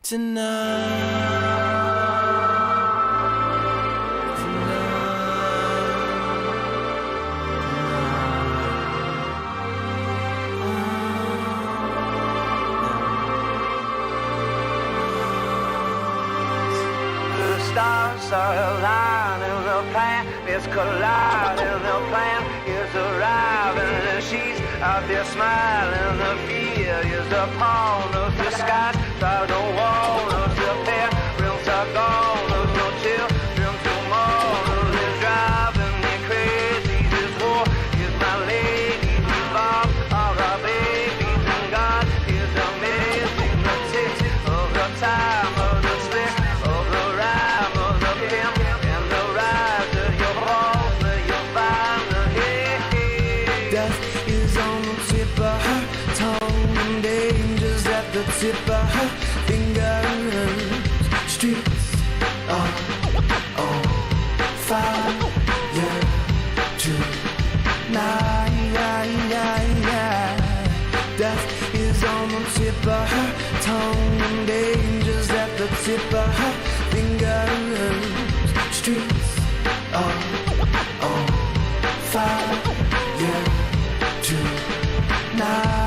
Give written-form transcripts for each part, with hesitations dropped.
Stars are aligning, the plan is colliding, the plan is arriving, and she's out there smiling. The fear is upon us, the skies try to warn us, the parents are gone, there's no children tomorrow. Is driving me crazy, this war is my lady, these bombs are our babies, and God is amazing. The tick of the time, of the slick of the rhyme, of the pimp and the rise of your balls, that you'll find the hate. Death is on the tip of her tongue, and danger's at the tip of her fingers. Streets are on fire tonight. Death is on the tip of her tongue, and danger's at the tip of her fingers. Streets are on fire tonight.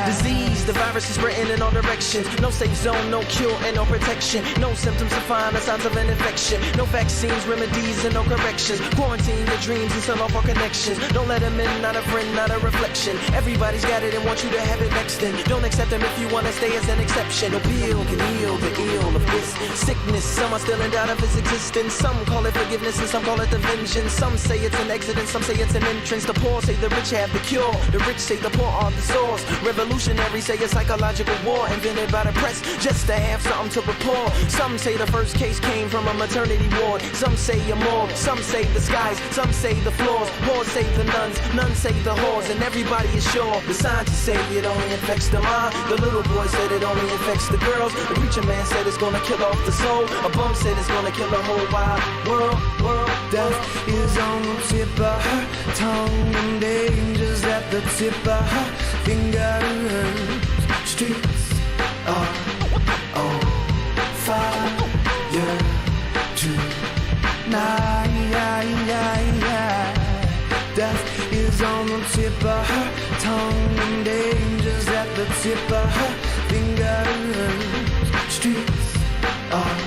Disease, the virus is spreading in all directions. No safe zone, no cure and no protection. No symptoms to find the signs of an infection. No vaccines, remedies, and no corrections. Quarantine your dreams and sell off our connections. Don't let them in, not a friend, not a reflection. Everybody's got it and want you to have it next then. Don't accept them if you want to stay as an exception. No pill can heal the ill of this sickness. Some are still in doubt of its existence. Some call it forgiveness and some call it the vengeance. Some say it's an exit and some say it's an entrance. The poor say the rich have the cure. The rich say the poor are the source. Revolutionaries say a psychological war invented by the press just to have something to report. Some say the first case came from a maternity ward. Some say a morgue. Some say the skies. Some say the floors. Whores say the nuns. Nuns say the whores. And everybody is sure. The scientists say it only infects the mind. The little boy said it only infects the girls. The preacher man said it's gonna kill off the soul. A bum said it's gonna kill the whole wide world. Death is on the tip of her tongue, and danger's at the tip of her fingers. Streets are on fire tonight. Death is on the tip of her tongue, and danger's at the tip of her fingers. Streets are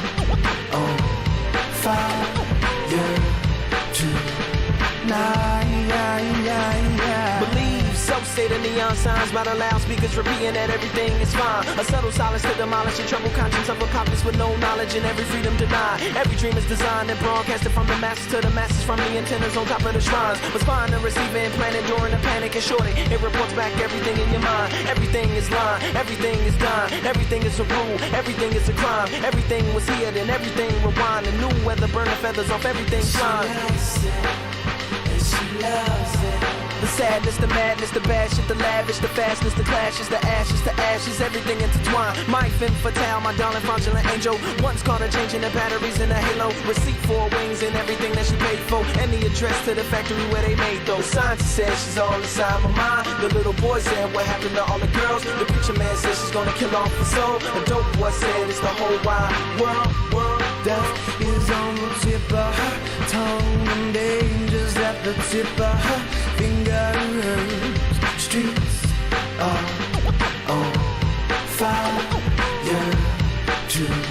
on fire tonight. Believe, so say the neon signs by the loudspeakers repeating that everything is fine. A subtle silence to demolish the troubled conscience of a populace with no knowledge and every freedom denied. Every dream is designed and broadcasted from the masses to the masses, from the antennas on top of the shrines. What's fine to receive and implanted during the panic and shorting. It reports back everything in your mind. Everything is lying, everything is dying, everything is a rule, everything is a crime. Everything was here, then everything rewind. The new weather burn the feathers off everything flying. She loves it. The sadness, the madness, the bad shit, the lavish, the fastness, the clashes, the ashes, everything intertwined. My femme fatale, my darling fraudulent angel. Once caught her changing the batteries in a halo. Receipt for wings and everything that she paid for. And the address to the factory where they made those. Scientist said she's all inside my mind. The little boy said what happened to all the girls. The preacher man said she's gonna kill off the soul. The dope boy said it's the whole wide world. Death is on the tip of her tongue, and danger's at the tip of her fingers. Streets are on fire tonight.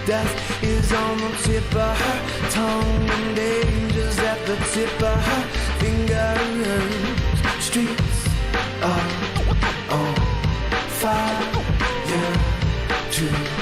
Death is on the tip of her tongue, and danger's at the tip of her fingers. Streets are on fire tonight.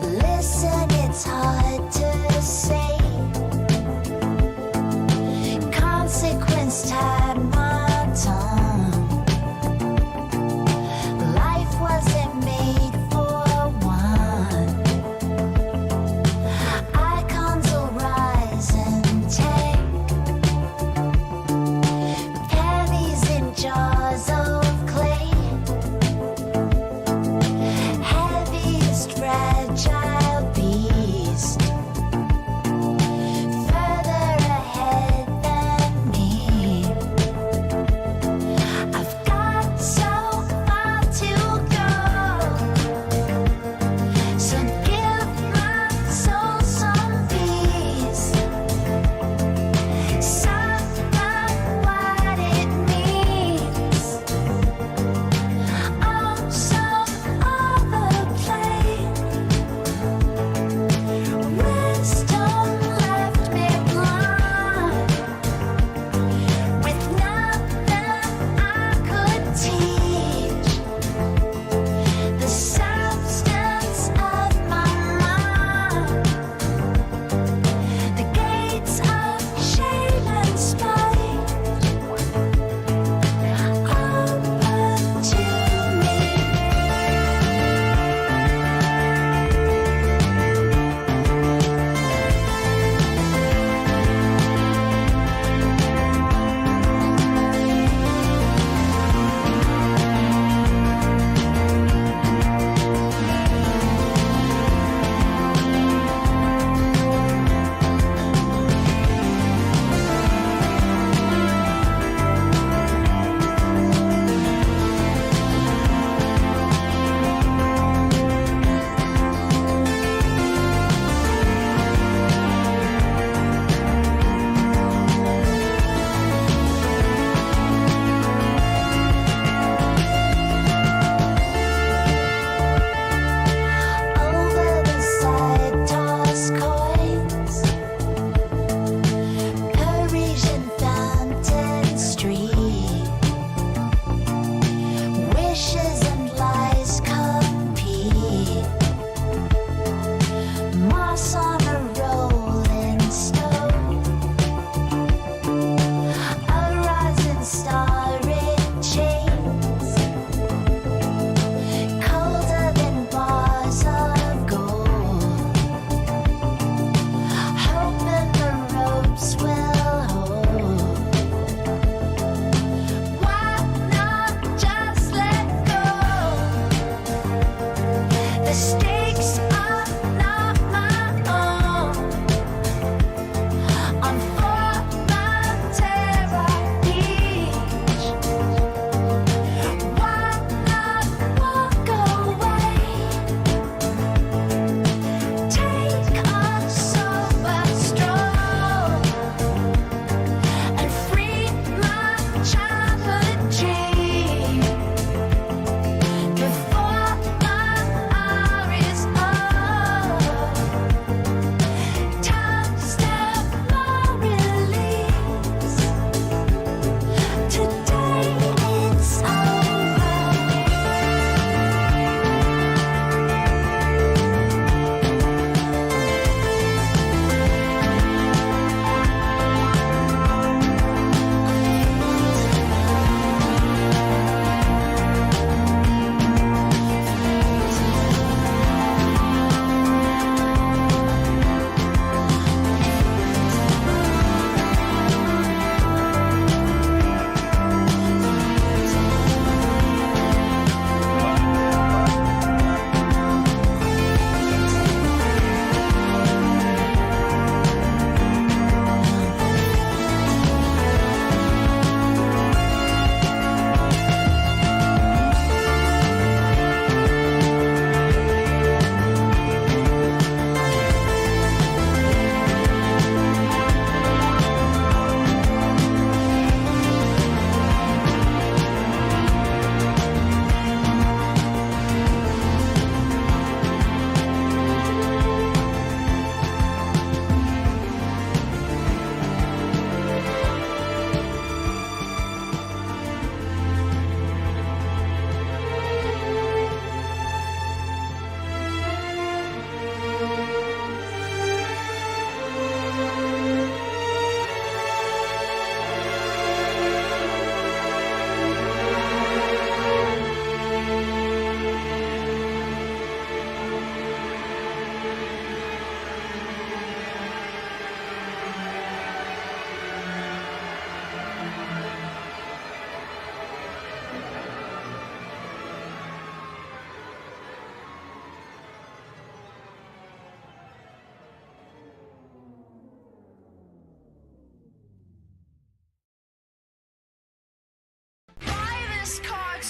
Listen, it's hard to say. Consequence tied my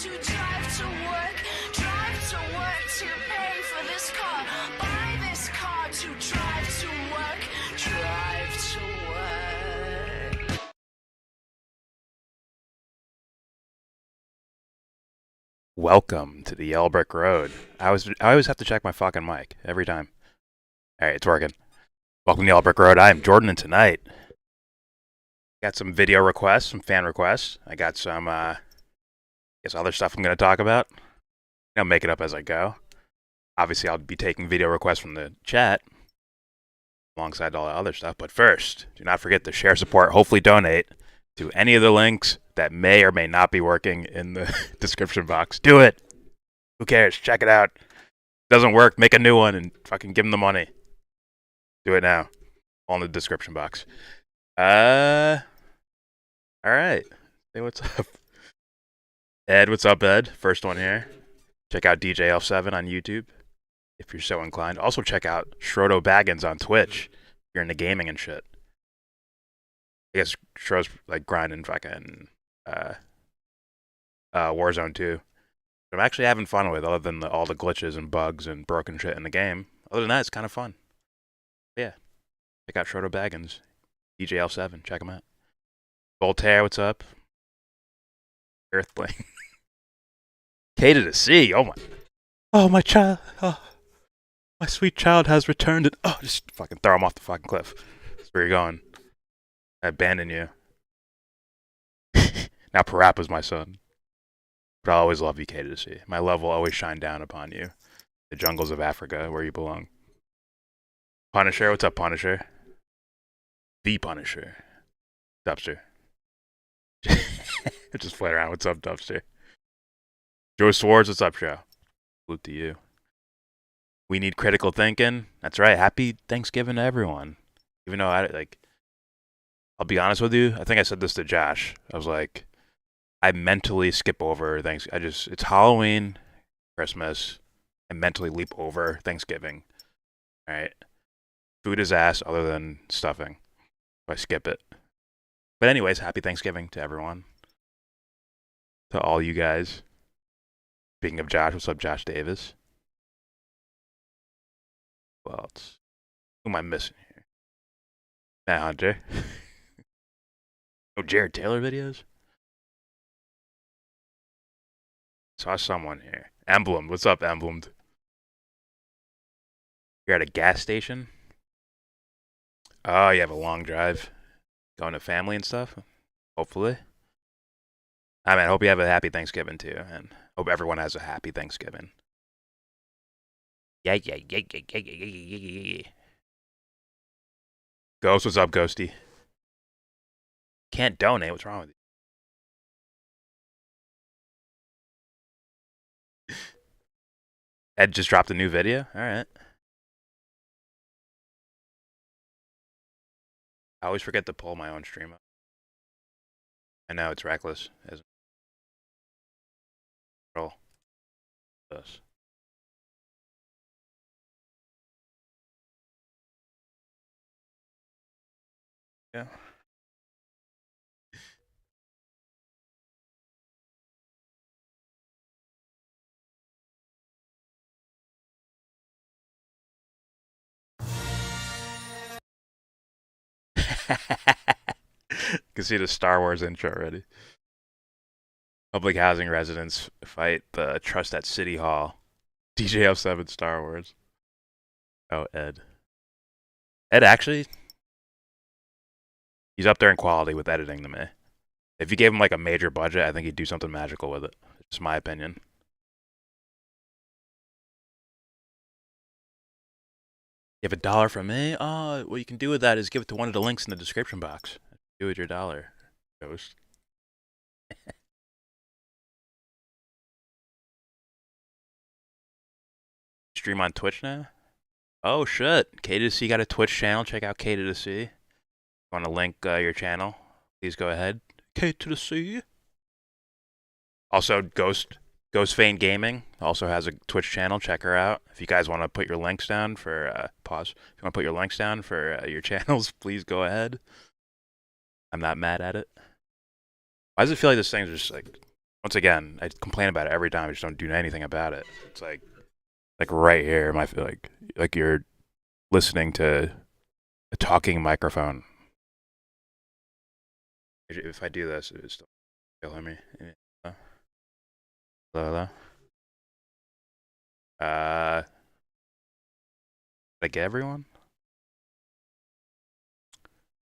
to drive to work to pay for this car. Buy this car to drive to work to work. Welcome to the YellBRo. I always have to check my fucking mic every time. All right, it's working. Welcome to the YellBRO. I am Jordan, and tonight got some video requests, some fan requests. I got some, other stuff I'm going to talk about. I'll make it up as I go. Obviously, I'll be taking video requests from the chat alongside all the other stuff. But first, do not forget to share, support, hopefully donate to any of the links that may or may not be working in the description box. Do it. Who cares? Check it out. Doesn't work, make a new one and fucking give them the money. Do it now. All in the description box. Alright. Hey, what's up? Ed, what's up, Ed? First one here. Check out DJL7 on YouTube if you're so inclined. Also check out Schrodo Baggins on Twitch if you're into gaming and shit. I guess Schro's like grinding fucking Warzone 2. I'm actually having fun with, other than all the glitches and bugs and broken shit in the game. Other than that, it's kind of fun. But yeah, check out Schrodo Baggins, DJL7. Check him out. Voltaire, what's up? Earthling. K to the C. Oh my child. Oh, my sweet child has returned. And just fucking throw him off the fucking cliff. That's where you're going. I abandon you. Now Parappa's my son. But I'll always love you, K to the C. My love will always shine down upon you. The jungles of Africa, where you belong. Punisher, what's up, Punisher? The Punisher. Dubster. Just playing around. What's up, Dubster? Joe Swords, what's up, Joe? Salute to you. We need critical thinking. That's right. Happy Thanksgiving to everyone. Even though I'll be honest with you. I think I said this to Josh. I was like, I mentally skip over it's Halloween, Christmas. I mentally leap over Thanksgiving. All right. Food is ass other than stuffing. So I skip it. But anyways, happy Thanksgiving to everyone. To all you guys. Speaking of Josh, what's up, Josh Davis? Who else? Who am I missing here? Matt Hunter. No Jared Taylor videos? Saw someone here. Emblemed. What's up, Emblemed? You're at a gas station? Oh, you have a long drive. Going to family and stuff? Hopefully. I mean, I hope you have a happy Thanksgiving too, and hope everyone has a happy Thanksgiving. Yeah. Ghost, what's up, Ghosty? Can't donate. What's wrong with you? Ed just dropped a new video? Alright. I always forget to pull my own stream up. I know, it's reckless. Roll. This. Yeah. You can see the Star Wars intro already. Public housing residents fight the trust at City Hall. DJF7 Star Wars. Oh, Ed. Ed actually, he's up there in quality with editing to me. If you gave him like a major budget, I think he'd do something magical with it. It's my opinion. You have $1 from me? Oh, what you can do with that is give it to one of the links in the description box. Do with your dollar, Ghost. Stream on Twitch now? Oh shit! K to C got a Twitch channel. Check out K to C. Want to link your channel? Please go ahead. K to C. Also, Ghost Fane Gaming also has a Twitch channel. Check her out. If you guys want to put your links down for pause. If you want to put your links down for your channels, please go ahead. I'm not mad at it. Why does it feel like this thing's just like Once again, I complain about it every time. I just don't do anything about it. It's like right here. I feel like you're listening to a talking microphone. If I do this, it's still killing me. Hello, hello. Did I get everyone?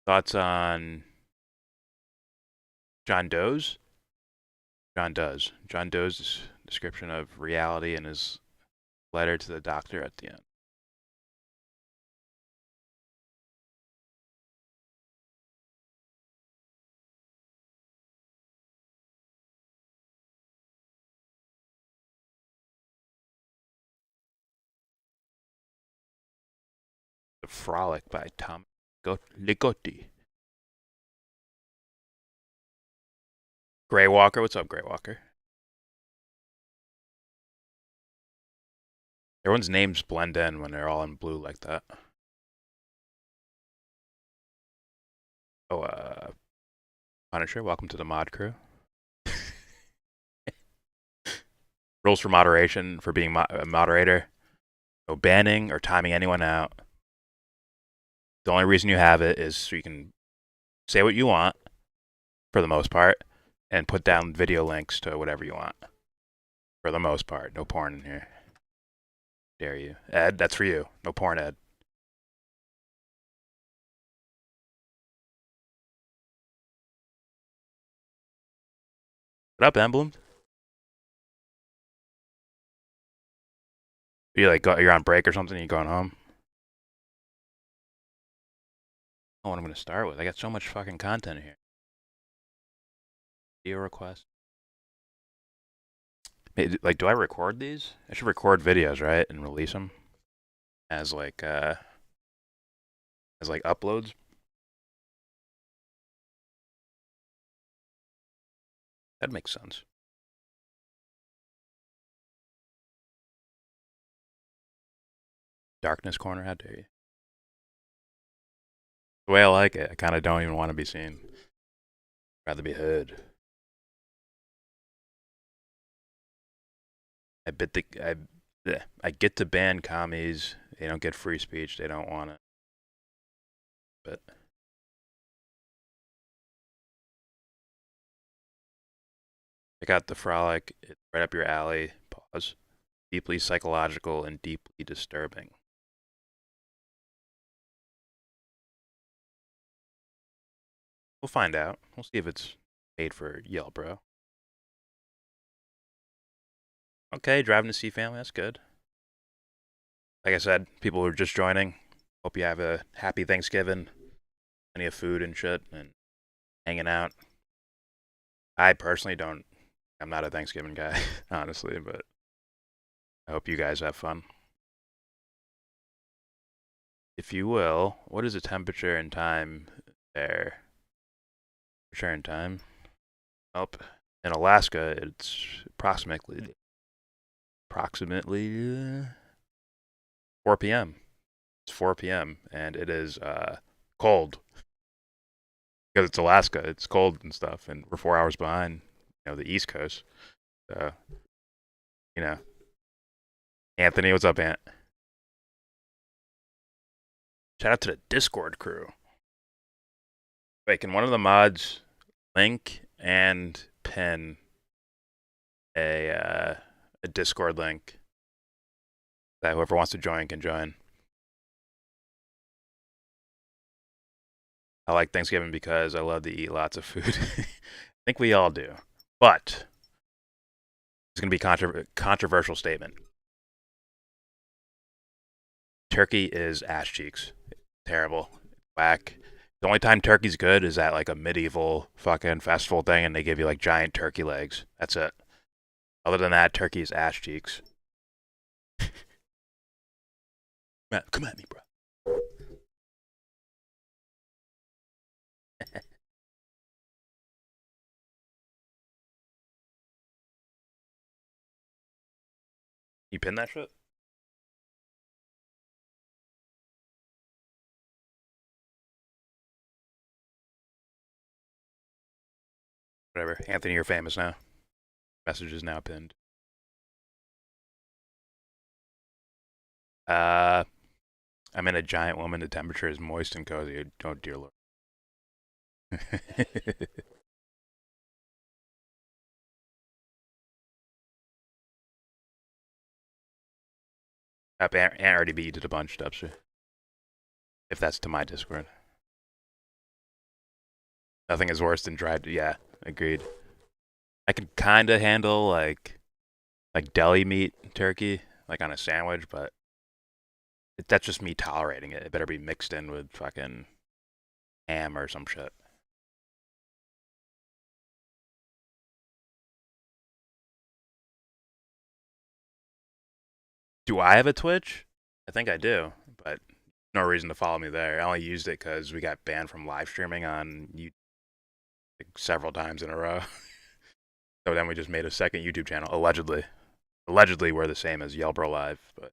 Thoughts on John Doe's? John Doe's description of reality in his letter to the doctor at the end. The Frolic by Tom Ligotti. Gray Walker, what's up, Gray Walker? Everyone's names blend in when they're all in blue like that. Oh, Punisher, welcome to the mod crew. Rules for moderation for being a moderator. No banning or timing anyone out. The only reason you have it is so you can say what you want, for the most part, and put down video links to whatever you want. For the most part. No porn in here. Dare you. Ed, that's for you. No porn, Ed. What up, Emblem? You like you're on break or something? You going home? Oh, what I'm gonna start with. I got so much fucking content here. Video request. Like, do I record these? I should record videos, right, and release them as like uploads. That makes sense. Darkness corner, how dare you? The way I like it, I kind of don't even want to be seen. Rather be heard. I get to ban commies. They don't get free speech. They don't want it. But check out the Frolic. It's right up your alley. Pause. Deeply psychological and deeply disturbing. We'll find out. We'll see if it's paid for YellBRo. Okay, driving to see family. That's good. Like I said, people who are just joining, hope you have a happy Thanksgiving. Plenty of food and shit and hanging out. I personally don't. I'm not a Thanksgiving guy, honestly, but I hope you guys have fun. If you will, what is the temperature and time there? Temperature and time. Oh, in Alaska, it's approximately 4 p.m. It's 4 p.m. and it is cold because it's Alaska. It's cold and stuff, and we're 4 hours behind, the East Coast. So, Anthony, what's up, Ant? Shout out to the Discord crew. Wait, can one of the mods link and pin a Discord link that whoever wants to join can join? I like Thanksgiving because I love to eat lots of food. I think we all do. But it's going to be a controversial statement. Turkey is ass cheeks. Terrible. Whack. The only time turkey's good is at like a medieval fucking festival thing and they give you like giant turkey legs. That's it. Other than that, turkey's ass cheeks. Come at me, bro. You pin that shit? Whatever. Anthony, you're famous now. Message is now pinned. I'm in a giant woman. The temperature is moist and cozy. Oh, dear Lord. Aunt already beat you to the punch, Dubster. If that's to my Discord. Nothing is worse than dried. Yeah, agreed. I can kind of handle like deli meat turkey, like on a sandwich, but that's just me tolerating it. It better be mixed in with fucking ham or some shit. Do I have a Twitch? I think I do, but no reason to follow me there. I only used it because we got banned from live streaming on YouTube several times in a row. So then we just made a second YouTube channel, allegedly. Allegedly, we're the same as YellBRo Live, but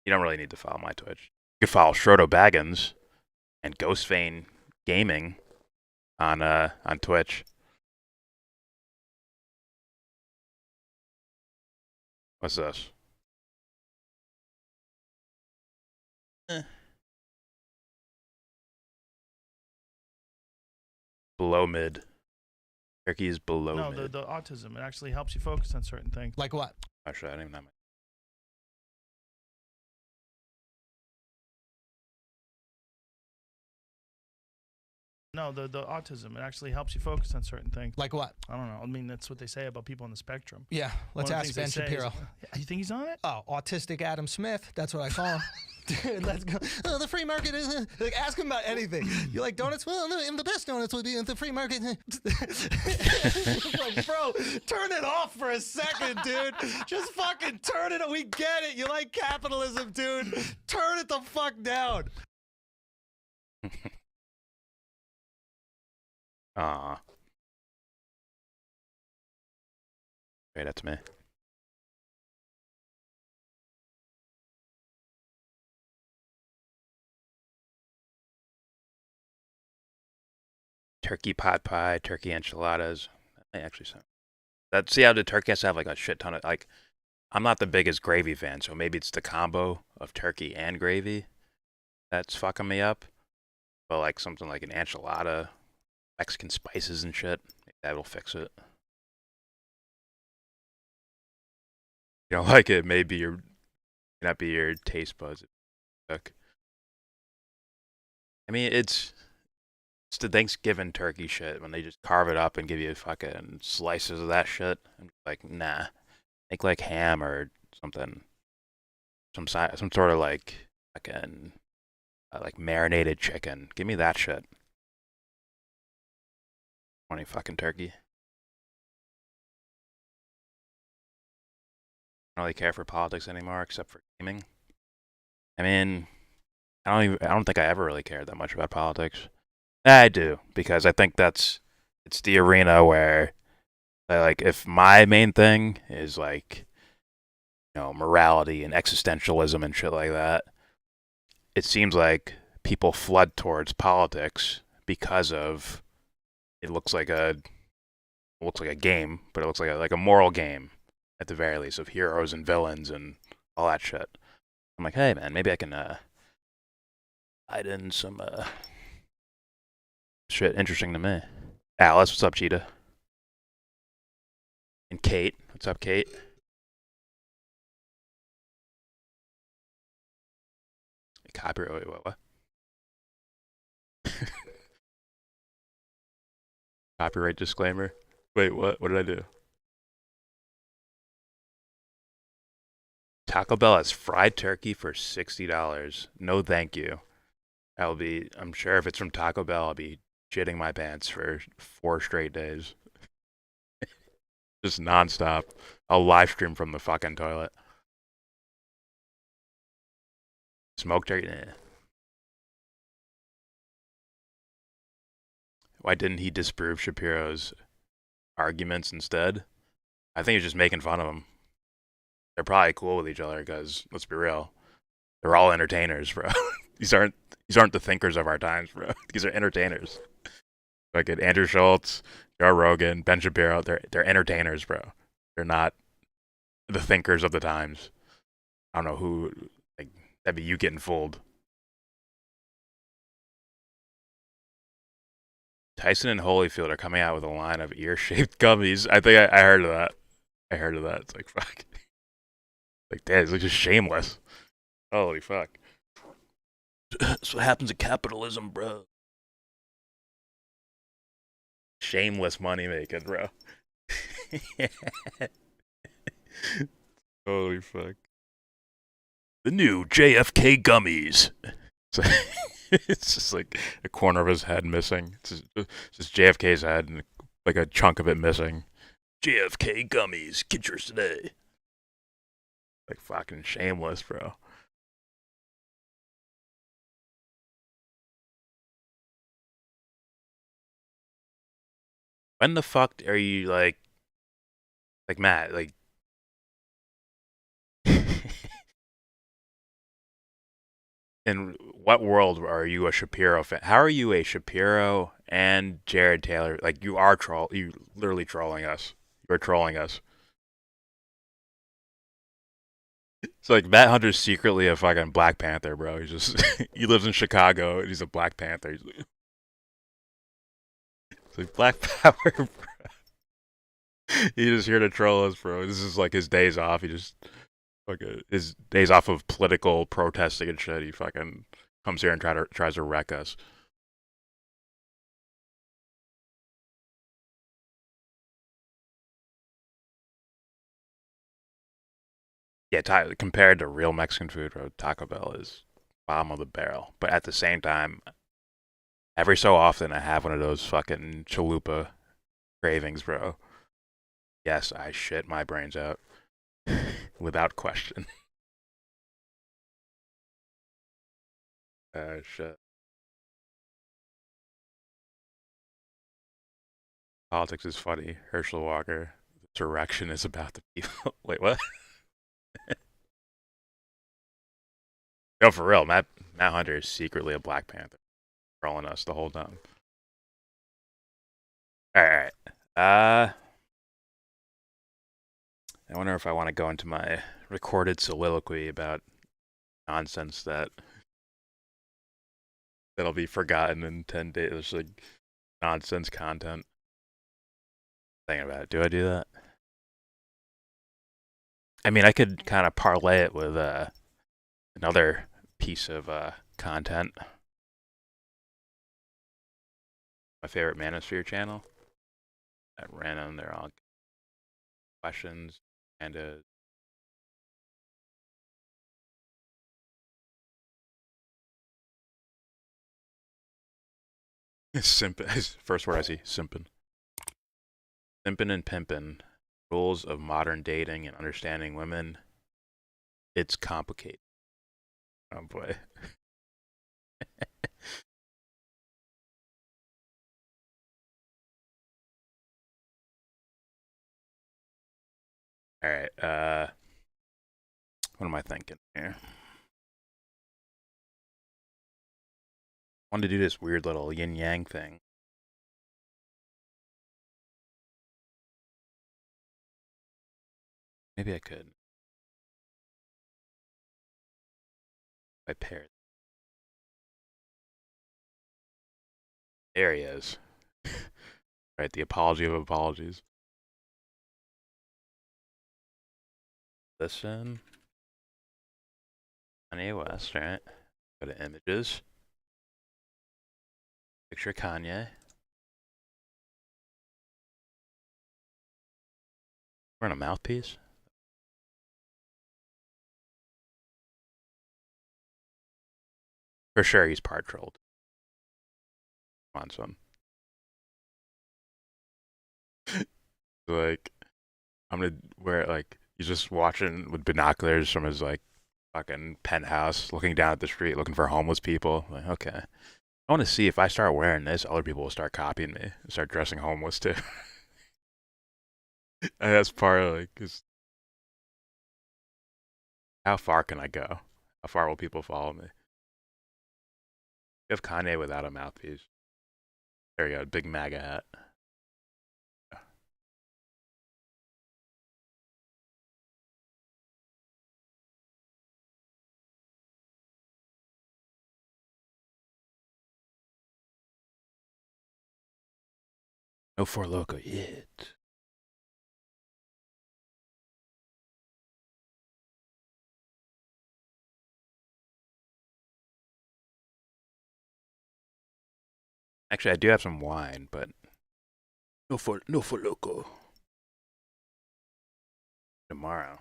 you don't really need to follow my Twitch. You can follow Schrodo Baggins and Ghostfane Gaming on Twitch. What's this? Below mid. Turkey is below mid. No, the autism. It actually helps you focus on certain things. Like what? Actually, I don't even know. No, the autism. It actually helps you focus on certain things. Like what? I don't know. I mean, that's what they say about people on the spectrum. Yeah, let's One of the ask things Ben they say is- Shapiro. You think he's on it? Oh, autistic Adam Smith. That's what I call him. Dude, let's go. Oh, the free market is like ask him about anything. You like donuts? Well, no, the best donuts would be in the free market. Like, bro, turn it off for a second, dude. Just fucking turn it. We get it. You like capitalism, dude. Turn it the fuck down. Aw. Wait, that's me. Turkey pot pie, turkey enchiladas. That actually sound. That see how the turkey has to have like a shit ton of like. I'm not the biggest gravy fan, so maybe it's the combo of turkey and gravy that's fucking me up. But like something like an enchilada, Mexican spices and shit, that'll fix it. You don't like it? Maybe not be your taste buds. I mean, it's the Thanksgiving turkey shit when they just carve it up and give you fucking slices of that shit. I'm like, nah, make like ham or something, some sort of like fucking like marinated chicken. Give me that shit. 20 fucking turkey. I don't really care for politics anymore, except for gaming. I mean, I don't think I ever really cared that much about politics. I do, because I think it's the arena where, like, if my main thing is like, morality and existentialism and shit like that, it seems like people flood towards politics because of it looks like a game, but it looks like a moral game at the very least of heroes and villains and all that shit. I'm like, hey man, maybe I can hide in some shit interesting to me. Alice, what's up, Cheetah? And Kate, what's up, Kate? Copyright, wait, what? Copyright disclaimer. Wait, what? What did I do? Taco Bell has fried turkey for $60. No, thank you. I'm sure if it's from Taco Bell, I'll be shitting my pants for 4 straight days. Just nonstop. I'll live stream from the fucking toilet. Smoked turkey? Nah. Why didn't he disprove Shapiro's arguments instead? I think he's just making fun of him. They're probably cool with each other because, let's be real, they're all entertainers, bro. These aren't the thinkers of our times, bro. These are entertainers. Like Andrew Schultz, Joe Rogan, Ben Shapiro, they're entertainers, bro. They're not the thinkers of the times. I don't know who, like, that'd be you getting fooled. Tyson and Holyfield are coming out with a line of ear-shaped gummies. I think I heard of that. I heard of that. It's like, fuck. Like, damn, it's like just shameless. Holy fuck. That's what happens in capitalism, bro. Shameless money making, bro. Holy fuck. The new JFK gummies. It's just like a corner of his head missing. It's just JFK's head and like a chunk of it missing. JFK gummies. Get yours today. Like fucking shameless, bro. When the fuck are you like Matt, like in what world are you a Shapiro fan? How are you a Shapiro and Jared Taylor? Like you are you literally trolling us. You're trolling us. It's like Matt Hunter's secretly a fucking Black Panther, bro. He's just he lives in Chicago and he's a Black Panther. It's like Black Power, bro. He's just here to troll us, bro. This is like his days off. He just his days off of political protesting and shit. He fucking comes here and tries to wreck us. Yeah, compared to real Mexican food, bro, Taco Bell is bottom of the barrel. But at the same time, every so often I have one of those fucking chalupa cravings, bro. Yes, I shit my brains out. Without question. Shit. Politics is funny. Herschel Walker. The direction is about the people. Wait, what? No, for real. Matt Hunter is secretly a Black Panther. Trolling us the whole time. Alright. I wonder if I want to go into my recorded soliloquy about nonsense that'll be forgotten in 10 days. It's like nonsense content. Thinking about it. Do I do that? I mean, I could kind of parlay it with another piece of content. My favorite Manosphere channel. At random, they're all questions and simpin. First word I see, simpin. Simpin and pimpin. Rules of modern dating and understanding women. It's complicated. Oh boy. All right. What am I thinking here? I wanted to do this weird little yin yang thing. Maybe I could. I paired. There he is. Right, the apology of apologies. Listen. Kanye West, right? Go to images. Picture Kanye. Wearing a mouthpiece. For sure, he's part trolled. Come on, son. Like, I'm gonna wear like he's just watching with binoculars from his like fucking penthouse, looking down at the street, looking for homeless people. Like, okay, I want to see if I start wearing this, other people will start copying me and start dressing homeless too. And that's part of like, cause how far can I go? How far will people follow me? You have Kanye without a mouthpiece. There you go, big MAGA hat. No Four Loko yet. Actually, I do have some wine, but no Four Loko. Tomorrow,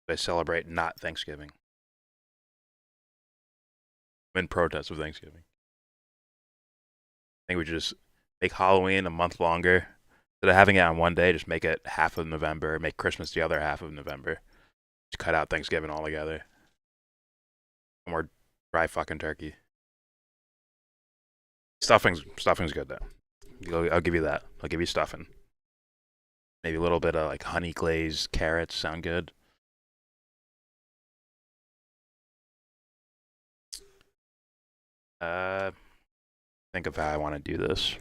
I celebrate not Thanksgiving. I'm in protest of Thanksgiving. I think we should just make Halloween a month longer. Instead of having it on one day, just make it half of November, make Christmas the other half of November. Just cut out Thanksgiving altogether. No more dry fucking turkey. Stuffing's good though. I'll give you that. I'll give you stuffing. Maybe a little bit of like honey glazed carrots sound good. Think of how I want to do this.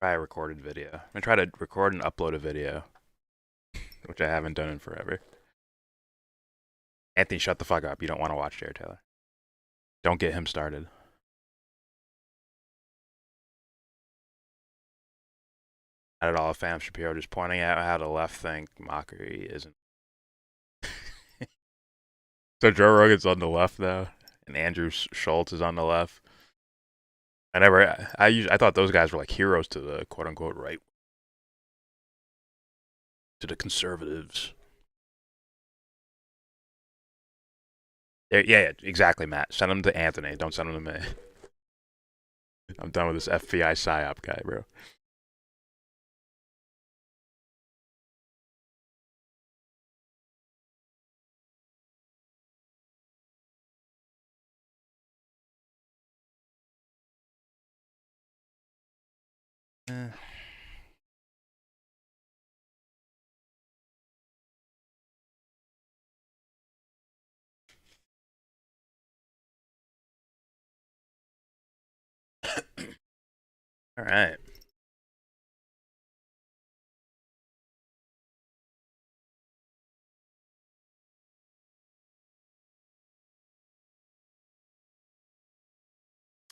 Try a recorded video. I'm gonna try to record and upload a video, which I haven't done in forever. Anthony, shut the fuck up. You don't want to watch Jared Taylor. Don't get him started. Not at all a fan of Shapiro, just pointing out how the left think mockery isn't. So Joe Rogan's on the left though, and Andrew Schultz is on the left. I thought those guys were like heroes to the quote unquote right, to the conservatives. Yeah, exactly, Matt. Send them to Anthony. Don't send them to me. I'm done with this FBI psyop guy, bro. All right.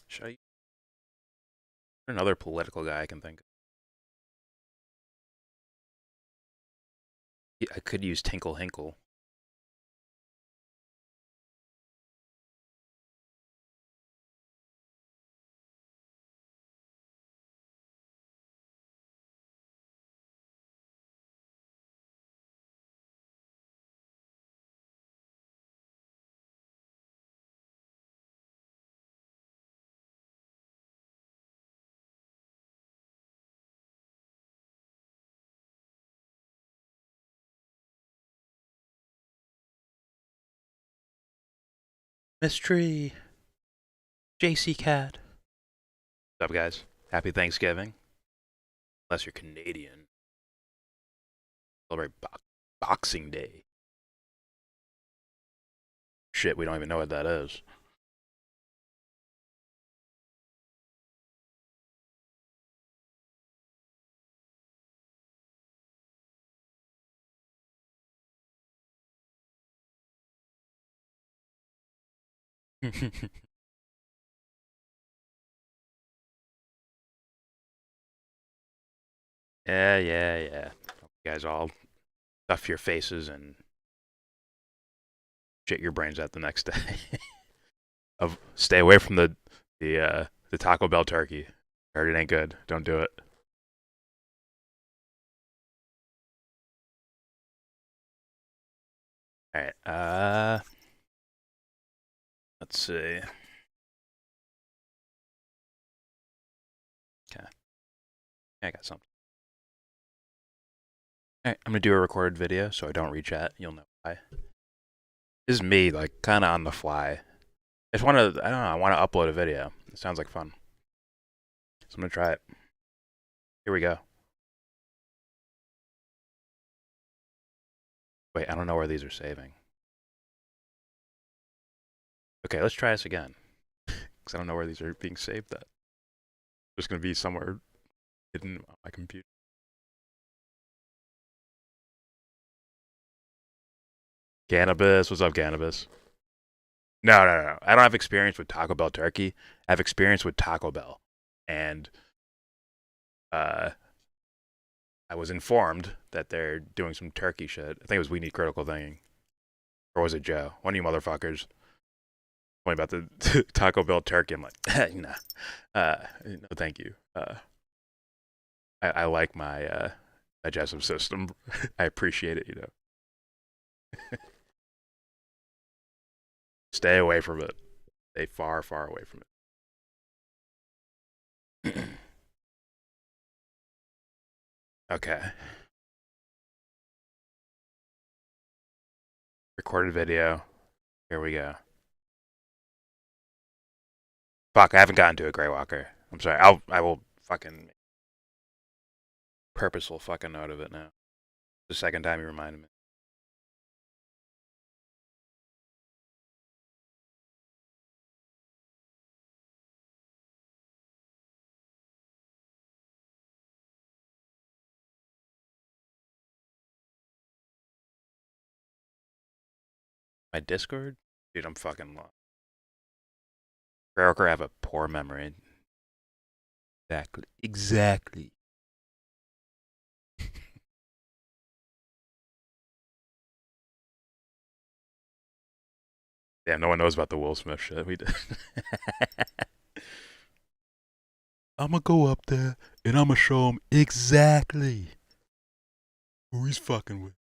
Should I? Another political guy I can think of. Yeah, I could use Tinkle Hinkle. Miss Tree. JC Cat. What's up, guys? Happy Thanksgiving. Unless you're Canadian. Celebrate Boxing Day. Shit, we don't even know what that is. Yeah. You guys all stuff your faces and shit your brains out the next day. Stay away from the Taco Bell turkey. Heard it ain't good. Don't do it. All right. Let's see. Okay. I got something. Alright, I'm gonna do a recorded video so I don't re-chat. You'll know why. This is me, like, kind of on the fly. I just want to, I don't know, I want to upload a video. It sounds like fun. So I'm gonna try it. Here we go. Wait, I don't know where these are saving. Okay, let's try this again. Because I don't know where these are being saved at. Just gonna be somewhere hidden on my computer. Cannabis, what's up, Cannabis? No. I don't have experience with Taco Bell turkey. have experience with Taco Bell, and I was informed that they're doing some turkey shit. I think it was We Need Critical Thinking, or was it Joe? One of you motherfuckers told me about the Taco Bell turkey. I'm like, nah, no, thank you. I like my digestive system. I appreciate it, you know. Stay away from it. Stay far, far away from it. Okay. Recorded video. Here we go. Fuck, I haven't gotten to a Grey Walker. I'm sorry. I will fucking purposeful fucking note of it now. The second time you reminded me. My Discord? Dude, I'm fucking lost. Grey Walker have a poor memory. Exactly. Exactly. Yeah, no one knows about the Will Smith shit. We did. I'm gonna go up there and I'm gonna show him exactly who he's fucking with.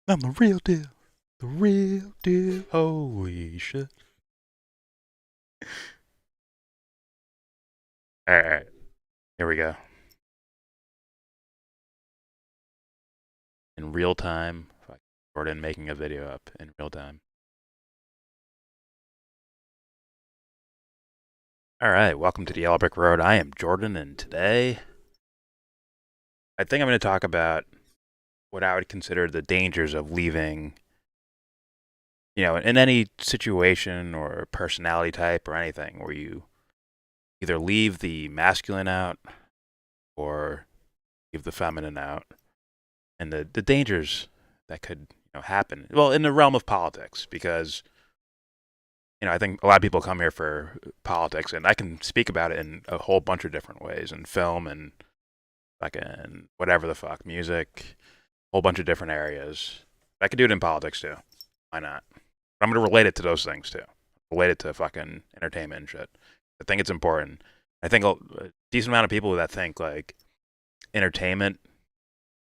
I'm the real deal. The real deal. Holy shit. Alright. Here we go. In real time. Jordan making a video up in real time. Alright, welcome to the Yellow Brick Road. I am Jordan, and today I think I'm going to talk about what I would consider the dangers of leaving, you know, in any situation or personality type or anything where you either leave the masculine out or leave the feminine out, and the dangers that could, you know, happen. Well, in the realm of politics, because, you know, I think a lot of people come here for politics, and I can speak about it in a whole bunch of different ways, in film and fucking whatever the fuck, music, a whole bunch of different areas. I could do it in politics too. Why not? But I'm going to relate it to those things too. Relate it to fucking entertainment and shit. I think it's important. I think a decent amount of people that think like entertainment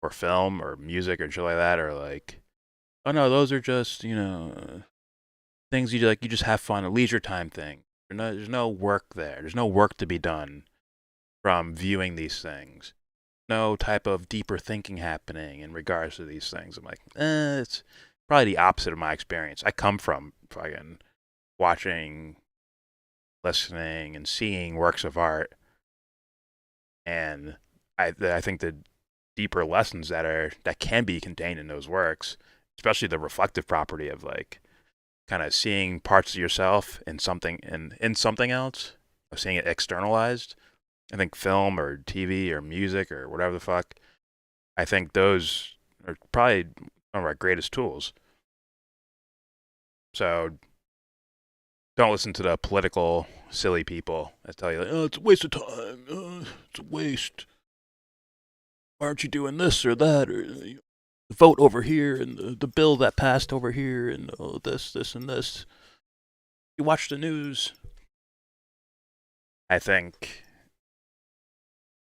or film or music or shit like that are like, oh no, those are just, you know, things you like. You just have fun, a leisure time thing. There's no work there. There's no work to be done from viewing these things. No type of deeper thinking happening in regards to these things. I'm like, it's probably the opposite of my experience. I come from fucking watching, listening, and seeing works of art, and I think the deeper lessons that can be contained in those works, especially the reflective property of like kind of seeing parts of yourself in something in something else, of seeing it externalized. I think film or TV or music or whatever the fuck, I think those are probably one of our greatest tools. So don't listen to the political silly people that tell you, like, oh, it's a waste of time. It's a waste. Why aren't you doing this or that? Or you know, vote over here and the bill that passed over here and this, and this. You watch the news. I think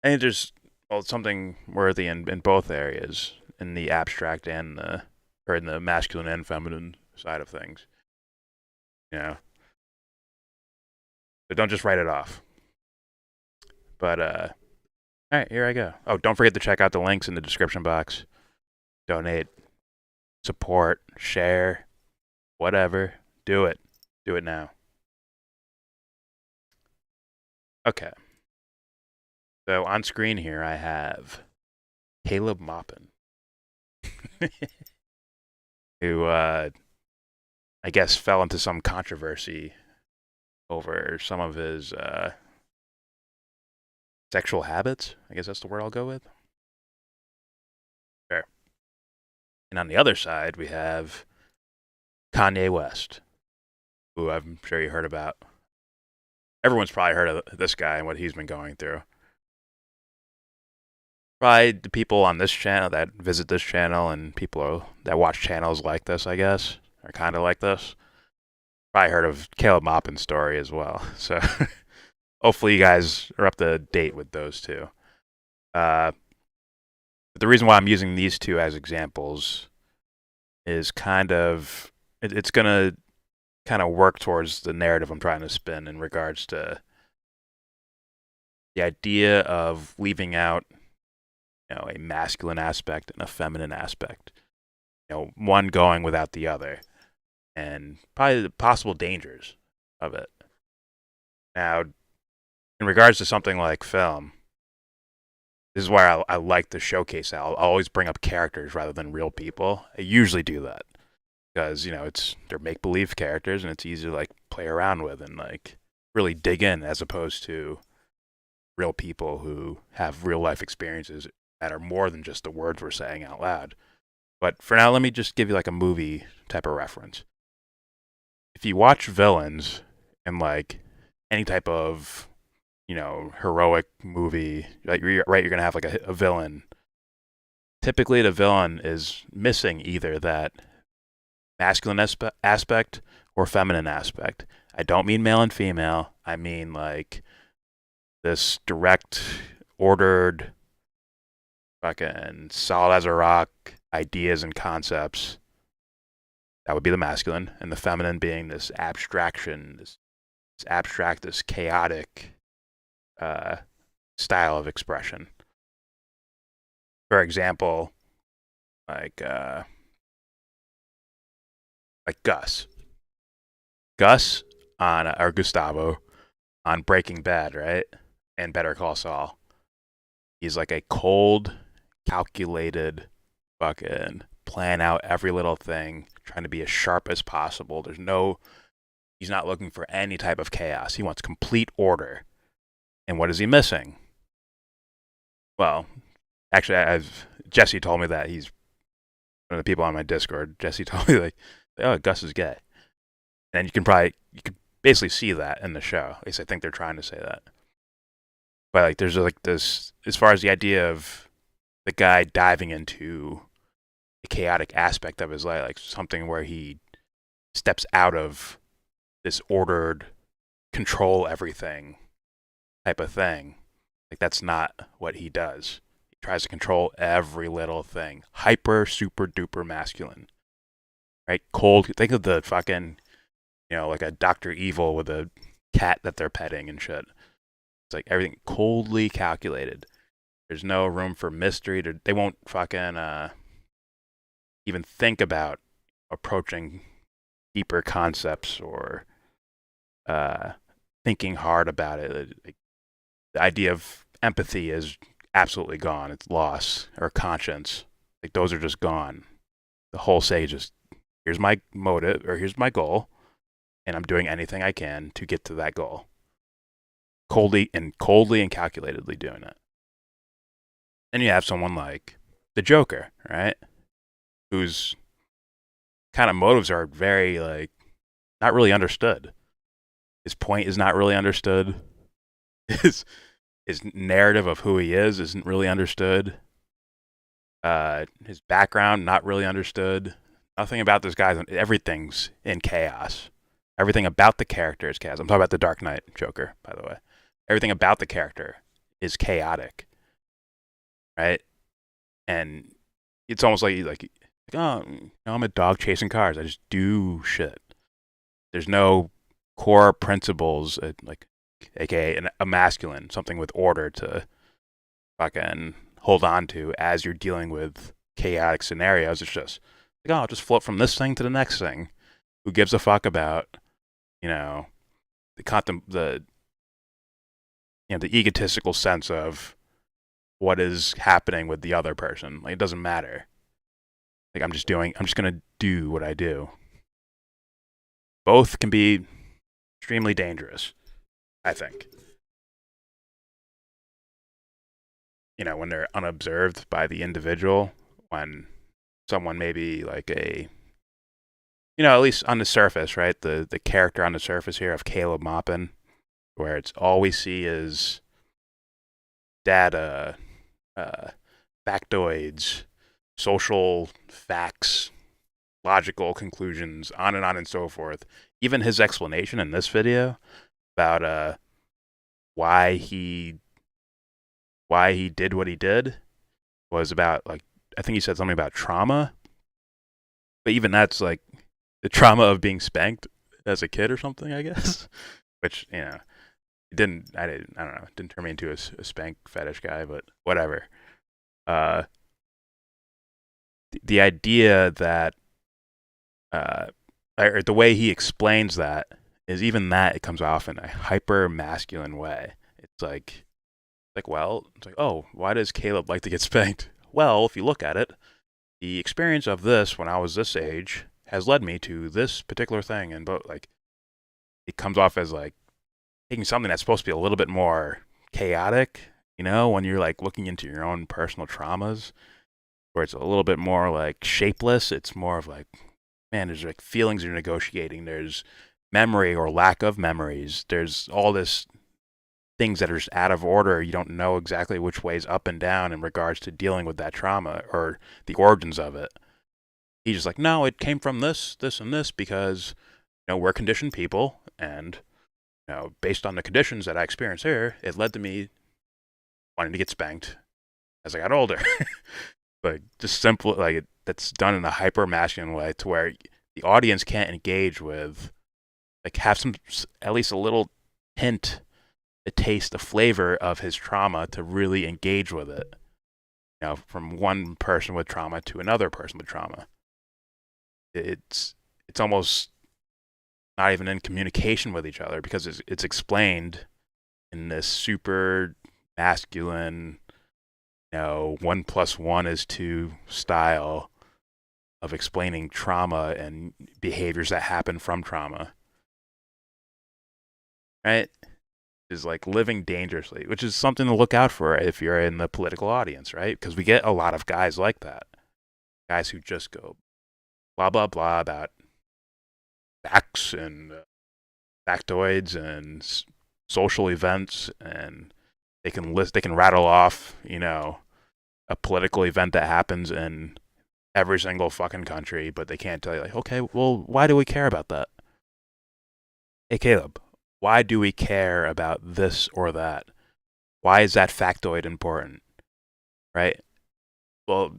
there's something worthy in both areas, in the abstract and in the masculine and feminine side of things. You know, but don't just write it off. But all right, here I go. Oh, don't forget to check out the links in the description box. Donate, support, share, whatever. Do it. Do it now. Okay. So on screen here, I have Caleb Maupin, who I guess fell into some controversy over some of his sexual habits. I guess that's the word I'll go with. Fair. And on the other side, we have Kanye West, who I'm sure you heard about. Everyone's probably heard of this guy and what he's been going through. Probably the people on this channel that visit this channel and people that watch channels like this, I guess, are kind of like this. Probably heard of Caleb Maupin's story as well. So hopefully you guys are up to date with those two. But the reason why I'm using these two as examples is it's going to kind of work towards the narrative I'm trying to spin in regards to the idea of leaving out, a masculine aspect and a feminine aspect. One going without the other, and probably the possible dangers of it. Now, in regards to something like film, this is where I like to showcase that. I'll always bring up characters rather than real people. I usually do that because they're make-believe characters and it's easy to play around with and really dig in, as opposed to real people who have real life experiences that are more than just the words we're saying out loud. But for now, let me just give you a movie type of reference. If you watch villains in any type of heroic movie, you're gonna have a villain. Typically, the villain is missing either that masculine aspect or feminine aspect. I don't mean male and female. I mean this direct, ordered, fucking solid as a rock ideas and concepts. That would be the masculine, and the feminine being this abstraction, this abstract, this chaotic style of expression. For example, Gus. Gus or Gustavo on Breaking Bad, right? And Better Call Saul. He's a cold, calculated, fucking plan out every little thing, trying to be as sharp as possible. He's not looking for any type of chaos. He wants complete order. And what is he missing? Well, actually, Jesse told me that he's one of the people on my Discord. Jesse told me oh, Gus is gay. And you could basically see that in the show. At least I think they're trying to say that. But there's this, as far as the idea of the guy diving into a chaotic aspect of his life, something where he steps out of this ordered, control everything type of thing. That's not what he does. He tries to control every little thing. Hyper, super duper masculine. Right? Cold. Think of the fucking, a Dr. Evil with a cat that they're petting and shit. It's everything coldly calculated. There's no room for mystery. They won't fucking even think about approaching deeper concepts or thinking hard about it. The idea of empathy is absolutely gone. It's lost. Or conscience. Those are just gone. The whole sage is, here's my motive, or here's my goal, and I'm doing anything I can to get to that goal. Coldly and calculatedly doing it. Then you have someone like the Joker, right? Whose kind of motives are very, not really understood. His point is not really understood. His narrative of who he is isn't really understood. His background, not really understood. Nothing about this guy, everything's in chaos. Everything about the character is chaos. I'm talking about the Dark Knight Joker, by the way. Everything about the character is chaotic, right? And it's almost oh, I'm a dog chasing cars. I just do shit. There's no core principles, aka a masculine, something with order to fucking hold on to as you're dealing with chaotic scenarios. It's just I'll just float from this thing to the next thing. Who gives a fuck about, the egotistical sense of what is happening with the other person. It doesn't matter. I'm just gonna do what I do. Both can be extremely dangerous, I think. when they're unobserved by the individual, when someone maybe like at least on the surface, right? The character on the surface here of Caleb Maupin, where it's all we see is data, factoids, social facts, logical conclusions, on and so forth. Even his explanation in this video about why he did what he did was about, like, I think he said something about trauma, but even that's like the trauma of being spanked as a kid or something, I guess. Which, it didn't, I don't know, it didn't turn me into a spank fetish guy, but whatever. The idea that, or the way he explains that is, even that, it comes off in a hyper masculine way. It's like, oh, why does Caleb like to get spanked? Well, if you look at it, the experience of this when I was this age has led me to this particular thing, and it comes off as like taking something that's supposed to be a little bit more chaotic, when you're like looking into your own personal traumas, where it's a little bit more like shapeless. It's more of like, man, there's like feelings you're negotiating. There's memory or lack of memories. There's all this things that are just out of order. You don't know exactly which way's up and down in regards to dealing with that trauma or the origins of it. He's just like, no, it came from this, this, and this because, we're conditioned people, and, based on the conditions that I experienced here, it led to me wanting to get spanked as I got older. Like, just simple, like, that's done in a hyper masculine way to where the audience can't engage with, like, have some, at least a little hint, a taste, a flavor of his trauma to really engage with it. From one person with trauma to another person with trauma. It's almost not even in communication with each other because it's explained in this super masculine, 1 + 1 is 2 style of explaining trauma and behaviors that happen from trauma. Right? Is like living dangerously, which is something to look out for if you're in the political audience, right? Because we get a lot of guys like that. Guys who just go blah, blah, blah about facts and factoids and social events, and they can rattle off, a political event that happens in every single fucking country, but they can't tell you, like, okay, well, why do we care about that? Hey, Caleb, why do we care about this or that? Why is that factoid important? Right? Well,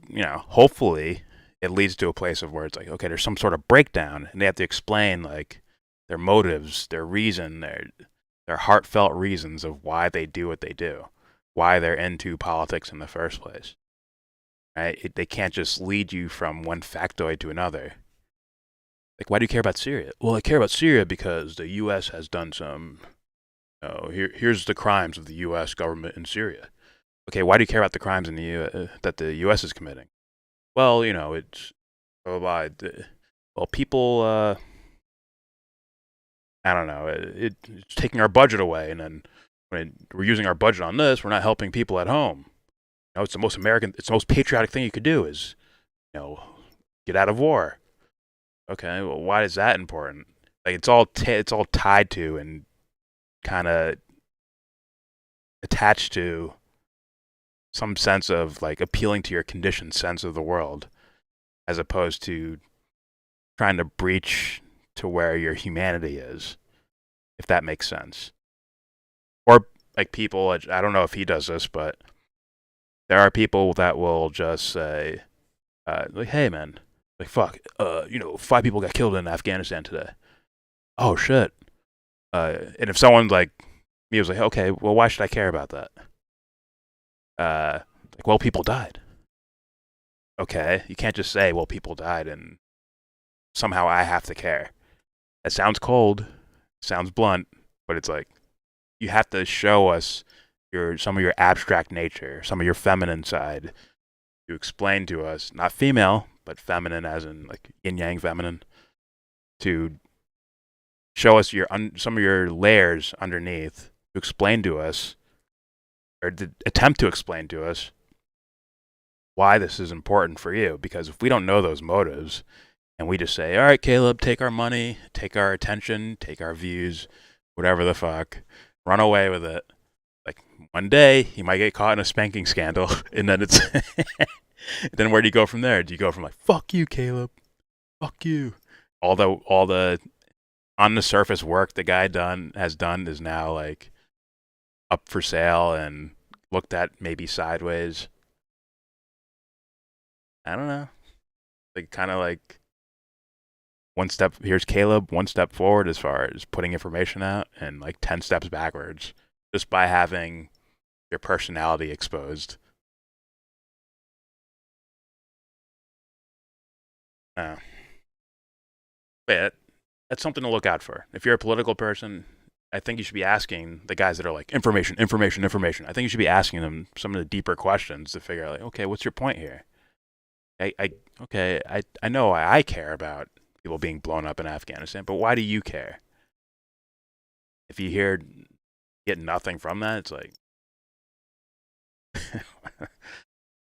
hopefully it leads to a place of where it's like, okay, there's some sort of breakdown, and they have to explain, like, their motives, their reason, their heartfelt reasons of why they do what they do, why they're into politics in the first place. Right? They can't just lead you from one factoid to another. Like, why do you care about Syria? Well, I care about Syria because the U.S. has done some, here's the crimes of the U.S. government in Syria. Okay, why do you care about the crimes that the U.S. is committing? Well, it's, well, people, I don't know, it's taking our budget away, and then when we're using our budget on this, we're not helping people at home. It's the most patriotic thing you could do is, get out of war. Okay, well, why is that important? Like, it's all tied to and kind of attached to some sense of, like, appealing to your conditioned sense of the world, as opposed to trying to breach to where your humanity is, if that makes sense. Or, like, people, I don't know if he does this, but there are people that will just say, like, hey, man, like, fuck, 5 people got killed in Afghanistan today. Oh, shit. And if someone like me was like, okay, well, why should I care about that? Like, well, people died. Okay, you can't just say, well, people died, and somehow I have to care. That sounds cold, sounds blunt, but it's like, you have to show us some of your abstract nature, some of your feminine side, to explain to us, not female, but feminine as in, like, yin-yang feminine, to show us some of your layers underneath, to explain to us or to attempt to explain to us why this is important for you. Because if we don't know those motives and we just say, all right, Caleb, take our money, take our attention, take our views, whatever the fuck, run away with it. Like one day you might get caught in a spanking scandal, and then it's then where do you go from there? Do you go from like, fuck you, Caleb, fuck you, all the on the surface work the guy has done is now like up for sale and looked at maybe sideways? I don't know. Like kind of like here's Caleb, one step forward as far as putting information out, and like 10 steps backwards just by having your personality exposed. But that's something to look out for. If you're a political person, I think you should be asking the guys that are like, information. I think you should be asking them some of the deeper questions to figure out, like, okay, what's your point here? I know why I care about people being blown up in Afghanistan, but why do you care? If you get nothing from that, it's like,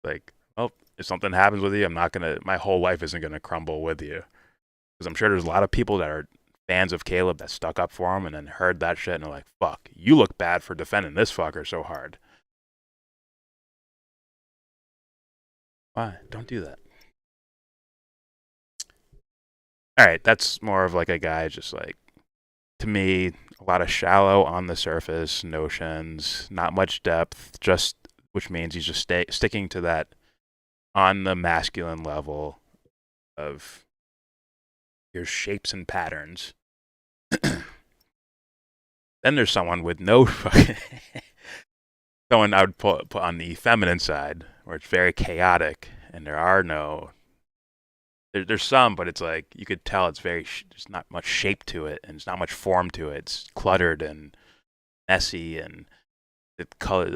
like, well, if something happens with you, my whole life isn't gonna crumble with you. Because I'm sure there's a lot of people that are fans of Caleb that stuck up for him and then heard that shit and are like, fuck, you look bad for defending this fucker so hard. Why? Don't do that. Alright, that's more of like a guy just like, to me, a lot of shallow on the surface notions, not much depth, which means he's just sticking to that on the masculine level of your shapes and patterns. Then there's someone with no fucking someone I would put on the feminine side, where it's very chaotic and there are there's some, but it's like you could tell it's there's not much shape to it and there's not much form to it. It's cluttered and messy, and the color,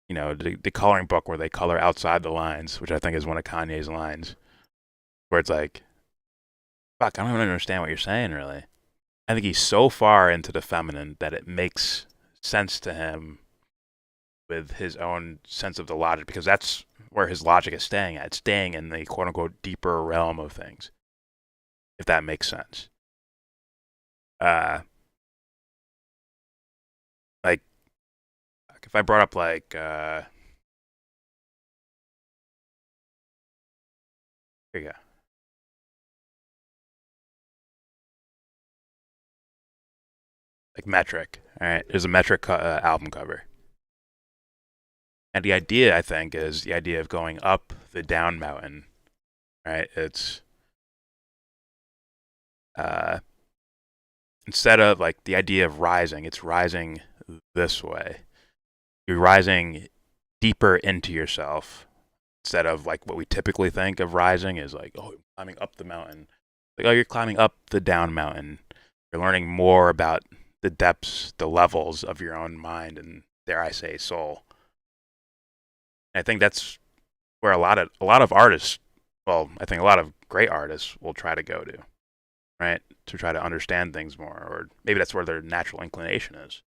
the coloring book where they color outside the lines, which I think is one of Kanye's lines, where it's like, fuck, I don't even understand what you're saying, really. I think he's so far into the feminine that it makes sense to him with his own sense of the logic, because that's where his logic is staying at. It's staying in the quote-unquote deeper realm of things, if that makes sense. Like, if I brought up like, here you go. Like Metric. All right, there's a Metric album cover. And the idea, I think, is the idea of going up the down mountain, right? It's instead of like the idea of rising, it's rising this way. You're rising deeper into yourself instead of like what we typically think of rising is like, oh, you're climbing up the mountain. Like, oh, you're climbing up the down mountain. You're learning more about the depths, the levels of your own mind and, dare I say, soul. I think that's where a lot of artists, well, I think a lot of great artists will try to go to, right? To try to understand things more, or maybe that's where their natural inclination is.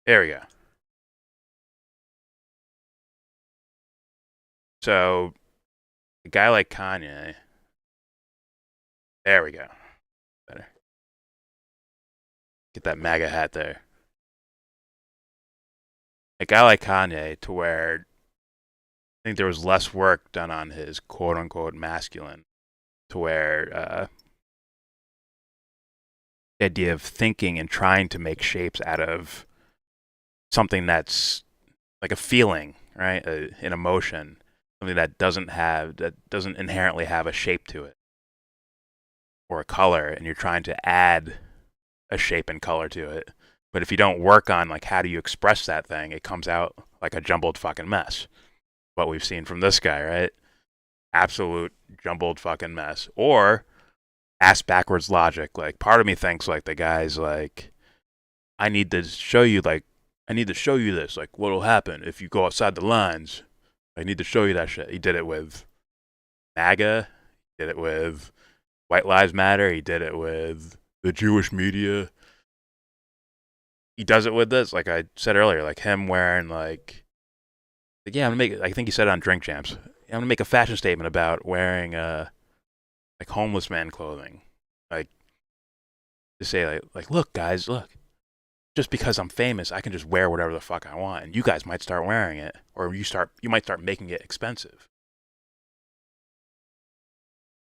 There we go. So, a guy like Kanye, there we go. Better. Get that MAGA hat there. A guy like Kanye, to where I think there was less work done on his quote-unquote masculine, to where the idea of thinking and trying to make shapes out of something that's like a feeling, right? An emotion, something that doesn't inherently have a shape to it or a color, and you're trying to add a shape and color to it. But if you don't work on like how do you express that thing, it comes out like a jumbled fucking mess. What we've seen from this guy, right? Absolute jumbled fucking mess. Or ass backwards logic. Like, part of me thinks like the guy's like, I need to show you this. Like, what'll happen if you go outside the lines? I need to show you that shit. He did it with MAGA. He did it with White Lives Matter. He did it with the Jewish media. he does it with this, like I said earlier, like him wearing yeah, I'm gonna make. I think he said it on Drink Champs. I'm gonna make a fashion statement about wearing like homeless man clothing, like to say like look guys, look, just because I'm famous, I can just wear whatever the fuck I want, and you guys might start wearing it, or you might start making it expensive.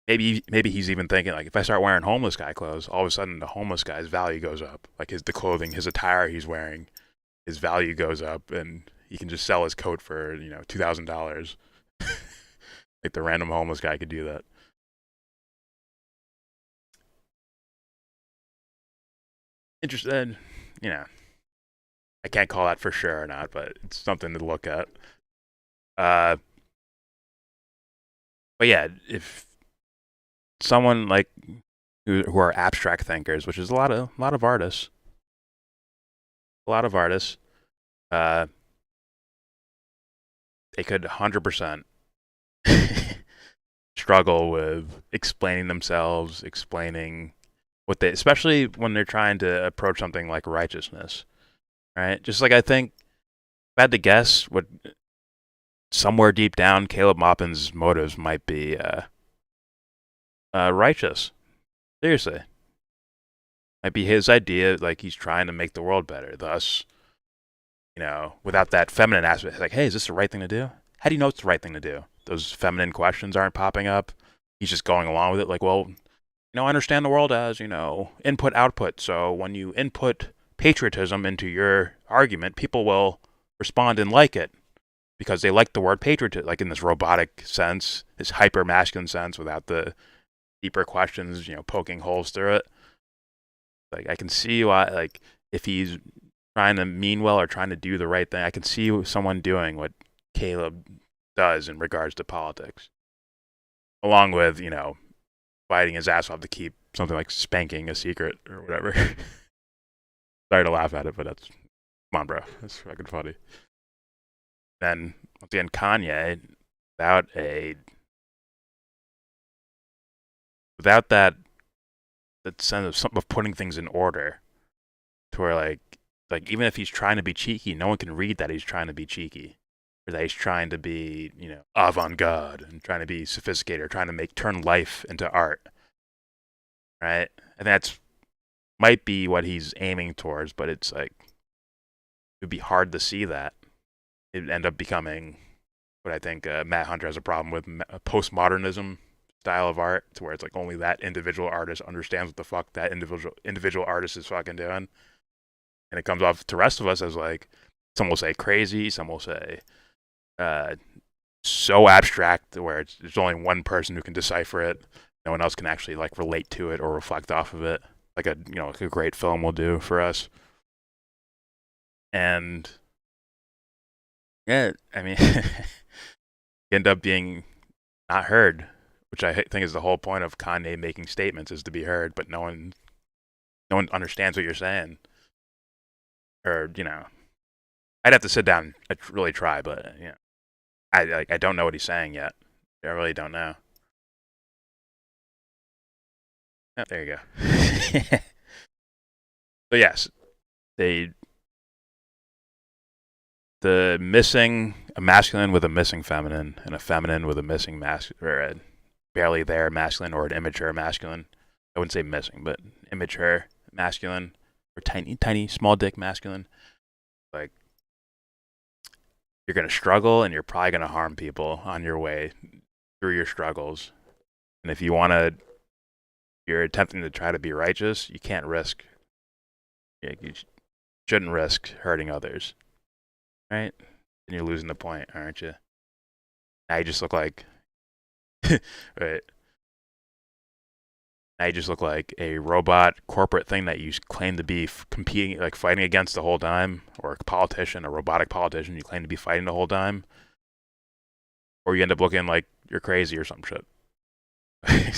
Maybe he's even thinking like if I start wearing homeless guy clothes, all of a sudden the homeless guy's value goes up. Like the clothing, his attire he's wearing, his value goes up, and he can just sell his coat for $2,000. Like the random homeless guy could do that. Interesting, I can't call that for sure or not, but it's something to look at. But yeah, if someone like who are abstract thinkers, which is a lot of artists, they could 100% struggle with explaining themselves, explaining what they, especially when they're trying to approach something like righteousness, right? Just like I think, if I had to guess, what somewhere deep down, Caleb Maupin's motives might be righteous. Seriously. Might be his idea, like he's trying to make the world better. Thus, without that feminine aspect, like, hey, is this the right thing to do? How do you know it's the right thing to do? Those feminine questions aren't popping up. He's just going along with it, like, well, I understand the world as, input, output. So when you input patriotism into your argument, people will respond and like it because they like the word patriotism, like in this robotic sense, this hyper masculine sense without the deeper questions, poking holes through it. Like, I can see why, like, if he's trying to mean well or trying to do the right thing, I can see someone doing what Caleb does in regards to politics. Along with, fighting his ass off to keep something like spanking a secret or whatever. Sorry to laugh at it, but come on, bro. That's fucking funny. Then, once again, Kanye, without that sense of putting things in order, to where like even if he's trying to be cheeky, no one can read that he's trying to be cheeky, or that he's trying to be avant-garde and trying to be sophisticated, or trying to turn life into art, right? And that's might be what he's aiming towards, but it's like it'd be hard to see that. It'd end up becoming what I think Matt Hunter has a problem with, postmodernism style of art, to where it's like only that individual artist understands what the fuck that individual artist is fucking doing, and it comes off to rest of us as like, some will say crazy, some will say so abstract where there's only one person who can decipher it, no one else can actually like relate to it or reflect off of it, like a great film will do for us. And yeah, I mean, you end up being not heard, which I think is the whole point of Kanye making statements, is to be heard, but no one understands what you're saying. Or, I'd have to sit down and really try, but I don't know what he's saying yet. I really don't know. Oh, there you go. So yes, the missing a masculine with a missing feminine, and a feminine with a missing masculine, or a barely there masculine, or an immature masculine. I wouldn't say missing, but immature masculine, or tiny small dick masculine. Like, you're gonna struggle, and you're probably gonna harm people on your way through your struggles. And if you're attempting to try to be righteous, you can't risk. You shouldn't risk hurting others. Right? And you're losing the point, aren't you? Now you just look like right. Now you just look like a robot corporate thing that you claim to be competing, like fighting against the whole time, or a politician, a robotic politician you claim to be fighting the whole time. Or you end up looking like you're crazy or some shit. I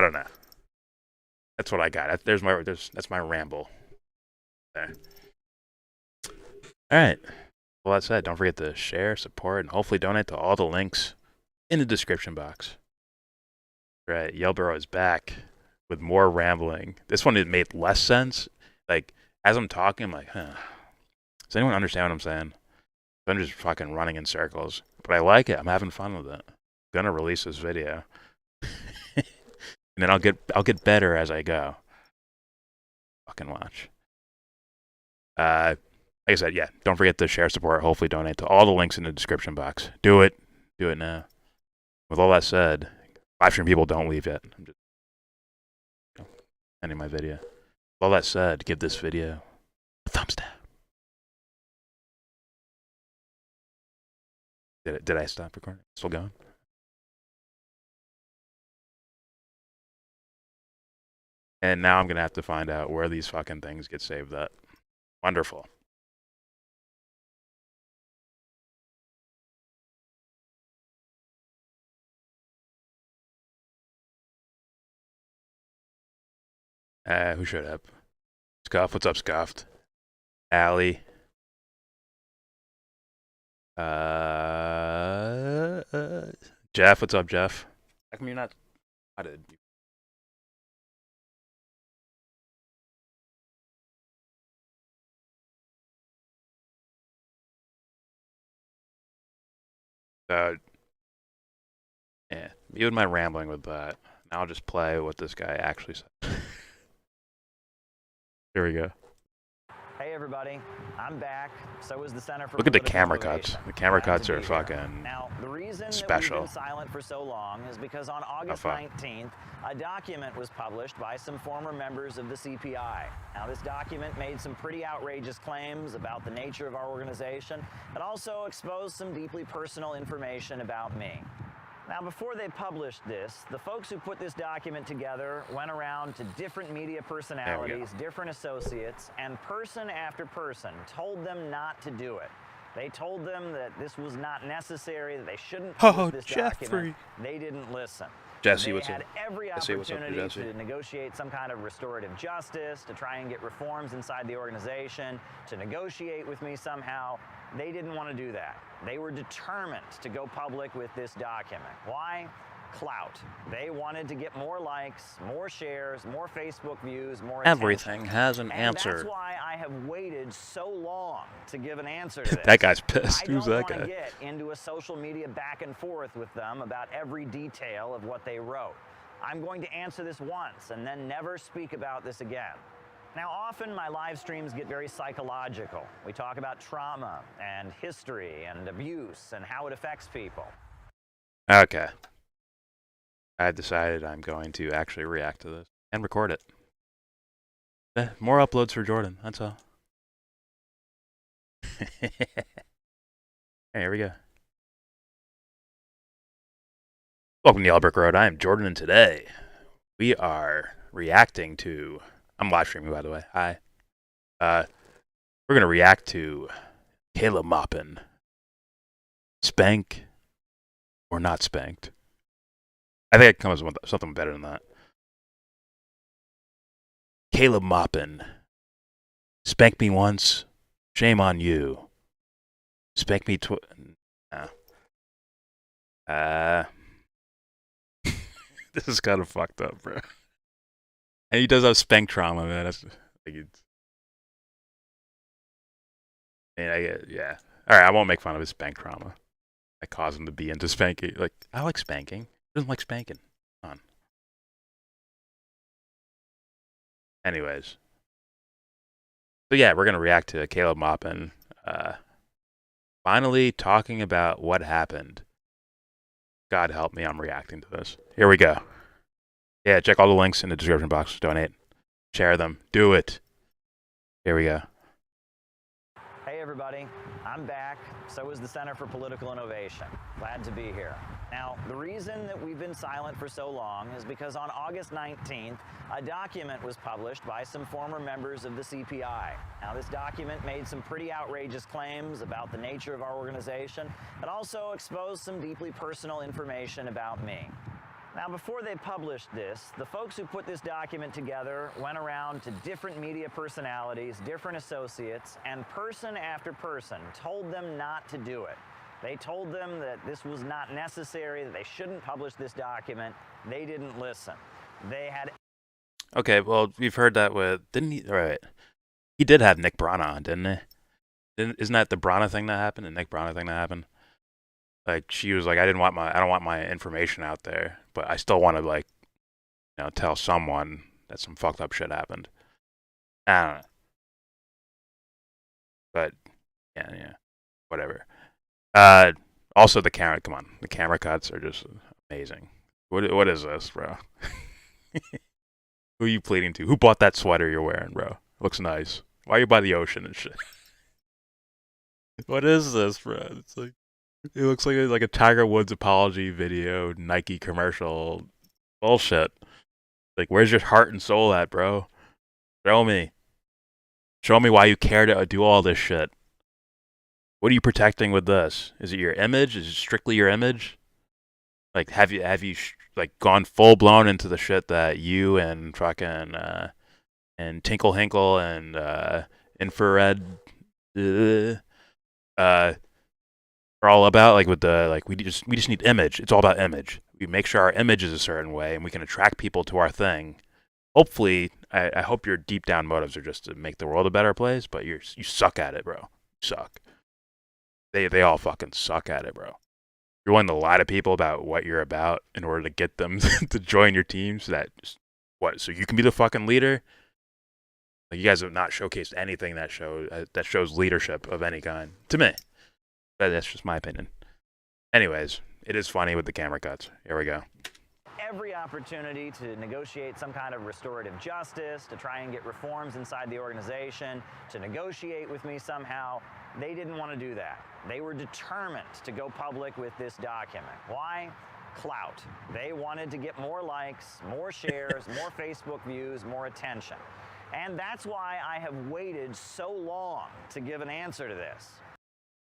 don't know. That's what I got. That's my ramble. There. All right. Well, that said, don't forget to share, support, and hopefully donate to all the links in the description box. Right. YellBRo is back with more rambling. This one, it made less sense. Like, as I'm talking, I'm like, huh. Does anyone understand what I'm saying? I'm just fucking running in circles. But I like it. I'm having fun with it. I'm gonna release this video. And then I'll get better as I go. Fucking watch. Like I said, yeah, don't forget to share, support, hopefully donate to all the links in the description box. Do it. Do it now. With all that said, live stream people, don't leave yet. I'm just ending my video. With all that said, give this video a thumbs down. Did I stop recording? Still going? And now I'm going to have to find out where these fucking things get saved at. Wonderful. Who showed up? Scuff, what's up, Scuffed? Daly. Jeff, what's up, Jeff? How come you're not... How did you... Yeah, you and my rambling with that. Now I'll just play what this guy actually said. Here we go. Hey everybody, I'm back. So is the Center for Look at the Political camera Innovation. cuts. The camera Glad to cuts be are here. fucking Now, the reason special. that we've been silent for so long is because on August 19th, a document was published by some former members of the CPI. Now, this document made some pretty outrageous claims about the nature of our organization. It also exposed some deeply personal information about me. Now, before they published this, the folks who put this document together went around to different media personalities, different associates, and person after person told them not to do it. They told them that this was not necessary, that they shouldn't publish this document. They didn't listen. Jesse, They what's had up? every Jesse, what's up, opportunity Jesse? to negotiate some kind of restorative justice, to try and get reforms inside the organization, to negotiate with me somehow. They didn't want to do that. They were determined to go public with this document. Why? Clout. They wanted to get more likes, more shares, more Facebook views, more attention. Everything has an And answer. that's why I have waited so long to give an answer to this. That guy's pissed. I Who's don't that want guy? to get into a social media back and forth with them about every detail of what they wrote. I'm going to answer this once and then never speak about this again. Now, often my live streams get very psychological. We talk about trauma and history and abuse and how it affects people. Okay. I decided I'm going to actually react to this and record it. More uploads for Jordan, that's all. Hey, here we go. Welcome to YellBRo. I am Jordan, and today we are reacting to... I'm live streaming, by the way. Hi. We're going to react to Caleb Maupin. Spank or not spanked? I think it comes with something better than that. Caleb Maupin. Spank me once, shame on you. Spank me no. This is kind of fucked up, bro. And he does have spank trauma, man. That's like it's. And I get, yeah. All right, I won't make fun of his spank trauma. I cause him to be into spanking. Like, I like spanking. Who doesn't like spanking? Come on. Anyways. So yeah, we're gonna react to Caleb Maupin. Finally talking about what happened. God help me, I'm reacting to this. Here we go. Yeah, check all the links in the description box. Donate. Share them. Do it. Here we go. Hey everybody, I'm back. So is the Center for Political Innovation. Glad to be here. Now, the reason that we've been silent for so long is because on August 19th, a document was published by some former members of the CPI. Now, this document made some pretty outrageous claims about the nature of our organization. It also exposed some deeply personal information about me. Now, before they published this, the folks who put this document together went around to different media personalities, different associates, and person after person told them not to do it. They told them that this was not necessary, that they shouldn't publish this document. They didn't listen. They had Okay, well, we've heard that with didn't he? All right, he did have Nick Brana on, didn't he? Isn't that the Brana thing that happened? The Nick Brana thing that happened? Like she was like, I don't want my information out there, but I still want to like, tell someone that some fucked up shit happened. I don't know, but yeah, whatever. Also the camera, come on, the camera cuts are just amazing. What is this, bro? Who are you pleading to? Who bought that sweater you're wearing, bro? Looks nice. Why are you by the ocean and shit? What is this, bro? It's like it looks like a Tiger Woods apology video, Nike commercial, bullshit. Like, where's your heart and soul at, bro? Show me. Show me why you care to do all this shit. What are you protecting with this? Is it your image? Is it strictly your image? Like, have you like gone full blown into the shit that you and fucking and Tinkle Hinkle and Infrared are all about? Like with the we just need image. It's all about image. We make sure our image is a certain way, and we can attract people to our thing. Hopefully, I hope your deep down motives are just to make the world a better place. But you suck at it, bro. You suck. They all fucking suck at it, bro. You're willing to lie to people about what you're about in order to get them to join your team so that so you can be the fucking leader. Like, you guys have not showcased anything that shows leadership of any kind to me. But that's just my opinion. Anyways, it is funny with the camera cuts. Here we go. Every opportunity to negotiate some kind of restorative justice, to try and get reforms inside the organization, to negotiate with me somehow. They didn't want to do that. They were determined to go public with this document. Why? Clout. They wanted to get more likes, more shares, more Facebook views, more attention. And that's why I have waited so long to give an answer to this.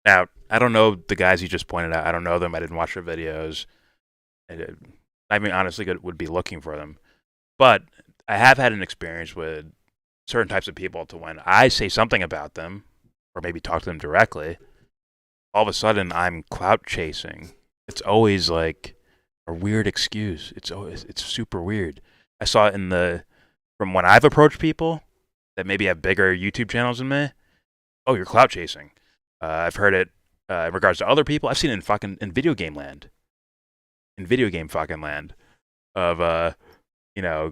Now, I don't know the guys you just pointed out. I don't know them. I didn't watch their videos. I mean, honestly, would be looking for them. But I have had an experience with certain types of people to when I say something about them, or maybe talk to them directly, all of a sudden I'm clout chasing. It's always like a weird excuse. It's super weird. I saw it from when I've approached people that maybe have bigger YouTube channels than me. Oh, you're clout chasing. I've heard it in regards to other people. I've seen it in video game land. In video game fucking land of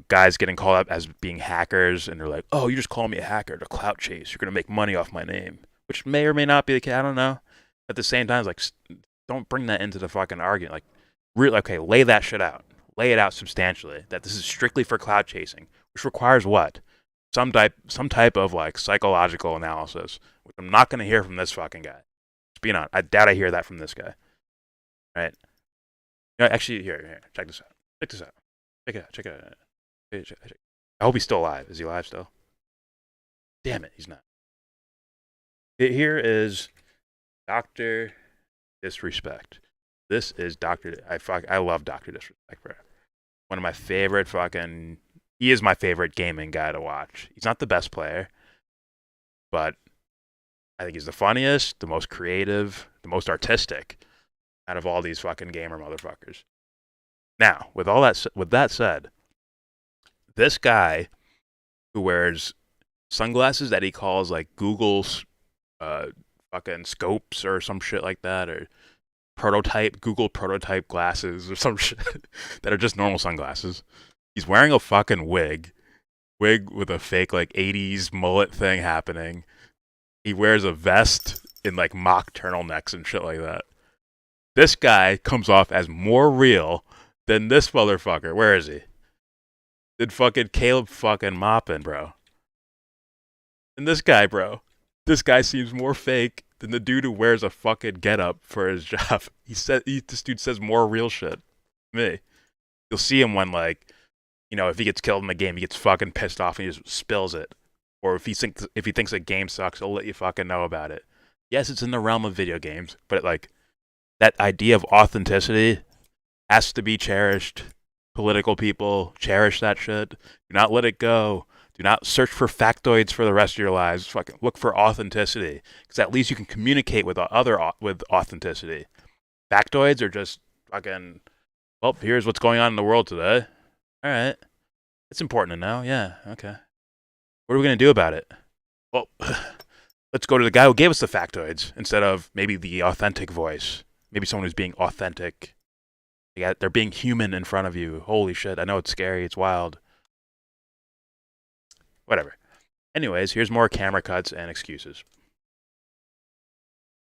guys getting called up as being hackers, and they're like, oh, you just call me a hacker to clout chase. You're gonna make money off my name, which may or may not be the case. I don't know. At the same time, it's like, don't bring that into the fucking argument. Like, really, okay, lay that shit out. Lay it out substantially that this is strictly for clout chasing, which requires what? Some type of like psychological analysis, which I'm not gonna hear from this fucking guy. Just being honest, I doubt I hear that from this guy. Right? Actually, here, check this out. Check it out. Check it out. I hope he's still alive. Is he alive still? Damn it, he's not. Here is Dr. Disrespect. This is I love Dr. Disrespect, bro. One of my favorite he is my favorite gaming guy to watch. He's not the best player, but I think he's the funniest, the most creative, the most artistic out of all these fucking gamer motherfuckers. Now, with that said, this guy who wears sunglasses that he calls like Google's fucking scopes or some shit like that, or Google prototype glasses or some shit that are just normal sunglasses. He's wearing a fucking wig with a fake like 80s mullet thing happening. He wears a vest in like mock turtlenecks and shit like that. This guy comes off as more real than this motherfucker. Where is he? Did fucking Caleb fucking mopping, bro? And this guy, bro. This guy seems more fake than the dude who wears a fucking getup for his job. This dude says more real shit. Me. You'll see him when like, if he gets killed in the game, he gets fucking pissed off and he just spills it. Or if he thinks a game sucks, he'll let you fucking know about it. Yes, it's in the realm of video games, but like that idea of authenticity has to be cherished. Political people, cherish that shit. Do not let it go. Do not search for factoids for the rest of your lives. Fucking look for authenticity, because at least you can communicate with authenticity. Factoids are just fucking, well, here's what's going on in the world today. All right. It's important to know. Yeah. Okay. What are we gonna do about it? Well, let's go to the guy who gave us the factoids instead of maybe the authentic voice. Maybe someone who's being authentic. They're being human in front of you. Holy shit! I know it's scary. It's wild. Whatever. Anyways, here's more camera cuts and excuses.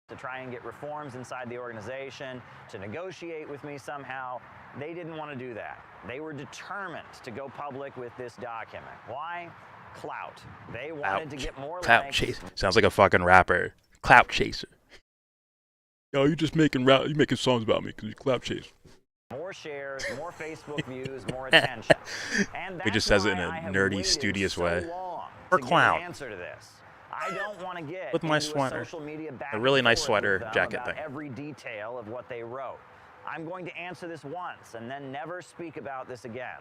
To try and get reforms inside the organization, to negotiate with me somehow. They didn't want to do that. They were determined to go public with this document. Why? Clout. They wanted to get more Clout likes. chaser. Sounds like a fucking rapper. Clout chaser. Yo, you making songs about me because you clout chaser. More shares, more Facebook views, more attention. And He just that's says it in why a I have nerdy, waited studious so way. long For to get clout. an answer to this. I don't want to get With my into sweater. a social media back A really and nice forth sweater with them jacket about thing. every detail of what they wrote. I'm going to answer this once and then never speak about this again.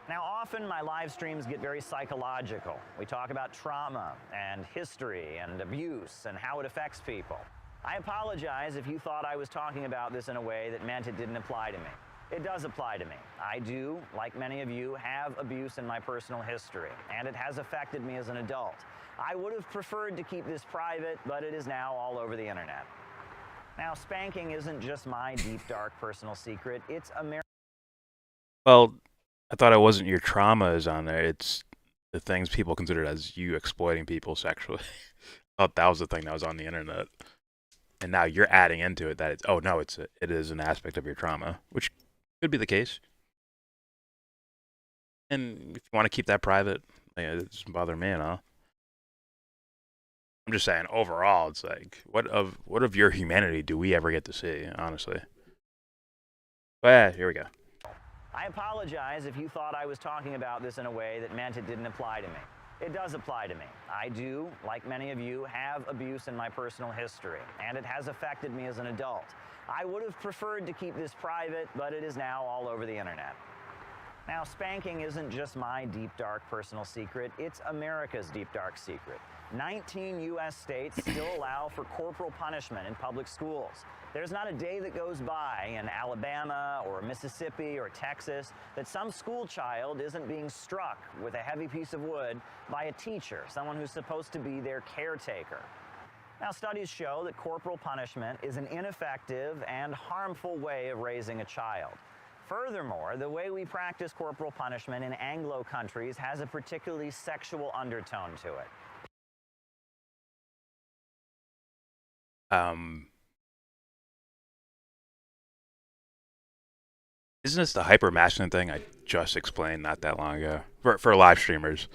Now, often my live streams get very psychological. We talk about trauma and history and abuse and how it affects people. I apologize if you thought I was talking about this in a way that meant it didn't apply to me. It does apply to me. I do, like many of you, have abuse in my personal history, and it has affected me as an adult. I would have preferred to keep this private, but it is now all over the internet. Now, spanking isn't just my deep, dark personal secret. It's Well, I thought it wasn't your trauma is on there. It's the things people considered as you exploiting people sexually. I thought that was the thing that was on the internet. And now you're adding into it that it's, oh no, it is an aspect of your trauma, which could be the case. And if you want to keep that private, it doesn't bother me, you know. I'm just saying, overall, it's like, what of your humanity do we ever get to see, honestly? But yeah, here we go. I apologize if you thought I was talking about this in a way that meant it didn't apply to me. It does apply to me. I do, like many of you, have abuse in my personal history, and it has affected me as an adult. I would have preferred to keep this private, but it is now all over the internet. Now, spanking isn't just my deep, dark personal secret. It's America's deep, dark secret. 19 U.S. states still allow for corporal punishment in public schools. There's not a day that goes by in Alabama or Mississippi or Texas that some school child isn't being struck with a heavy piece of wood by a teacher, someone who's supposed to be their caretaker. Now, studies show that corporal punishment is an ineffective and harmful way of raising a child. Furthermore, the way we practice corporal punishment in Anglo countries has a particularly sexual undertone to it. Isn't this the hyper masculine thing I just explained not that long ago for live streamers,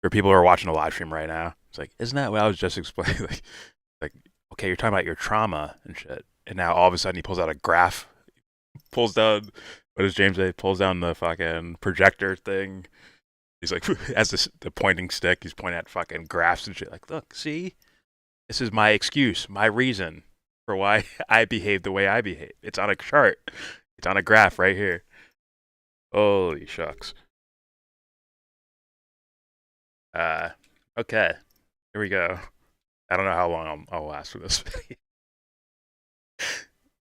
for people who are watching a live stream right now? It's like, isn't that what I was just explaining? like, okay, you're talking about your trauma and shit, and now all of a sudden he pulls out a graph, pulls down, what does James say? Pulls down the fucking projector thing. He's like, as the pointing stick, he's pointing at fucking graphs and shit. Like, look, see, this is my excuse, my reason for why I behave the way I behave. It's on a chart. It's on a graph right here. Holy shucks. Okay. Here we go. I don't know how long I'll last for this video.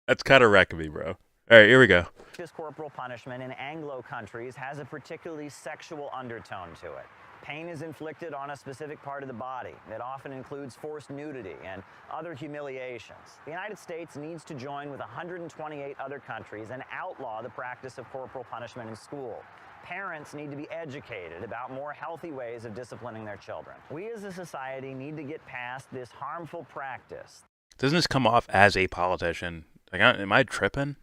That's kind of wrecking me, bro. All right, here we go. This corporal punishment in Anglo countries has a particularly sexual undertone to it. Pain is inflicted on a specific part of the body. It often includes forced nudity and other humiliations. The United States needs to join with 128 other countries and outlaw the practice of corporal punishment in school. Parents need to be educated about more healthy ways of disciplining their children. We as a society need to get past this harmful practice. Doesn't this come off as a politician? Like, am I tripping?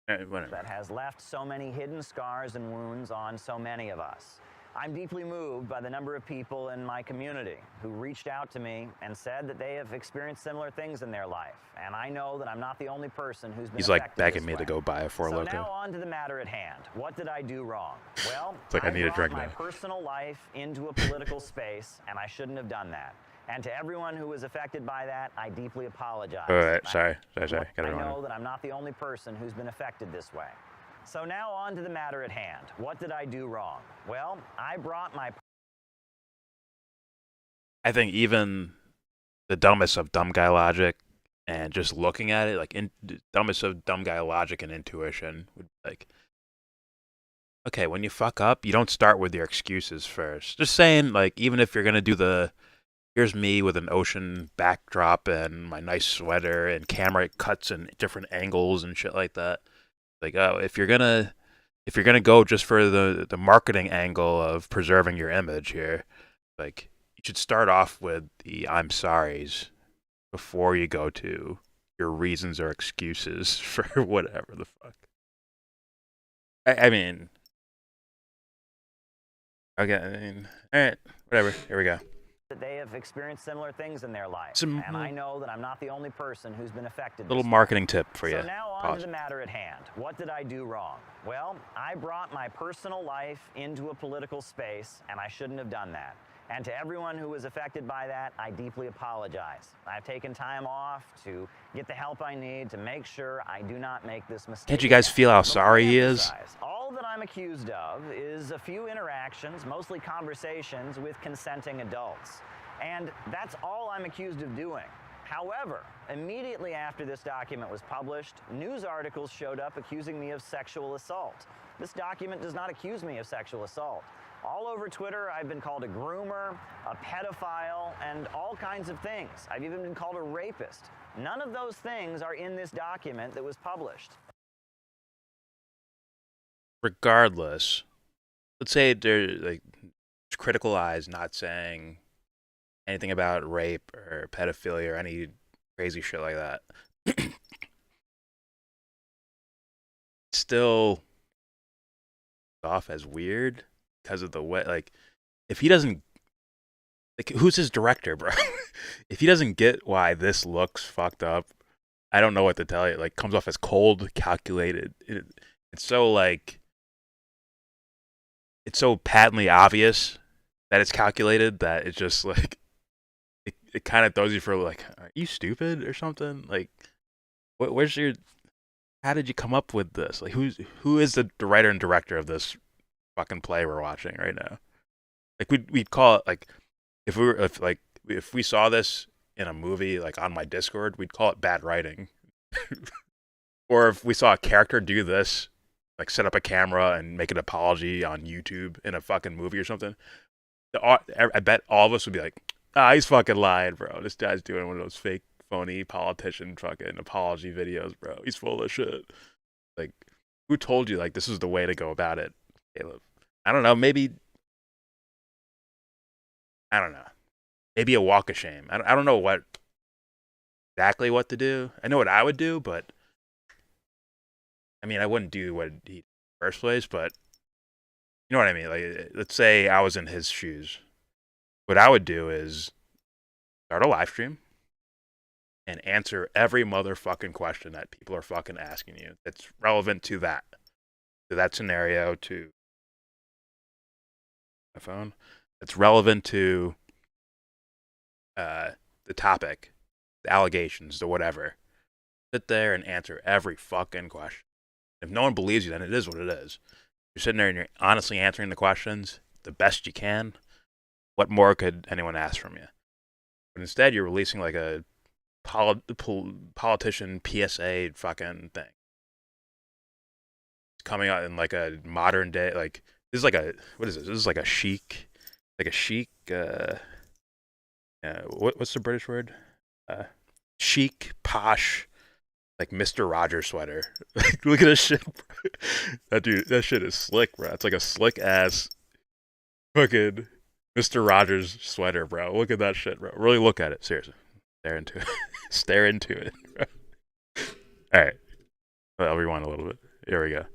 That has left so many hidden scars and wounds on so many of us. I'm deeply moved by the number of people in my community who reached out to me and said that they have experienced similar things in their life. And I know that I'm not the only person who's been He's like affected begging this me way. to go buy a Four So Loko. now on to the matter at hand. What did I do wrong? Well, It's like I need a brought drink my now. personal life into a political space, and I shouldn't have done that. And to everyone who was affected by that, I deeply apologize. All right, sorry. Got it I wrong. know that I'm not the only person who's been affected this way. So now on to the matter at hand. What did I do wrong? Well, I brought my... I think even the dumbest of dumb guy logic and just looking at it, like dumbest of dumb guy logic and intuition would be like, okay, when you fuck up, you don't start with your excuses first. Just saying, like, even if you're gonna do the here's me with an ocean backdrop and my nice sweater and camera cuts in different angles and shit like that. Like, oh, if you're gonna go just for the marketing angle of preserving your image here, like you should start off with the I'm sorries before you go to your reasons or excuses for whatever the fuck. I mean, okay, I mean, all right, whatever. Here we go. That they have experienced similar things in their life. Some and I know that I'm not the only person who's been affected. little marketing tip for you. So now on to the matter at hand. What did I do wrong? Well, I brought my personal life into a political space, and I shouldn't have done that. And to everyone who was affected by that, I deeply apologize. I've taken time off to get the help I need to make sure I do not make this mistake. Can't you guys feel how sorry he is? All that I'm accused of is a few interactions, mostly conversations with consenting adults. And that's all I'm accused of doing. However, immediately after this document was published, news articles showed up accusing me of sexual assault. This document does not accuse me of sexual assault. All over Twitter, I've been called a groomer, a pedophile, and all kinds of things. I've even been called a rapist. None of those things are in this document that was published. Regardless, let's say they're like critical eyes not saying anything about rape or pedophilia or any crazy shit like that. Still off as weird because of the way, like, if he doesn't, like, who's his director, bro? If he doesn't get why this looks fucked up, I don't know what to tell you. Like, comes off as cold, calculated. It's so, like, it's so patently obvious that it's calculated that it's just, like, it kind of throws you for, like, are you stupid or something? Like, where's your, how did you come up with this? Like, who is the writer and director of this fucking play we're watching right now? Like, we'd call it, like, if we saw this in a movie, like, on my Discord, we'd call it bad writing. Or if we saw a character do this, like, set up a camera and make an apology on YouTube in a fucking movie or something, I bet all of us would be like, he's fucking lying, bro. This guy's doing one of those fake, phony politician fucking apology videos, bro. He's full of shit. Like, who told you, like, this is the way to go about it, Caleb? I don't know. Maybe, I don't know. Maybe a walk of shame. I don't know exactly what to do. I know what I would do, but I mean, I wouldn't do what he did in the first place, but you know what I mean? Like, let's say I was in his shoes. What I would do is start a live stream and answer every motherfucking question that people are fucking asking you that's relevant to that scenario, to my phone, that's relevant to the topic, the allegations, the whatever. Sit there and answer every fucking question. If no one believes you, then it is what it is. You're sitting there and you're honestly answering the questions the best you can. What more could anyone ask from you? But instead, you're releasing like a politician PSA fucking thing. It's coming out in like a modern day, like, this is like a, what is this? This is like a chic, what's the British word? Chic, posh, like Mr. Rogers sweater. Like, look at this shit. That shit is slick, bro. It's like a slick ass fucking Mr. Rogers sweater, bro. Look at that shit, bro. Really look at it. Seriously. Stare into it. Stare into it, bro. Alright. I'll rewind a little bit. Here we go.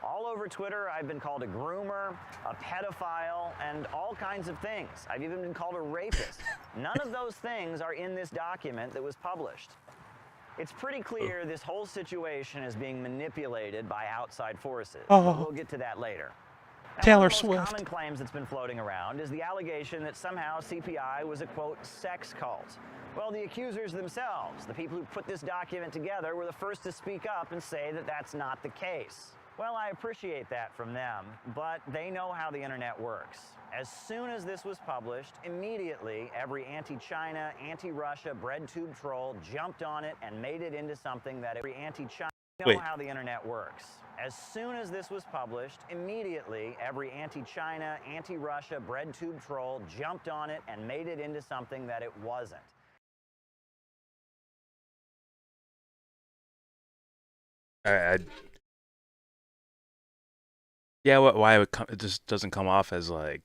All over Twitter, I've been called a groomer, a pedophile, and all kinds of things. I've even been called a rapist. None of those things are in this document that was published. It's pretty clear this whole situation is being manipulated by outside forces. We'll get to that later. Now, Taylor one of the most Swift. common claims that's been floating around is the allegation that somehow CPI was a, quote, sex cult. Well, the accusers themselves, the people who put this document together, were the first to speak up and say that that's not the case. Well, I appreciate that from them, but they know how the internet works. As soon as this was published, immediately every anti-China, anti-Russia bread tube troll jumped on it and made it into something that every anti-China know Wait. how the internet works. As soon as this was published, immediately every anti-China, anti-Russia bread tube troll jumped on it and made it into something that it wasn't. Yeah, why it just doesn't come off as like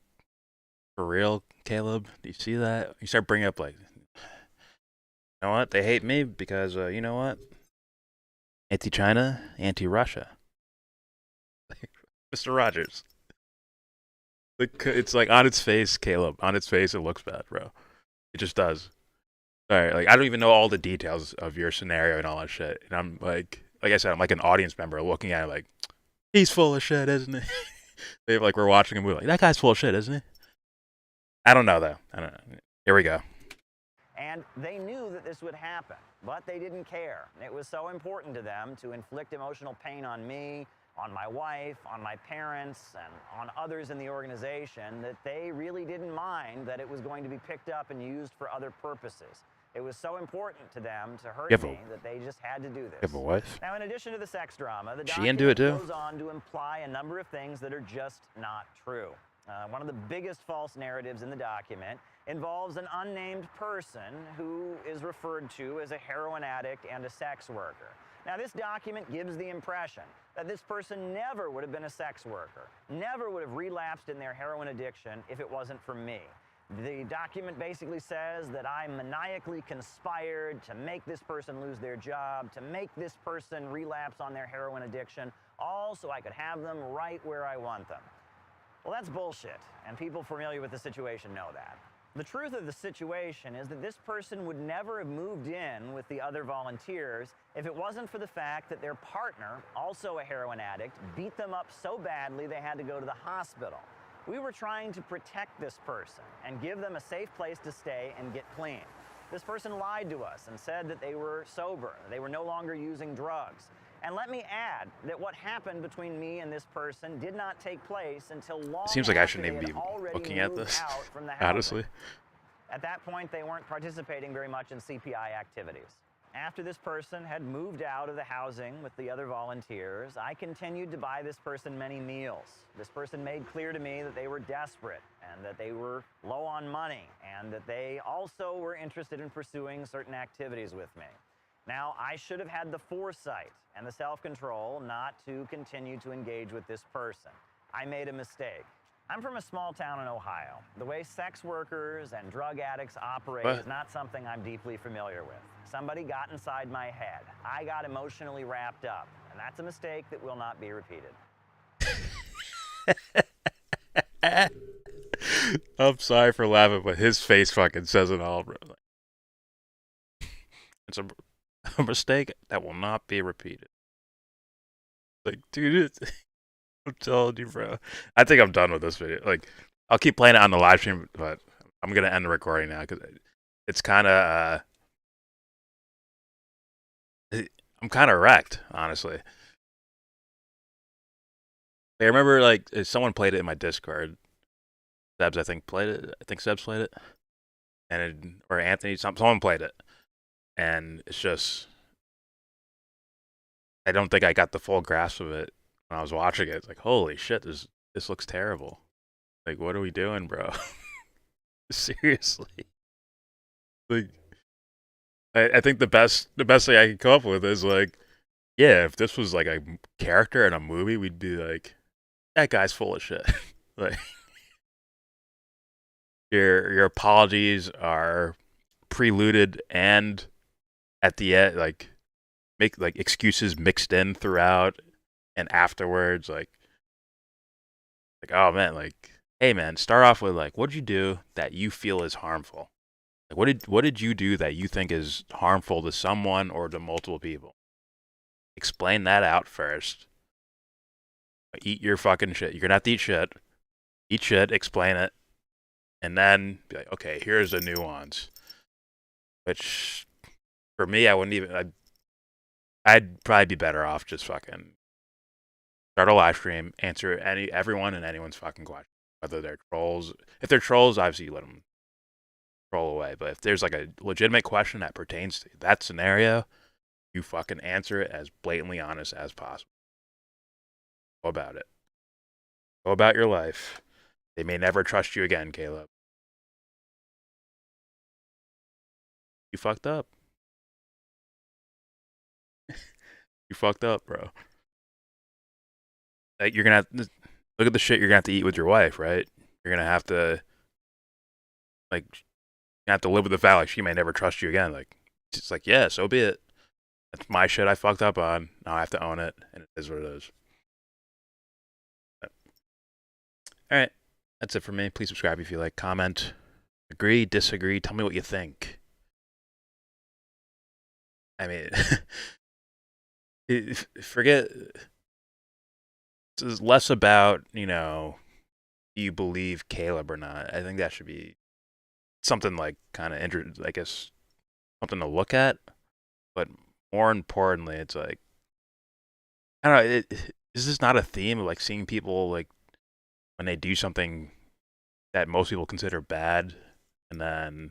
for real, Caleb? Do you see that? You start bringing up like, you know what? They hate me because you know what? Anti-China, anti-Russia. Mr. Rogers. It's like on its face, Caleb. On its face, it looks bad, bro. It just does. Sorry, like I don't even know all the details of your scenario and all that shit. And I'm like I said, I'm like an audience member looking at it like, he's full of shit, isn't he? They're like, we're watching a movie like, that guy's full of shit, isn't he? I don't know, though. I don't know. Here we go. And they knew that this would happen, but they didn't care. It was so important to them to inflict emotional pain on me, on my wife, on my parents, and on others in the organization that they really didn't mind that it was going to be picked up and used for other purposes. It was so important to them to hurt me that they just had to do this. You have a wife? Now, in addition to the sex drama, the She into it too? document goes on to imply a number of things that are just not true. One of the biggest false narratives in the document involves an unnamed person who is referred to as a heroin addict and a sex worker. Now, this document gives the impression that this person never would have been a sex worker, never would have relapsed in their heroin addiction if it wasn't for me. The document basically says that I maniacally conspired to make this person lose their job, to make this person relapse on their heroin addiction, all so I could have them right where I want them. Well, that's bullshit, and people familiar with the situation know that. The truth of the situation is that this person would never have moved in with the other volunteers if it wasn't for the fact that their partner, also a heroin addict, beat them up so badly they had to go to the hospital. We were trying to protect this person and give them a safe place to stay and get clean. This person lied to us and said that they were sober, they were no longer using drugs. And let me add that what happened between me and this person did not take place until long Seems like I after shouldn't even they be had already looking at moved this, out from the housing. honestly. At that point, they weren't participating very much in CPI activities. After this person had moved out of the housing with the other volunteers, I continued to buy this person many meals. This person made clear to me that they were desperate and that they were low on money and that they also were interested in pursuing certain activities with me. Now, I should have had the foresight and the self-control not to continue to engage with this person. I made a mistake. I'm from a small town in Ohio. The way sex workers and drug addicts operate is not something I'm deeply familiar with. Somebody got inside my head. I got emotionally wrapped up, and that's a mistake that will not be repeated. I'm sorry for laughing, but his face fucking says it all, bro. It's a mistake that will not be repeated. Like, dude, I'm telling you, bro. I think I'm done with this video. Like, I'll keep playing it on the live stream, but I'm gonna end the recording now because it's kind of. I'm kind of wrecked, honestly. I remember, like, someone played it in my Discord. Sebs, I think, played it. I think Sebs played it, or Anthony. Someone played it, and it's just. I don't think I got the full grasp of it when I was watching it. It's like, holy shit, this looks terrible. Like, what are we doing, bro? Seriously. Like, I think the best thing I can come up with is like, yeah, if this was like a character in a movie, we'd be like, that guy's full of shit. Like, your apologies are preluded and at the end, like, make like excuses mixed in throughout and afterwards, like, oh man, like, hey man, start off with like, what'd you do that you feel is harmful? Like, what did you do that you think is harmful to someone or to multiple people? Explain that out first. Eat your fucking shit. You're gonna have to eat shit. Eat shit, explain it, and then be like, okay, here's the nuance. Which, for me, I wouldn't even. I'd probably be better off just fucking start a live stream, answer everyone and anyone's fucking question, whether they're trolls. If they're trolls, obviously you let them troll away. But if there's like a legitimate question that pertains to that scenario, you fucking answer it as blatantly honest as possible. Go about it. Go about your life. They may never trust you again, Caleb. You fucked up. You fucked up, bro. Like, you're gonna have to, look at the shit you're gonna have to eat with your wife, right? You're gonna have to, like, you have to live with the fact, like, she may never trust you again. Like, it's like, yeah, so be it. That's my shit I fucked up on. Now I have to own it, and it is what it is. All right, that's it for me. Please subscribe if you like. Comment, agree, disagree. Tell me what you think. I mean, forget. It's less about, you know, do you believe Caleb or not. I think that should be something like kind of, I guess, something to look at. But more importantly, it's like, I don't know. Is this not a theme of like seeing people like when they do something that most people consider bad, and then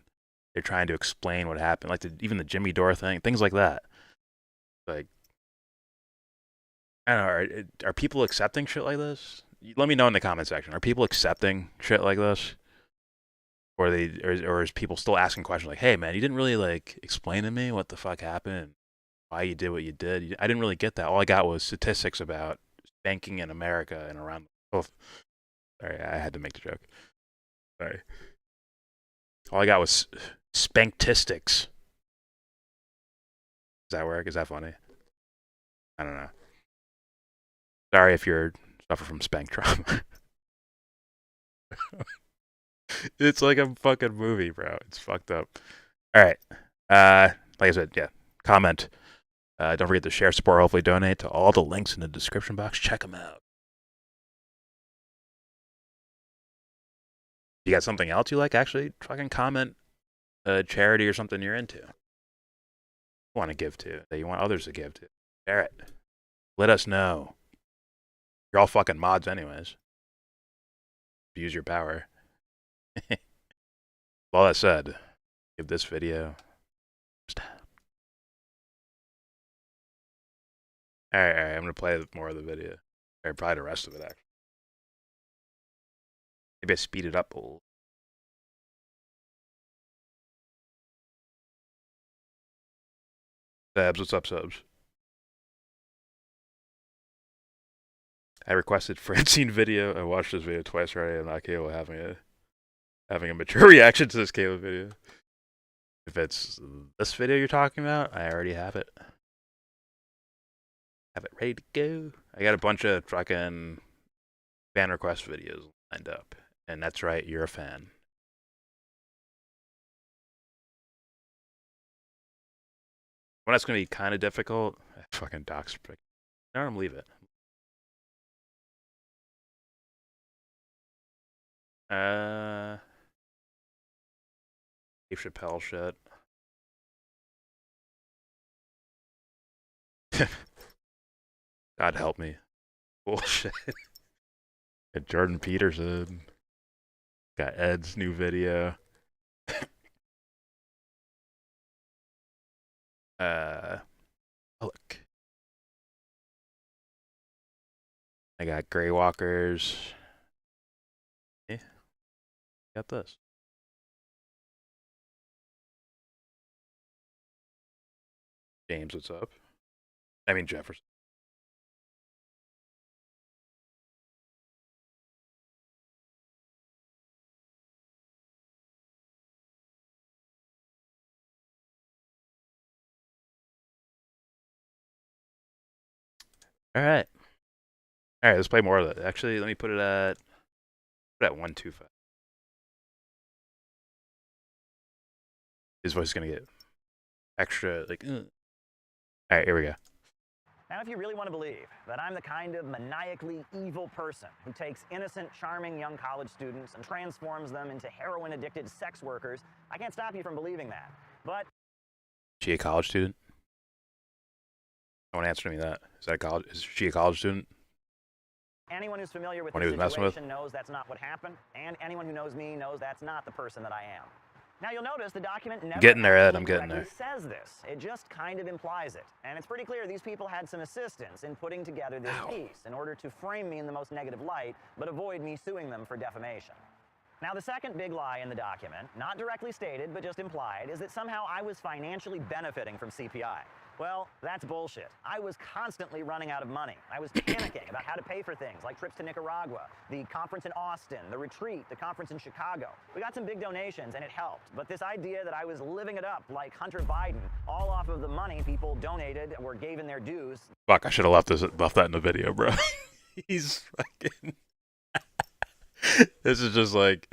they're trying to explain what happened, like even the Jimmy Dore thing, things like that. Like, I don't know, are people accepting shit like this? Let me know in the comment section. Are people accepting shit like this? Or is people still asking questions like, hey man, you didn't really like explain to me what the fuck happened and why you did what you did. I didn't really get that. All I got was statistics about spanking in America and around the world. Sorry, I had to make the joke. Sorry. All I got was spanktistics. Does that work? Is that funny? I don't know. Sorry if you're suffer from spank trauma. It's like a fucking movie, bro. It's fucked up. All right. Like I said, yeah. Comment. Don't forget to share, support, hopefully donate to all the links in the description box. Check them out. You got something else you like? Actually, fucking comment a charity or something you're into. You want to give to, that you want others to give to. Share it. Let us know. You're all fucking mods anyways. Use your power. With all that said, give this video. Alright, I'm gonna play more of the video. Or probably the rest of it, actually. Maybe I speed it up a little. Subs, what's up, subs? I requested Francine video. I watched this video twice already. I'm not capable of having a mature reaction to this Caleb video. If it's this video you're talking about, I already have it. Have it ready to go. I got a bunch of fucking fan request videos lined up. And that's right, you're a fan. When that's going to be kind of difficult, fucking docs. No, I'm gonna leave it. Dave Chappelle shit. God help me. Bullshit. Got Jordan Peterson. Got Ed's new video. Look. I got Grey Walkers. Yeah. Got this. James, what's up? I mean Jefferson. Alright. Alright, let's play more of it. Actually, let me put it at 125. His voice is gonna get extra like Alright, here we go. Now, if you really want to believe that I'm the kind of maniacally evil person who takes innocent, charming young college students and transforms them into heroin-addicted sex workers, I can't stop you from believing that. But She a college student? No one answered me that. Is she a college student? anyone who's familiar with When the he was messing with? situation knows that's not what happened, and anyone who knows me knows that's not the person that I am. Now you'll notice the document never Getting there, Ed. actually I'm getting directly there. says this. It just kind of implies it. And it's pretty clear these people had some assistance in putting together this piece in order to frame me in the most negative light, but avoid me suing them for defamation. Now, the second big lie in the document, not directly stated but just implied, is that somehow I was financially benefiting from CPI. Well, that's bullshit. I was constantly running out of money. I was panicking about how to pay for things like trips to Nicaragua, the conference in Austin, the retreat, the conference in Chicago. We got some big donations and it helped. But this idea that I was living it up like Hunter Biden, all off of the money people donated or gave in their dues. Fuck, I should have left that in the video, bro. He's fucking... This is just like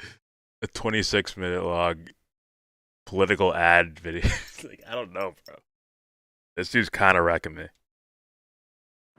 a 26-minute long political ad video. Like, I don't know, bro. This dude's kind of wrecking me.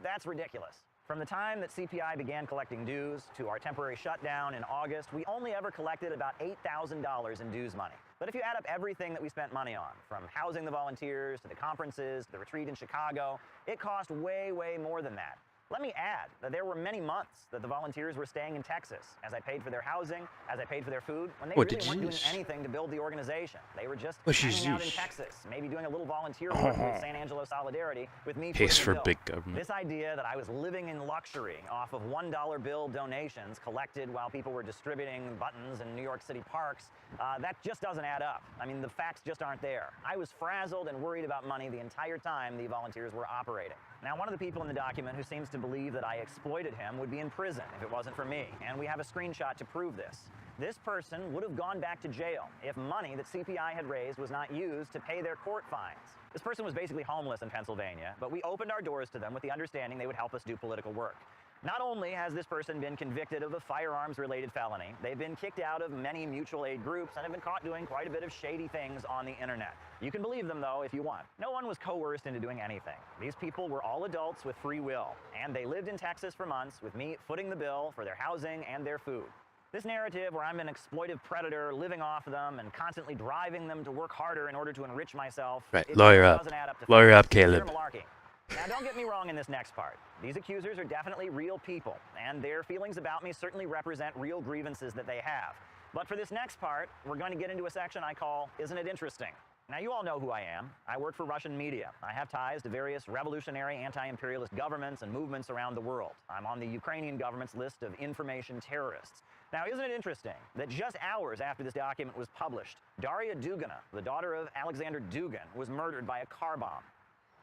That's ridiculous. From the time that CPI began collecting dues to our temporary shutdown in August, we only ever collected about $8,000 in dues money. But if you add up everything that we spent money on, from housing the volunteers to the conferences to the retreat in Chicago, it cost way, way more than that. Let me add that there were many months that the volunteers were staying in Texas as I paid for their housing, as I paid for their food, when they really weren't doing anything to build the organization. They were just hanging out in Texas, maybe doing a little volunteer work with San Angelo Solidarity, with me Case for footing the bill. big government. This idea that I was living in luxury off of $1 bill donations collected while people were distributing buttons in New York City parks, that just doesn't add up. I mean, the facts just aren't there. I was frazzled and worried about money the entire time the volunteers were operating. Now, one of the people in the document who seems to believe that I exploited him would be in prison if it wasn't for me, and we have a screenshot to prove this. This person would have gone back to jail if money that CPI had raised was not used to pay their court fines. This person was basically homeless in Pennsylvania, but we opened our doors to them with the understanding they would help us do political work. Not only has this person been convicted of a firearms-related felony, they've been kicked out of many mutual aid groups and have been caught doing quite a bit of shady things on the internet. You can believe them, though, if you want. No one was coerced into doing anything. These people were all adults with free will, and they lived in Texas for months with me footing the bill for their housing and their food. This narrative where I'm an exploitive predator living off them and constantly driving them to work harder in order to enrich myself, Right, it lawyer just up. doesn't add up to Lawyer facts. up, Caleb. Pure malarkey. Now, don't get me wrong in this next part. These accusers are definitely real people, and their feelings about me certainly represent real grievances that they have. But for this next part, we're going to get into a section I call, Isn't It Interesting? Now, you all know who I am. I work for Russian media. I have ties to various revolutionary anti-imperialist governments and movements around the world. I'm on the Ukrainian government's list of information terrorists. Now, isn't it interesting that just hours after this document was published, Daria Dugina, the daughter of Alexander Dugin, was murdered by a car bomb?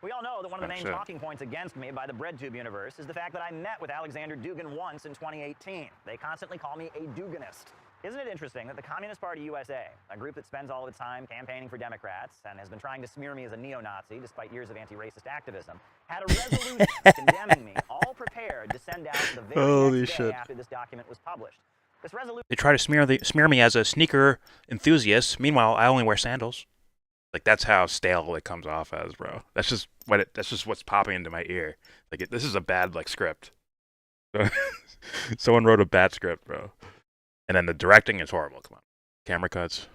We all know that one of the main talking points against me by the BreadTube universe is the fact that I met with Alexander Dugin once in 2018. They constantly call me a Duginist. Isn't it interesting that the Communist Party USA, a group that spends all of its time campaigning for Democrats and has been trying to smear me as a neo-Nazi despite years of anti-racist activism, had a resolution condemning me, all prepared to send out the very next day after this document was published. This resolution... They try to smear me as a sneaker enthusiast. Meanwhile, I only wear sandals. Like, that's how stale it comes off as, bro. That's just what's popping into my ear. Like, this is a bad, like, script. Someone wrote a bad script, bro. And then the directing is horrible. Come on. Camera cuts.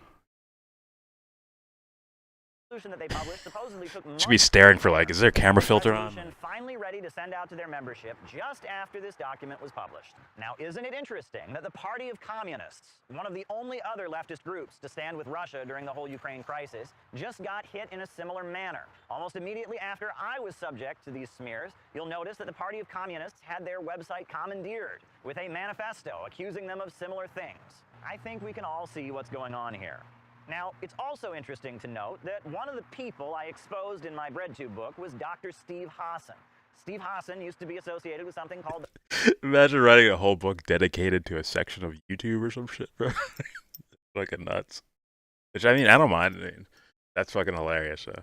That they published supposedly took months. Should be staring for, like, is there a camera filter on? Finally ready to send out to their membership just after this document was published. Now, isn't it interesting that the Party of Communists, one of the only other leftist groups to stand with Russia during the whole Ukraine crisis, just got hit in a similar manner. Almost immediately after I was subject to these smears, you'll notice that the Party of Communists had their website commandeered with a manifesto accusing them of similar things. I think we can all see what's going on here. Now, it's also interesting to note that one of the people I exposed in my BreadTube book was Dr. Steve Hassan. Steve Hassan used to be associated with something called... Imagine writing a whole book dedicated to a section of YouTube or some shit, bro. Fucking nuts. Which, I mean, I don't mind. I mean, that's fucking hilarious, so.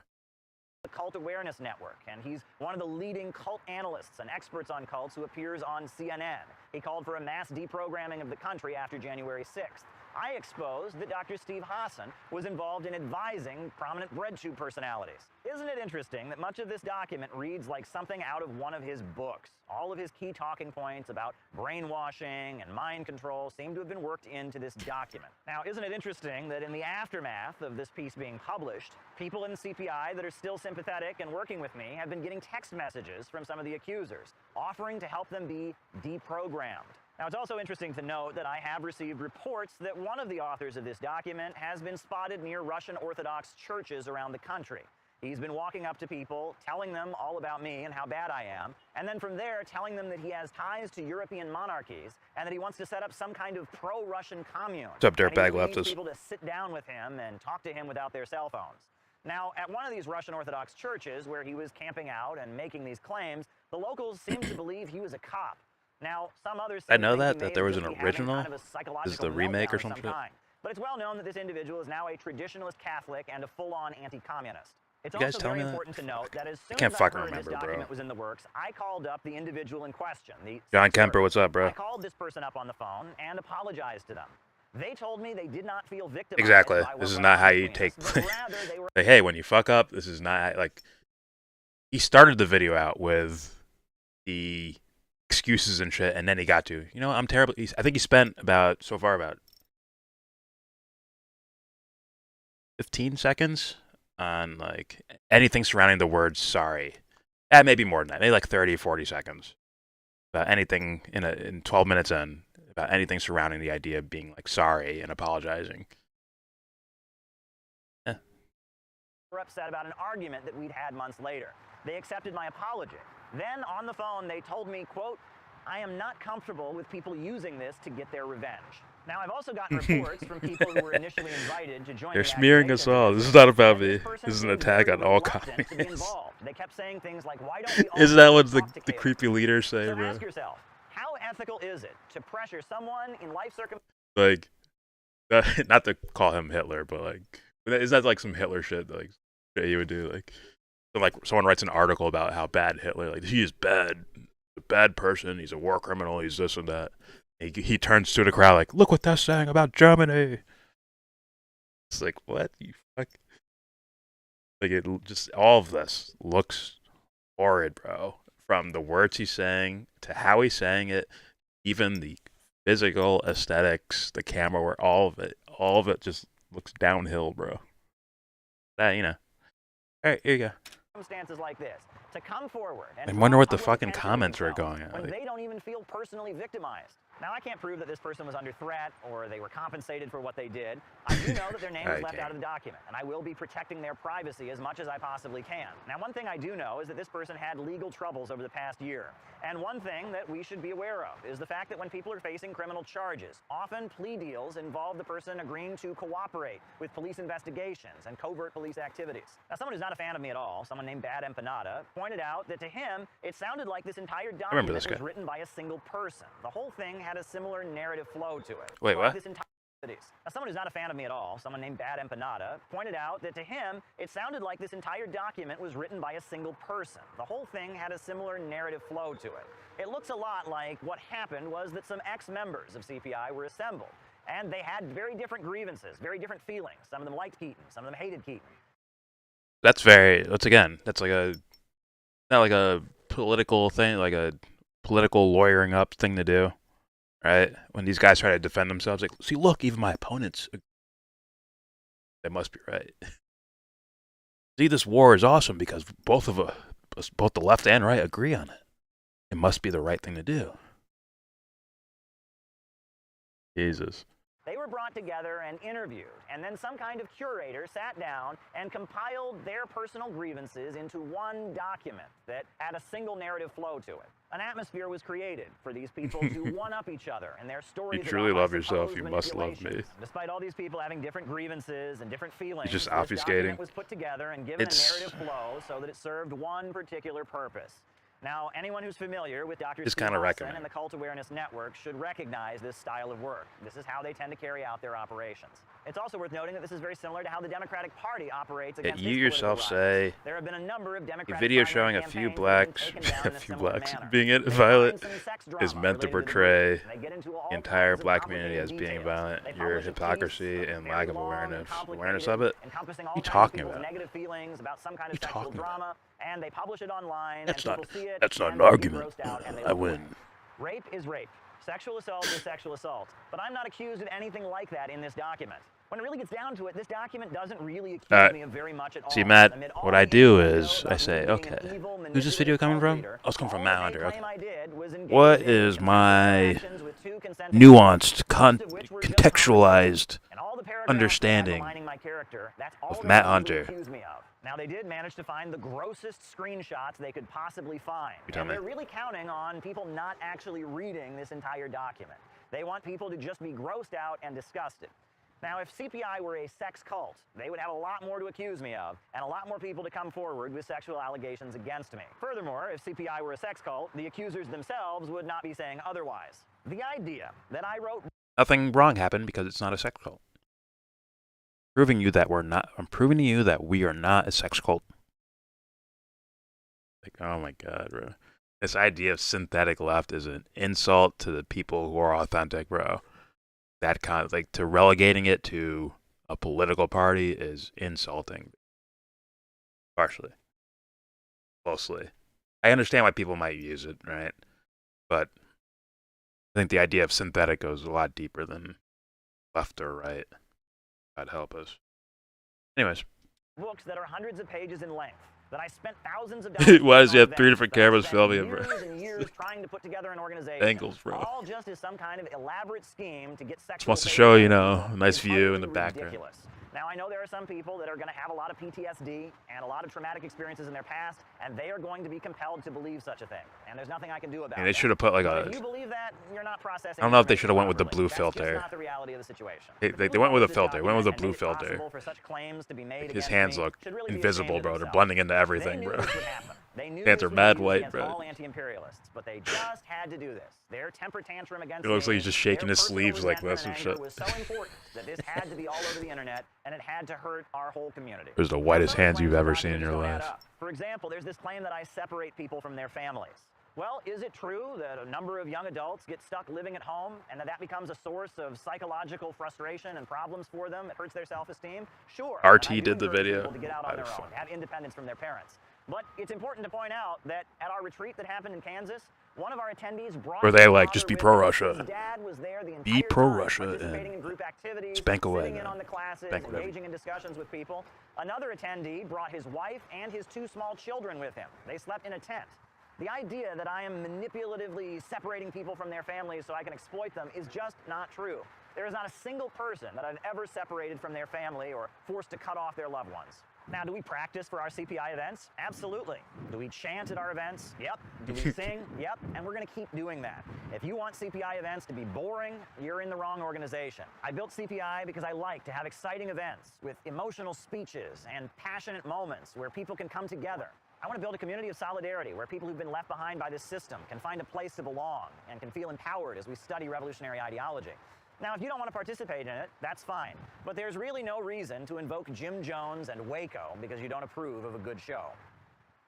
The Cult Awareness Network, and he's one of the leading cult analysts and experts on cults who appears on CNN. He called for a mass deprogramming of the country after January 6th. I exposed that Dr. Steve Hassan was involved in advising prominent BreadTube personalities. Isn't it interesting that much of this document reads like something out of one of his books? All of his key talking points about brainwashing and mind control seem to have been worked into this document. Now, isn't it interesting that in the aftermath of this piece being published, people in CPI that are still sympathetic and working with me have been getting text messages from some of the accusers, offering to help them be deprogrammed. Now, it's also interesting to note that I have received reports that one of the authors of this document has been spotted near Russian Orthodox churches around the country. He's been walking up to people, telling them all about me and how bad I am, and then from there telling them that he has ties to European monarchies and that he wants to set up some kind of pro-Russian commune. What's up, dirtbag And he needs leftist? people to sit down with him and talk to him without their cell phones. Now, at one of these Russian Orthodox churches where he was camping out and making these claims, the locals seemed to believe he was a cop. Now, some others I seem know to think that he that may there have was just an be having original. kind of a This is psychological the remake or meltdown of some shit. kind. But it's well known that this individual is now a traditionalist Catholic and a full-on anti-communist. It's You guys also tell very me that? important to note that as soon can't as I fucking heard this remember, bro. document was in the works, I called up the individual in question. John Kemper, what's up, bro? I called this person up on the phone and apologized to them. They told me they did not feel victimized. Exactly. by what This is went not on how you between take. us, but rather they were Like, hey, when you fuck up, this is not like. He started the video out with the excuses and shit, and then he got to, I'm terrible. I think he spent about 15 seconds on like anything surrounding the word sorry. Maybe more than that. Maybe like 30, 40 seconds. About anything in 12 minutes in, about anything surrounding the idea of being like sorry and apologizing. were upset about an argument that we'd had months later. They accepted my apology. Then on the phone, they told me, quote, "I am not comfortable with people using this to get their revenge." Now, I've also gotten reports from people who were initially invited to join They're the smearing us accusation all. video, This is not about and me. this person This is an seemed attack very on all reluctant to be communists. involved. They kept saying things like, "Why don't we all Isn't that be what the intoxicated?" creepy leaders say, So bro? ask yourself, how ethical is it to pressure someone in life circumstances? Like, not to call him Hitler, but like, is that like some Hitler shit? Like, that you would do? Like someone writes an article about how bad Hitler, like, he is bad, a bad person, he's a war criminal, he's this and that. He turns to the crowd like, look what they're saying about Germany. It's like, what? You fuck? Like, it just, all of this looks horrid, bro. From the words he's saying to how he's saying it, even the physical aesthetics, the camera work, all of it just looks downhill, bro. That, all right, here you go. Circumstances like this, to come forward and I wonder what the public fucking attention comments were themselves going at. when Like, they don't even feel personally victimized. Now, I can't prove that this person was under threat or they were compensated for what they did. I do know that their name was left out of the document, and I will be protecting their privacy as much as I possibly can. Now, one thing I do know is that this person had legal troubles over the past year. And one thing that we should be aware of is the fact that when people are facing criminal charges, often plea deals involve the person agreeing to cooperate with police investigations and covert police activities. Now, someone who's not a fan of me at all, someone named Bad Empanada, pointed out that to him, it sounded like this entire document this was guy. written by a single person. The whole thing had a similar narrative flow to it. Wait, what? This entire Now, someone who's not a fan of me at all, someone named Bad Empanada, pointed out that to him, it sounded like this entire document was written by a single person. The whole thing had a similar narrative flow to it. It looks a lot like what happened was that some ex-members of CPI were assembled, and they had very different grievances, very different feelings. Some of them liked Keaton, some of them hated Keaton. that's like not like a political thing, like a political lawyering up thing to do, right? When these guys try to defend themselves, like, see, look, even my opponents, they must be right. See, this war is awesome because both the left and right agree on it. It must be the right thing to do. Jesus. They were brought together and interviewed, and then some kind of curator sat down and compiled their personal grievances into one document that had a single narrative flow to it. An atmosphere was created for these people to one-up each other and their stories. You truly about love my yourself, supposed you must love me. manipulations. Despite all these people having different grievances and different feelings, just this obfuscating. document was put together and given a narrative flow so that it served one particular purpose. Now, anyone who's familiar with Dr. Just Steve kinda Austin recommend. and the Cult Awareness Network should recognize this style of work. This is how they tend to carry out their operations. It's also worth noting that this is very similar to how the Democratic Party operates against You its yourself political rivals. say There have been a number of Democratic video primary showing a few campaigns that have blacks, been taken down in a a few similar blacks manner. being They violent find some sex is drama meant to related the portray movement. They get into all the entire kinds of black community as complicated being details. violent. They Your publish a piece hypocrisy that's and very lack of long and awareness of complicated, it. encompassing all What are you kinds of talking people's about? negative feelings about some kind of What are you sexual talking about? drama, and they publish it online, That's and not. people see it, That's not and an they get argument. grossed out, and they I look away. win. Rape is rape. Sexual assault is sexual assault. But I'm not accused of anything like that in this document. When it really gets down to it, this document doesn't really accuse me of very much at all. See, Matt, Amid all what the I do info is about I say, me being okay, an evil, who's this video coming from? manipulative Oh, it's coming from all Matt that Hunter. they Okay. claim I did was engage What in is sexual my interactions with 2 consenting nuanced, most of which were just contextualized and all the paragraphs understanding underlining my character, that's all of they're Matt going to Hunter. accuse me of. Now, they did manage to find the grossest screenshots they could possibly find. You tell And me. they're really counting on people not actually reading this entire document. They want people to just be grossed out and disgusted. Now, if CPI were a sex cult, they would have a lot more to accuse me of, and a lot more people to come forward with sexual allegations against me. Furthermore, if CPI were a sex cult, the accusers themselves would not be saying otherwise. The idea that I wrote Nothing wrong happened because it's not a sex cult. Proving you that we're not. I'm proving to you that we are not a sex cult. Like, oh my god, bro. This idea of synthetic left is an insult to the people who are authentic, bro. That kind of, like, to relegating it to a political party is insulting. Partially. Mostly. I understand why people might use it, right? But I think the idea of synthetic goes a lot deeper than left or right. God help us. Anyways. books that are hundreds of pages in length, that I spent thousands of dollars Why does he on have 3 different that I cameras spent filming him, bro? years and years trying to put together an organization. Angles, bro. All just as some kind of elaborate scheme to get sexual Just wants to favors show, you out of know, people a nice is view in the utterly background. ridiculous. Now, I know there are some people that are going to have a lot of PTSD and a lot of traumatic experiences in their past, and they are going to be compelled to believe such a thing. And there's nothing I can do about it. Yeah, they should have put like But a. if you believe that, you're not processing. I don't know if they should have went information with the properly. blue That's filter. just not the reality of the situation. They The people went who with a wrote this filter. Went with a document blue and made it filter. possible for such claims to be made His against hands me look should really be invisible, ashamed bro. of They're themselves. blending into They everything, knew bro. this would happen. They knew Hands this are would mad be white, against bro. all anti-imperialists, but they just had to do this. Their temper tantrum against It looks like me, he's just shaking their his personal sleeves like resentment this and anger shit. was so important that this had to be all over the internet, and it had to hurt our whole community. Those are the whitest Some other hands you've claims ever the seen in your documents don't life. add up. For example, there's this claim that I separate people from their families. Well, is it true that a number of young adults get stuck living at home and that becomes a source of psychological frustration and problems for them? It hurts their self-esteem? Sure. RT and I do did the encourage video. people to get out on I their just- own, have independence from their parents. But it's important to point out that at our retreat that happened in Kansas, one of our attendees brought Where they, his like, father just be with him. pro-Russia. His dad was there the Be entire pro-Russia time, participating and in group activities, spank away, sitting in man. on the classes, Spank whatever. engaging in discussions with people. Another attendee brought his wife and his 2 small children with him. They slept in a tent. The idea that I am manipulatively separating people from their families so I can exploit them is just not true. There is not a single person that I've ever separated from their family or forced to cut off their loved ones. Now, do we practice for our CPI events? Absolutely. Do we chant at our events? Yep. Do we sing? Yep. And we're going to keep doing that. If you want CPI events to be boring, you're in the wrong organization. I built CPI because I like to have exciting events with emotional speeches and passionate moments where people can come together. I want to build a community of solidarity where people who've been left behind by this system can find a place to belong and can feel empowered as we study revolutionary ideology. Now, if you don't want to participate in it, that's fine. But there's really no reason to invoke Jim Jones and Waco because you don't approve of a good show.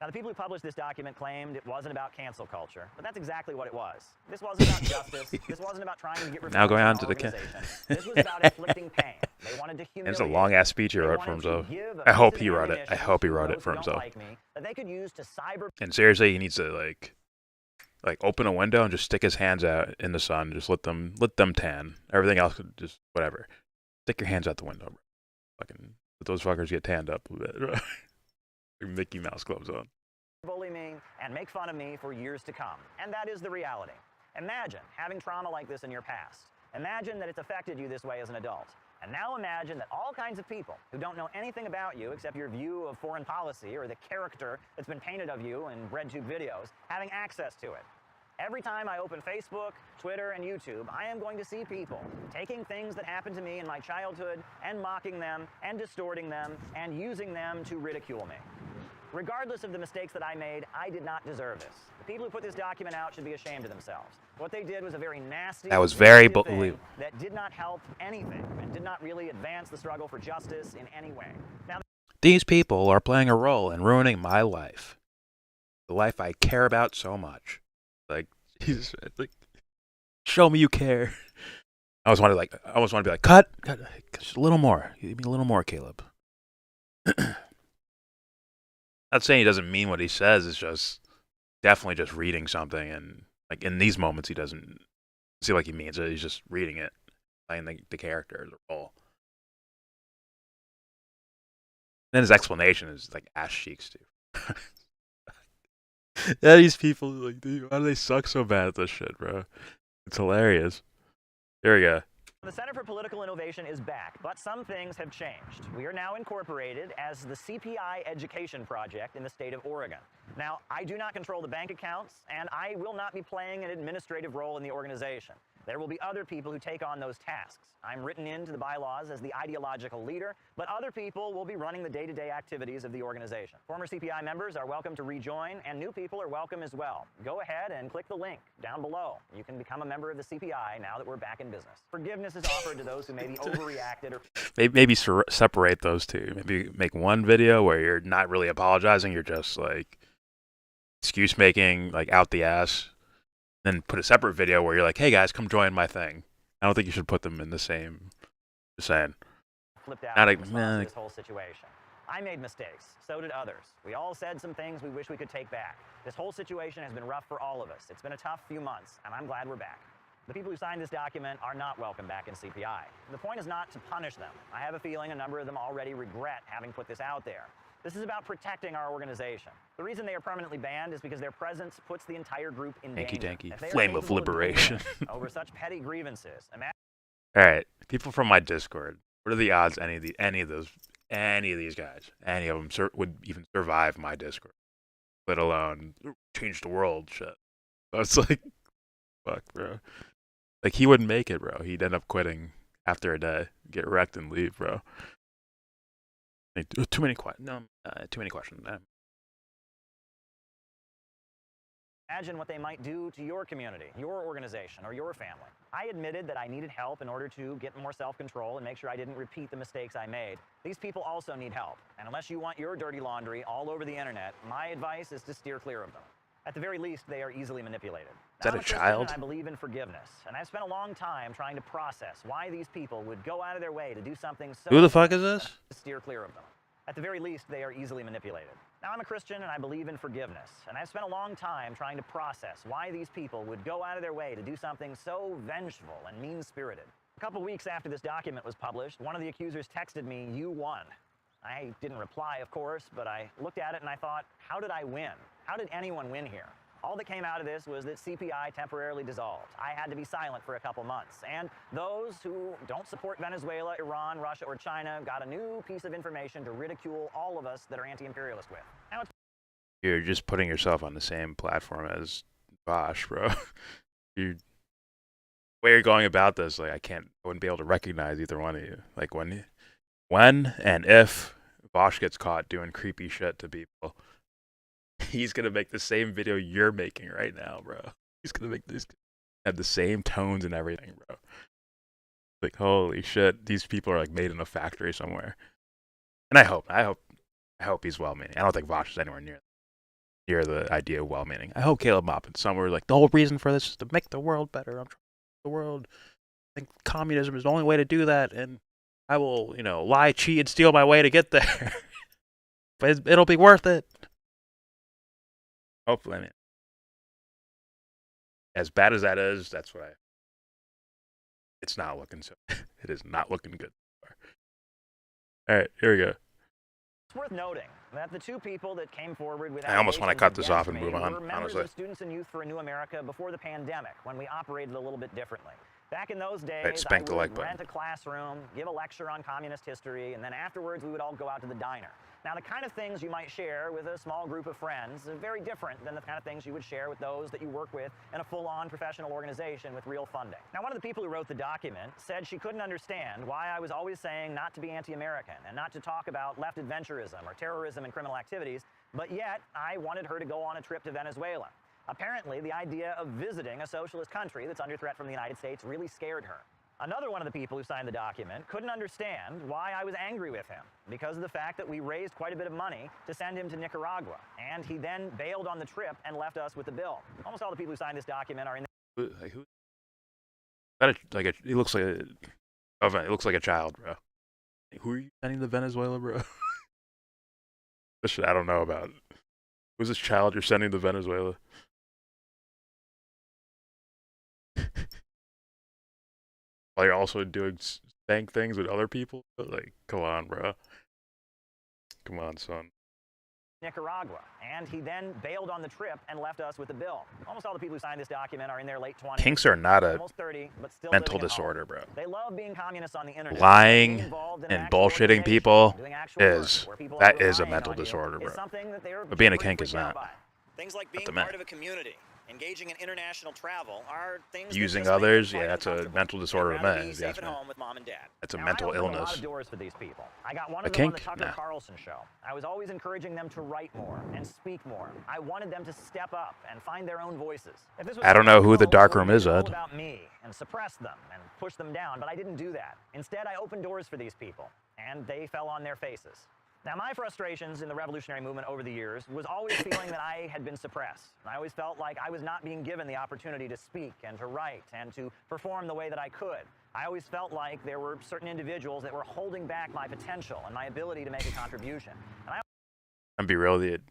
Now, the people who published this document claimed it wasn't about cancel culture, but that's exactly what it was. This wasn't about justice. This wasn't about trying to get reform Now going from on our to the organization. This was about inflicting pain. They wanted to humiliate. It's a long ass speech he They wrote for wanted to himself. give I hope abusive he wrote it. I ammunition hope he to wrote it those for who don't himself. like me, that they could use to cyber. And seriously, he needs to like open a window and just stick his hands out in the sun. Just let them tan. Everything else could just whatever. Stick your hands out the window, bro. Fucking let those fuckers get tanned up a bit. Bro. Like Mickey Mouse gloves on. Bully me and make fun of me for years to come. And that is the reality. Imagine having trauma like this in your past. Imagine that it's affected you this way as an adult. And now imagine that all kinds of people who don't know anything about you except your view of foreign policy or the character that's been painted of you in RedTube videos having access to it. Every time I open Facebook, Twitter, and YouTube, I am going to see people taking things that happened to me in my childhood and mocking them and distorting them and using them to ridicule me. Regardless of the mistakes that I made, I did not deserve this. The people who put this document out should be ashamed of themselves. What they did was a very nasty, That was very vindictive thing believable. that did not help anything and did not really advance the struggle for justice in any way. Now, These people are playing a role in ruining my life. The life I care about so much. Like, Jesus, like, show me you care. I almost want to be like, cut, just a little more. Give me a little more, Caleb. Not saying he doesn't mean what he says. It's just definitely just reading something, and like in these moments, he doesn't seem like he means it. He's just reading it, playing the character, the role. Then his explanation is like ass cheeks too. Yeah, these people, like, why do they suck so bad at this shit, bro? It's hilarious. There we go. The Center for Political Innovation is back, but some things have changed. We are now incorporated as the CPI Education Project in the state of Oregon. Now, I do not control the bank accounts, and I will not be playing an administrative role in the organization. There will be other people who take on those tasks. I'm written into the bylaws as the ideological leader, but other people will be running the day-to-day activities of the organization. Former CPI members are welcome to rejoin, and new people are welcome as well. Go ahead and click the link down below. You can become a member of the CPI now that we're back in business. Forgiveness is offered to those who maybe overreacted or... Maybe separate those two. Maybe make one video where you're not really apologizing. You're just like excuse making, like out the ass. Then put a separate video where you're like, hey guys, come join my thing. I don't think you should put them in the same. Just saying. Flipped out Not in response to this whole situation. I made mistakes. So did others. We all said some things we wish we could take back. This whole situation has been rough for all of us. It's been a tough few months, and I'm glad we're back. The people who signed this document are not welcome back in CPI. The point is not to punish them. I have a feeling a number of them already regret having put this out there. This is about protecting our organization. The reason they are permanently banned is because their presence puts the entire group in danger. Hanky-danky. If they are Flame of capable doing liberation. this over such petty grievances, imagine Alright, people from my Discord. What are the odds any of these guys, any of them would even survive my Discord? Let alone change the world shit. So it's like, fuck, bro. Like, he wouldn't make it, bro. He'd end up quitting after a day, get wrecked and leave, bro. Like, too many questions. Imagine what they might do to your community, your organization, or your family. I admitted that I needed help in order to get more self-control and make sure I didn't repeat the mistakes I made. These people also need help. And unless you want your dirty laundry all over the internet, my advice is to steer clear of them. At the very least, they are easily manipulated. Is that I'm a Christian child? and I believe in forgiveness, and I've spent a long time trying to process why these people would go out of their way to do something so... Who the fuck is this? ...to steer clear of them. At the very least, they are easily manipulated. Now, I'm a Christian and I believe in forgiveness, and I've spent a long time trying to process why these people would go out of their way to do something so vengeful and mean-spirited. A couple weeks after this document was published, one of the accusers texted me, "You won." I didn't reply, of course, but I looked at it and I thought, how did I win? How did anyone win here? All that came out of this was that CPI temporarily dissolved. I had to be silent for a couple months. And those who don't support Venezuela, Iran, Russia, or China got a new piece of information to ridicule all of us that are anti-imperialist with. Now it's... You're just putting yourself on the same platform as Bosch, bro. The way you're going about this, like, I wouldn't be able to recognize either one of you. Like, when and if Bosch gets caught doing creepy shit to people, he's gonna make the same video you're making right now, bro. He's gonna make this, have the same tones and everything, bro. Like, holy shit, these people are like made in a factory somewhere. And I hope he's well-meaning. I don't think Vosh is anywhere near the idea of well-meaning. I hope Caleb Maupin somewhere like the whole reason for this is to make the world better. I'm trying to make the world. I think communism is the only way to do that, and I will, lie, cheat, and steal my way to get there. But it'll be worth it. Hopefully, I mean, as bad as that is, that's what it's not looking so. It is not looking good. All right, here we go. It's worth noting that the two people that came forward with I almost want to cut this off and allegations move on, were members honestly. of Students and Youth for a New America before the pandemic, when we operated a little bit differently. Back in those days, Right, spank the I like would button. rent a classroom, give a lecture on communist history, and then afterwards we would all go out to the diner. Now, the kind of things you might share with a small group of friends are very different than the kind of things you would share with those that you work with in a full-on professional organization with real funding. Now, one of the people who wrote the document said she couldn't understand why I was always saying not to be anti-American and not to talk about left adventurism or terrorism and criminal activities, but yet I wanted her to go on a trip to Venezuela. Apparently, the idea of visiting a socialist country that's under threat from the United States really scared her. Another one of the people who signed the document couldn't understand why I was angry with him because of the fact that we raised quite a bit of money to send him to Nicaragua, and he then bailed on the trip and left us with the bill. Almost all the people who signed this document are in the... Like, who? He looks like it looks like a child, bro. Who are you sending to Venezuela, bro? This shit I don't know about. Who's this child you're sending to Venezuela? While you're also doing stank things with other people? Like, come on, bro. Come on, son. Nicaragua, and he then bailed on the trip and left us with the bill. Almost all the people who signed this document are in their late 20s. Kinks are not a almost 30, but still mental living at disorder, home. bro. They love being communists on the internet. Lying Being involved in an and actual bullshitting organization, people doing actual work, is where people that are is a relying mental on you, disorder, is bro. something that they're But being a pretty kink is freaked out not. by. Things like being the part man. of a community, engaging in international travel, are things Using that just make them others, quite yeah, that's a uncomfortable. mental They'd disorder of rather man, be if you ask safe at me. home with mom and dad. That's a Now, mental I opened a lot illness. of doors for these people. I got one A of them on kink? the Tucker Nah. Carlson show. I was always encouraging them to write more and speak more. I wanted them to step up and find their own voices. If this was I don't know who the control, dark it room would is, be all Ed. about me and suppress them and push them down, but I didn't do that. Instead, I opened doors for these people, and they fell on their faces. Now, my frustrations in the revolutionary movement over the years was always feeling that I had been suppressed. I always felt like I was not being given the opportunity to speak and to write and to perform the way that I could. I always felt like there were certain individuals that were holding back my potential and my ability to make a contribution. And And be real, dude.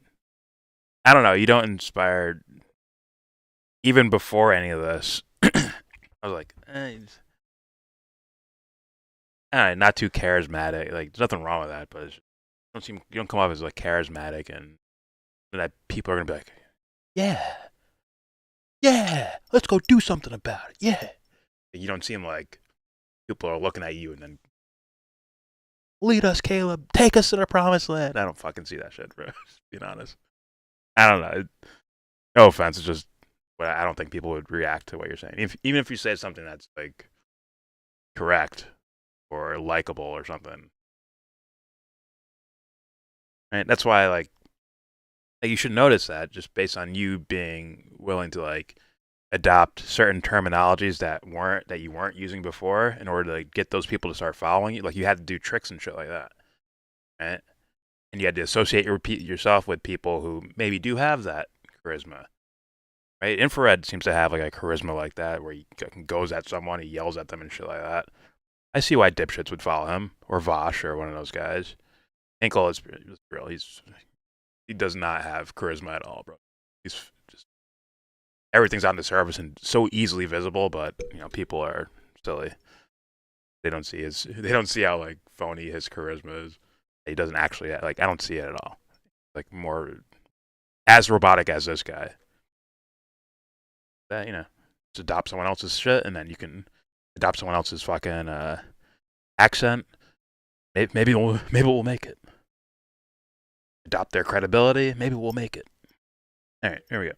I don't know. You don't inspire. Even before any of this, I was like, not too charismatic. Like, there's nothing wrong with that, but you don't come off as like charismatic, and that people are gonna be like, yeah, let's go do something about it. Yeah. You don't seem like people are looking at you and then lead us, Caleb. Take us to the promised land. I don't fucking see that shit, bro. Just being honest. I don't know. No offense. It's just, but I don't think people would react to what you're saying. Even if you say something that's like correct or likable or something. Right? That's why like you should notice that just based on you being willing to like adopt certain terminologies that you weren't using before in order to like, get those people to start following you. Like you had to do tricks and shit like that, right? And you had to associate yourself with people who maybe do have that charisma, right? Infrared seems to have like a charisma like that where he goes at someone, he yells at them and shit like that. I see why dipshits would follow him, or Vosh, or one of those guys. Ankle is real. He does not have charisma at all, bro. He's just everything's on the surface and so easily visible, but you know people are silly. They don't see how like phony his charisma is. He doesn't actually like. I don't see it at all. Like more as robotic as this guy. That just adopt someone else's shit, and then you can adopt someone else's fucking accent. Maybe we'll make it. Adopt their credibility. Maybe we'll make it. All right, here we go.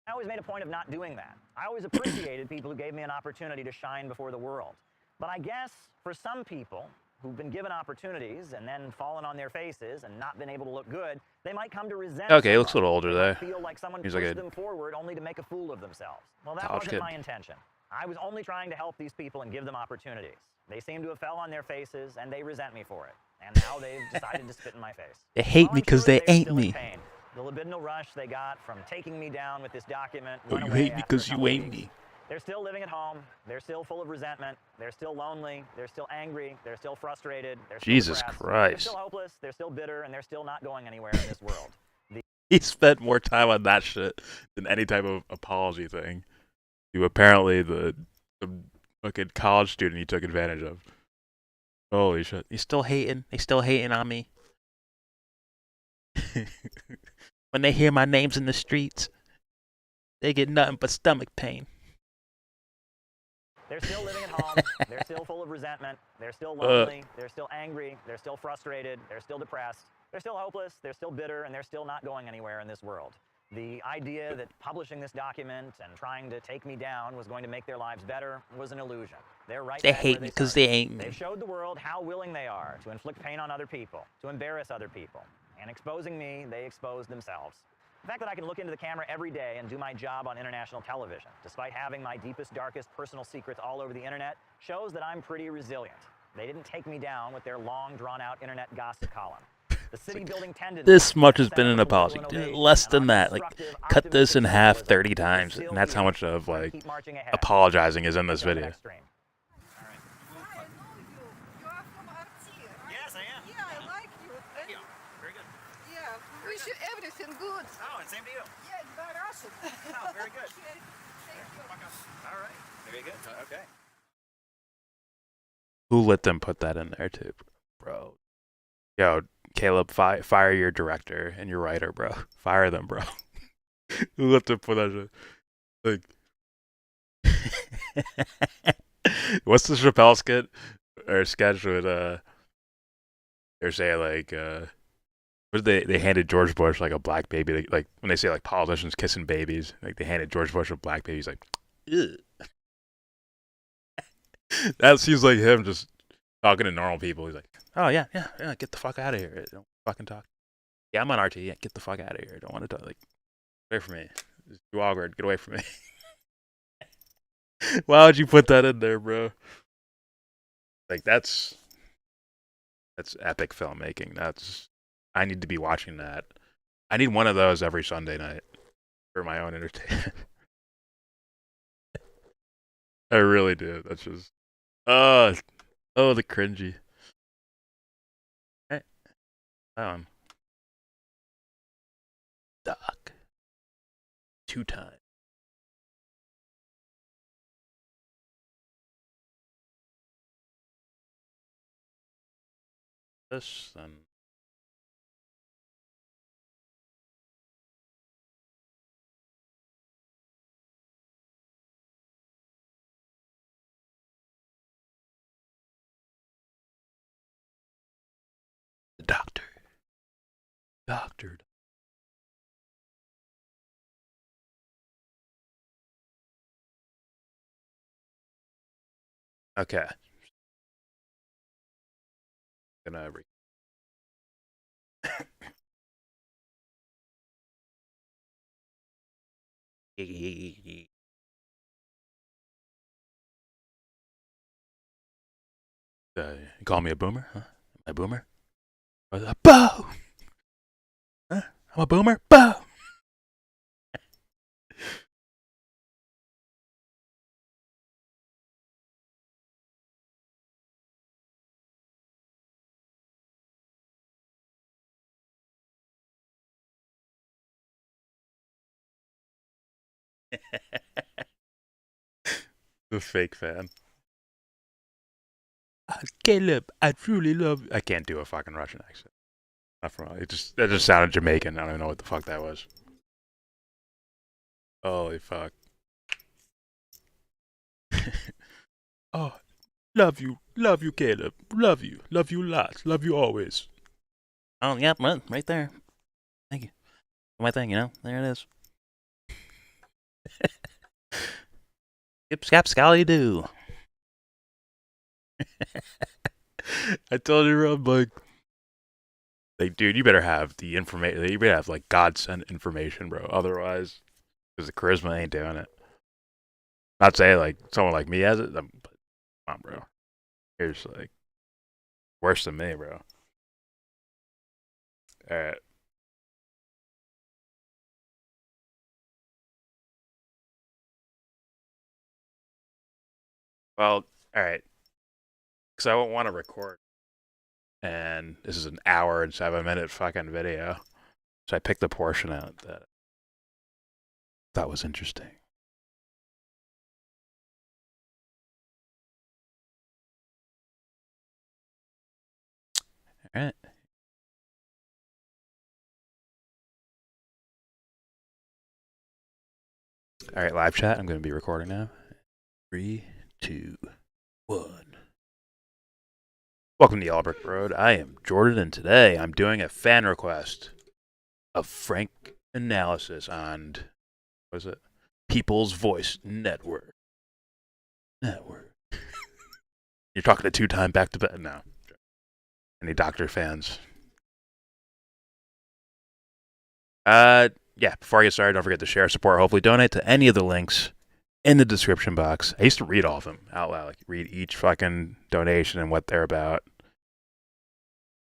I always made a point of not doing that. I always appreciated people who gave me an opportunity to shine before the world. But I guess for some people who've been given opportunities and then fallen on their faces and not been able to look good, they might come to resent Okay, he looks a someone. little older They might there. feel like someone He's pushed like a them forward only to make a fool of themselves. Well, that college wasn't kid. my intention. I was only trying to help these people and give them opportunities. They seem to have fell on their faces, and they resent me for it. And now they've decided to spit in my face. They hate Well, me I'm because sure they they're ain't still me. in pain. The libidinal rush they got from taking me down with this document. Oh, went you away hate me after a because you couple ain't weeks. me. They're still living at home. They're still full of resentment. They're still lonely. They're still angry. They're still frustrated. They're still Jesus depressed. They're Christ. still hopeless. They're still bitter, and they're still not going anywhere in this world. He spent more time on that shit than any type of apology thing. To apparently the fucking college student he took advantage of. Holy shit. He's still hating. They still hating on me. When they hear my names in the streets, they get nothing but stomach pain. They're still living at home. They're still full of resentment. They're still lonely. They're still angry. They're still frustrated. They're still depressed. They're still hopeless. They're still bitter, and they're still not going anywhere in this world. The idea that publishing this document and trying to take me down was going to make their lives better was an illusion. They're right They back hate where me they because started. they ain't me. They've showed the world how willing they are to inflict pain on other people, to embarrass other people. And exposing me, they expose themselves. The fact that I can look into the camera every day and do my job on international television, despite having my deepest, darkest personal secrets all over the internet, shows that I'm pretty resilient. They didn't take me down with their long, drawn-out internet gossip column. The city-building tendency. This much has been an apology. Less than that. Like, cut this in half 30 times, and that's how much of like apologizing is in this video. Yes, I am. Yeah, I like you. Thank you. Very good. Yeah, wish you everything good. Oh, and same to you. Yeah, it's very awesome. Oh, very good. Okay, thank you. All right. Very good. Okay. Who let them put that in there too, bro? Yo, Caleb, fire your director and your writer, bro. Fire them, bro. Who have to put that shit? Like, what's the Chappelle skit or sketch with they're saying like what did they handed George Bush like a black baby, like when they say like politicians kissing babies, like they handed George Bush a black baby, he's like, ugh. That seems like him just talking to normal people. He's like, oh yeah, get the fuck out of here. Don't fucking talk. Yeah, I'm on RT. Yeah, get the fuck out of here. Don't want to talk. Like, get away from me. It's too awkward. Get away from me. Why would you put that in there, bro? Like that's epic filmmaking. I need to be watching that. I need one of those every Sunday night for my own entertainment. I really do. That's just oh the cringy. Hey, Doc. 2 times. This then. The doctor. Okay. Gonna you call me a boomer? Huh? Am I a boomer? Bow! Huh? I'm a boomer? Bow! The fake fan. Caleb, I truly love you. I can't do a fucking Russian accent. Not from that just sounded Jamaican. I don't even know what the fuck that was. Holy fuck. Oh, love you, Caleb. Love you lots. Love you always. Oh, yep, right there. Thank you. My thing, there it is. Skip, scap, scally, do. I told you, Rob, like, dude, you better have the information. You better have like God sent information, bro. Otherwise, because the charisma ain't doing it. Not saying like someone like me has it, but come on, bro. Here's like worse than me, bro. All right. Well, all right. Because I won't want to record. And this is an hour and 7-minute fucking video. So I picked the portion out that I thought was interesting. All right. All right, live chat. I'm going to be recording now. 3, 2, 1. Welcome to YellBRo Road. I am Jordan, and today I'm doing a fan request of frank analysis on, what is it? People's Voice Network. You're talking to 2-time back-to-back? No. Any Doctor fans? Yeah, before I get started, don't forget to share, support, hopefully donate to any of the links in the description box. I used to read all of them out loud, like read each fucking donation and what they're about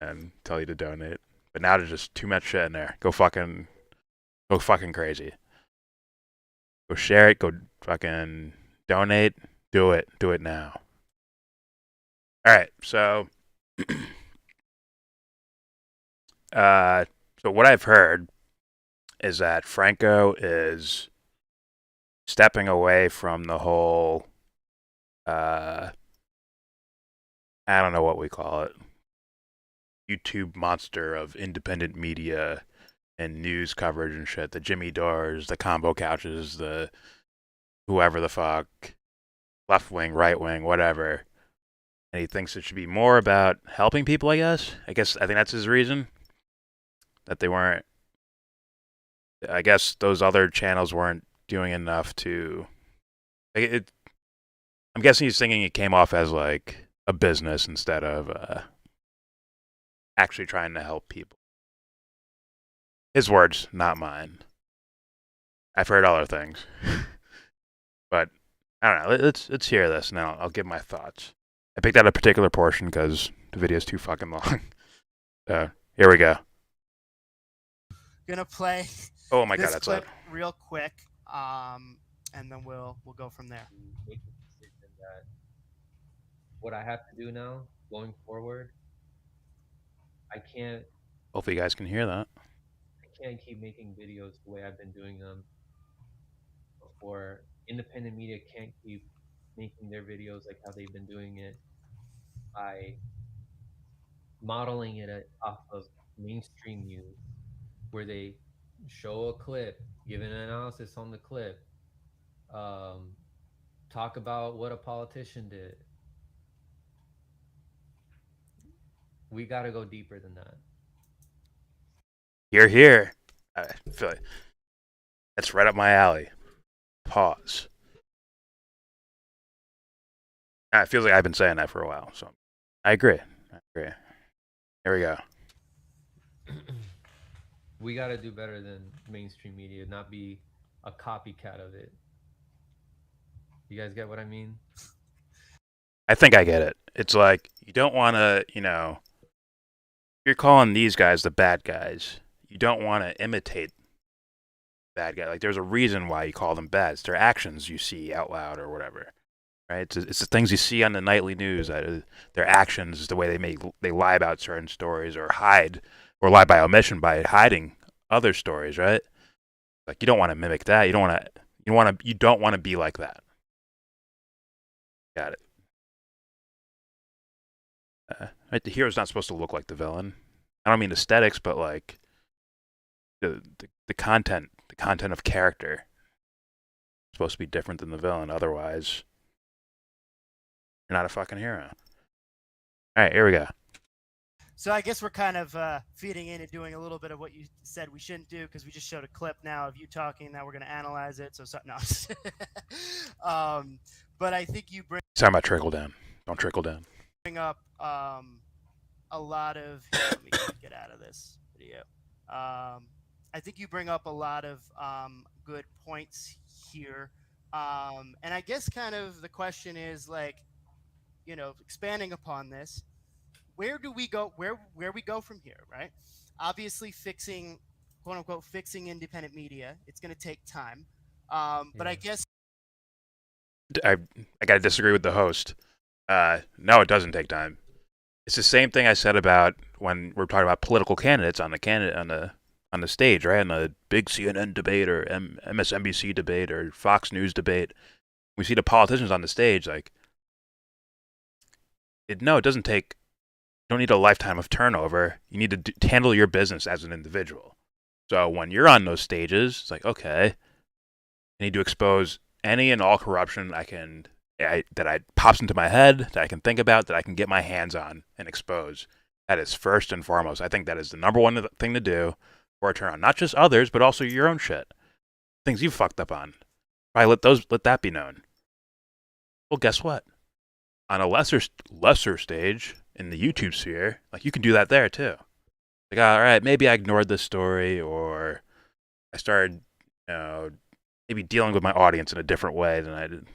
and tell you to donate. But now there's just too much shit in there. Go fucking crazy. Go share it, go fucking donate. Do it now. Alright, so so what I've heard is that Franco is stepping away from the whole, I don't know what we call it. YouTube monster of independent media and news coverage and shit. The Jimmy Dores, the combo couches, the whoever the fuck, left wing, right wing, whatever. And he thinks it should be more about helping people, I guess. I think that's his reason. That they weren't, I guess those other channels weren't doing enough to, I'm guessing he's thinking it came off as like a business instead of actually trying to help people. His words, not mine. I've heard other things. But I don't know. Let's hear this and I'll give my thoughts. I picked out a particular portion because the video's too fucking long. Here we go. Gonna play Oh my this god, that's clip loud. real quick, and then we'll go from there. Make a decision that what I have to do now going forward, I can't Hopefully you guys can hear that. keep making videos the way I've been doing them before. Independent media can't keep making their videos like how they've been doing it by modeling it off of mainstream news, where they show a clip, give an analysis on the clip, talk about what a politician did. We got to go deeper than that. Here. I feel like that's right up my alley. Pause. It feels like I've been saying that for a while, so I agree. Here we go. We got to do better than mainstream media, not be a copycat of it. You guys get what I mean? I think I get it. It's like you don't want to, you're calling these guys the bad guys. You don't want to imitate bad guy. Like there's a reason why you call them bad. It's their actions you see out loud or whatever, right? It's the things you see on the nightly news. Their actions, the way they lie about certain stories or hide or lie by omission by hiding other stories, right? Like you don't want to mimic that. You don't want to be like that. Got it. Right, the hero's not supposed to look like the villain. I don't mean aesthetics, but like the content of character is supposed to be different than the villain. Otherwise, you're not a fucking hero. All right, here we go. So I guess we're kind of feeding in and doing a little bit of what you said we shouldn't do, because we just showed a clip now of you talking. Now we're going to analyze it. So no. But I think you bring. Talking about trickle down. Don't trickle down. Bring up a lot of. Let me get out of this video. I think you bring up a lot of good points here, and I guess kind of the question is like, expanding upon this. Where do we go? Where we go from here, right? Obviously, fixing, quote unquote, fixing independent media. It's going to take time, but I guess I gotta disagree with the host. No, it doesn't take time. It's the same thing I said about when we're talking about political candidates on the stage, right? On the big CNN debate or MSNBC debate or Fox News debate. We see the politicians on the stage, like, it doesn't take. You don't need a lifetime of turnover. You need to handle your business as an individual. So when you're on those stages, it's like, okay, I need to expose any and all corruption that pops into my head, that I can think about, that I can get my hands on and expose. That is first and foremost. I think that is the number one thing to do for a turn on. Not just others, but also your own shit. Things you fucked up on. Probably let that be known. Well, guess what? On a lesser stage in the YouTube sphere, like you can do that there too. Like, all right, maybe I ignored this story, or I started, maybe dealing with my audience in a different way than I did,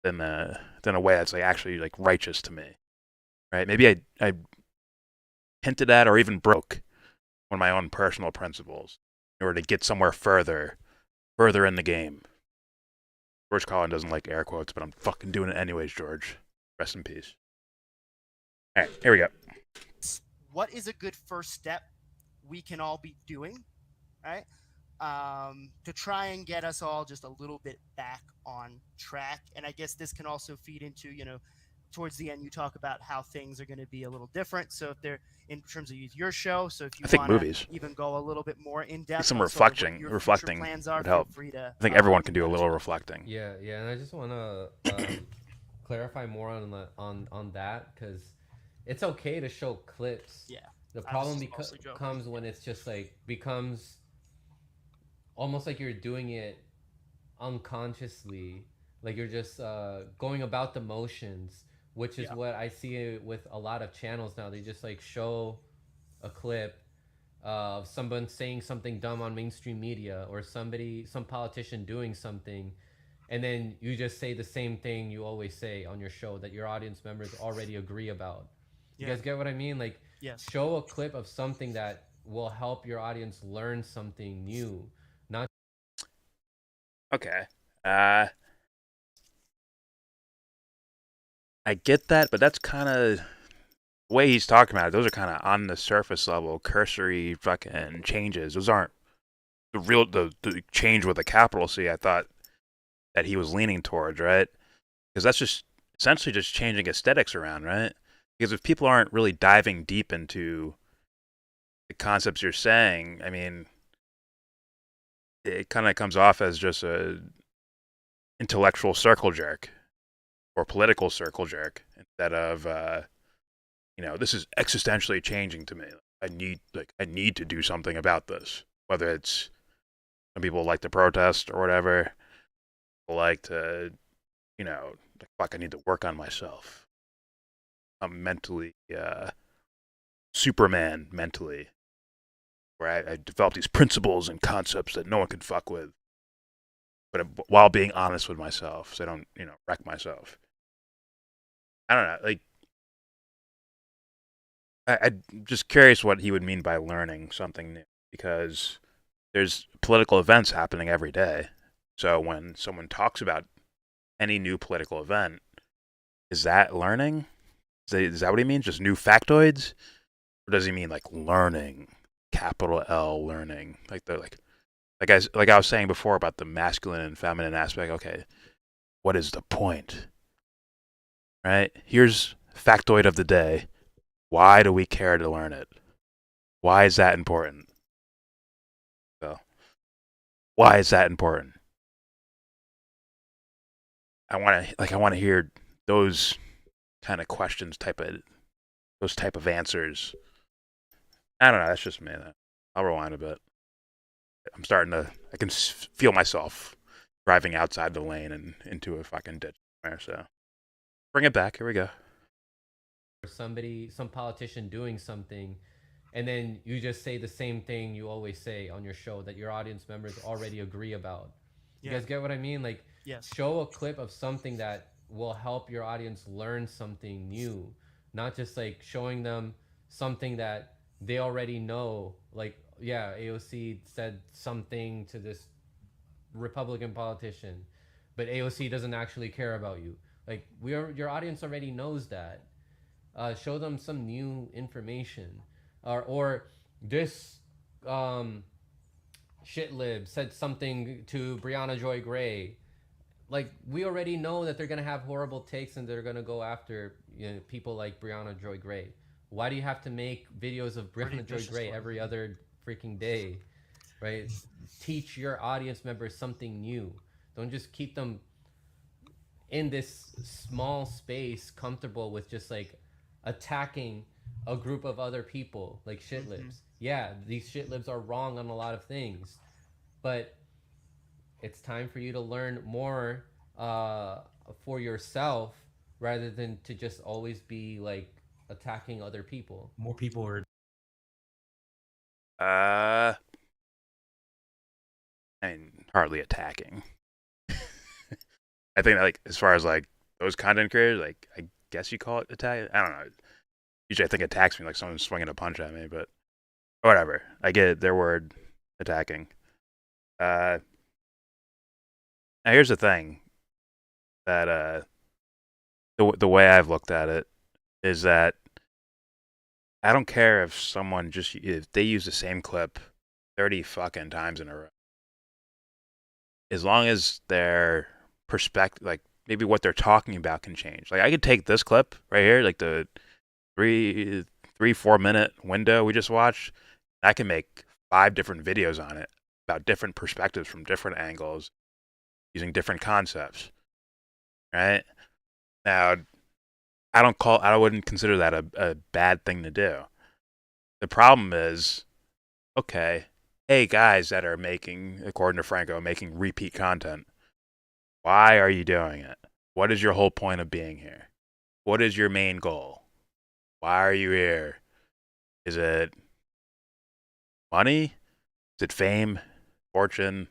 than a way that's like actually like righteous to me, right? Maybe I hinted at or even broke one of my own personal principles in order to get somewhere further in the game. George Cohen doesn't like air quotes, but I'm fucking doing it anyways, George. Rest in peace. All right, here we go. What is a good first step we can all be doing, right? To try and get us all just a little bit back on track. And I guess this can also feed into, towards the end, you talk about how things are going to be a little different. So if they're in terms of your show, so if you I think want to movies. even go a little bit more in depth, Some on sort of what reflecting your future reflecting plans are, would feel help. free to. I think everyone can do do a that as little well. reflecting. Yeah, and I just want to clarify more on that, because it's okay to show clips. Yeah. The I was problem just mostly joking. comes when it's just like becomes almost like you're doing it unconsciously, like you're just going about the motions, which is Yeah. what I see with a lot of channels now. They just like show a clip of someone saying something dumb on mainstream media, or some politician doing something, and then you just say the same thing you always say on your show that your audience members already agree about. You Yeah. guys get what I mean? Like, Yes. show a clip of something that will help your audience learn something new, not. Okay. I get that, but that's kind of the way he's talking about it. Those are kind of on the surface level, cursory fucking changes. Those aren't the change with a capital C. I thought that he was leaning towards, right? Because that's just essentially just changing aesthetics around, right? Because if people aren't really diving deep into the concepts you're saying, I mean, it kind of comes off as just a intellectual circle jerk or political circle jerk instead of this is existentially changing to me. I need to do something about this. Whether it's some people like to protest or whatever, people like to, fuck, I need to work on myself. I'm mentally Superman mentally, where I develop these principles and concepts that no one can fuck with, but while being honest with myself, so I don't, wreck myself. I don't know, like, I'm just curious what he would mean by learning something new, because there's political events happening every day. So when someone talks about any new political event, is that learning? Is that what he means? Just new factoids? Or does he mean like learning, capital L learning? Like I was saying before about the masculine and feminine aspect. Okay, what is the point? Right? Here's factoid of the day. Why do we care to learn it? Why is that important? So, why is that important? I want to hear those kind of questions, those type of answers. I don't know. That's just me. I'll rewind a bit. I can feel myself driving outside the lane and into a fucking ditch there. So bring it back. Here we go. Some politician doing something, and then you just say the same thing you always say on your show that your audience members already agree about. You guys get what I mean? Like, yes. Show a clip of something that will help your audience learn something new, not just like showing them something that they already know. Like, yeah, AOC said something to this Republican politician, but AOC doesn't actually care about you. Like, your audience already knows that. Show them some new information, or this shitlib said something to Brianna Joy Gray. Like, we already know that they're gonna have horrible takes and they're gonna go after people like Brianna Joy Gray. Why do you have to make videos of Brianna Joy Gray every other freaking day, right? Teach your audience members something new. Don't just keep them in this small space, comfortable with just like attacking a group of other people like shitlibs. Yeah, these shitlibs are wrong on a lot of things, but it's time for you to learn more for yourself rather than to just always be like attacking other people. More people are. I mean, hardly attacking. I think like as far as like those content creators, like I guess you call it attack. I don't know. Usually I think attacks me like someone's swinging a punch at me, but whatever. I get their word, attacking. Now here's the thing that the way I've looked at it is that I don't care if if they use the same clip 30 fucking times in a row. As long as their perspective, like maybe what they're talking about can change. Like I could take this clip right here, like the 4 minute window we just watched. I can make 5 different videos on it about different perspectives from different angles, using different concepts. Right? Now, I wouldn't consider that a bad thing to do. The problem is, okay, hey guys that are making, according to Franco, making repeat content, why are you doing it? What is your whole point of being here? What is your main goal? Why are you here? Is it money? Is it fame? Fortune?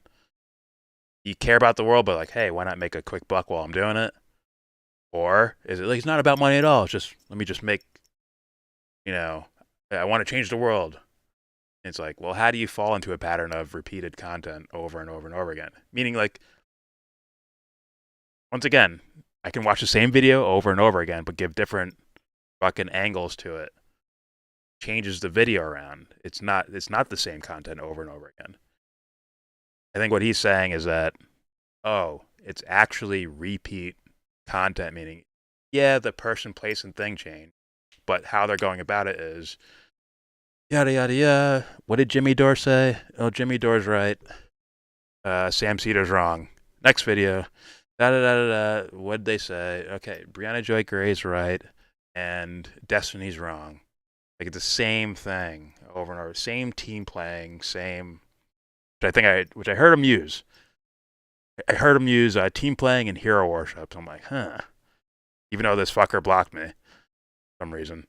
You care about the world, but like, hey, why not make a quick buck while I'm doing it? Or is it like, it's not about money at all? It's just, let me just make, I want to change the world. It's like, well, how do you fall into a pattern of repeated content over and over and over again? Meaning, like, once again, I can watch the same video over and over again, but give different fucking angles to it. Changes the video around. It's not the same content over and over again. I think what he's saying is that, oh, it's actually repeat content, meaning, yeah, the person, place, and thing change, but how they're going about it is yada yada yada. What did Jimmy Dore say? Oh, Jimmy Dore's right. Sam Cedar's wrong. Next video. Da da da da da. What'd they say? Okay, Brianna Joy Gray's right, and Destiny's wrong. Like it's the same thing over and over. Same team playing. Same. Which I heard him use. I heard him use team playing and hero worship. So I'm like, huh. Even though this fucker blocked me, for some reason.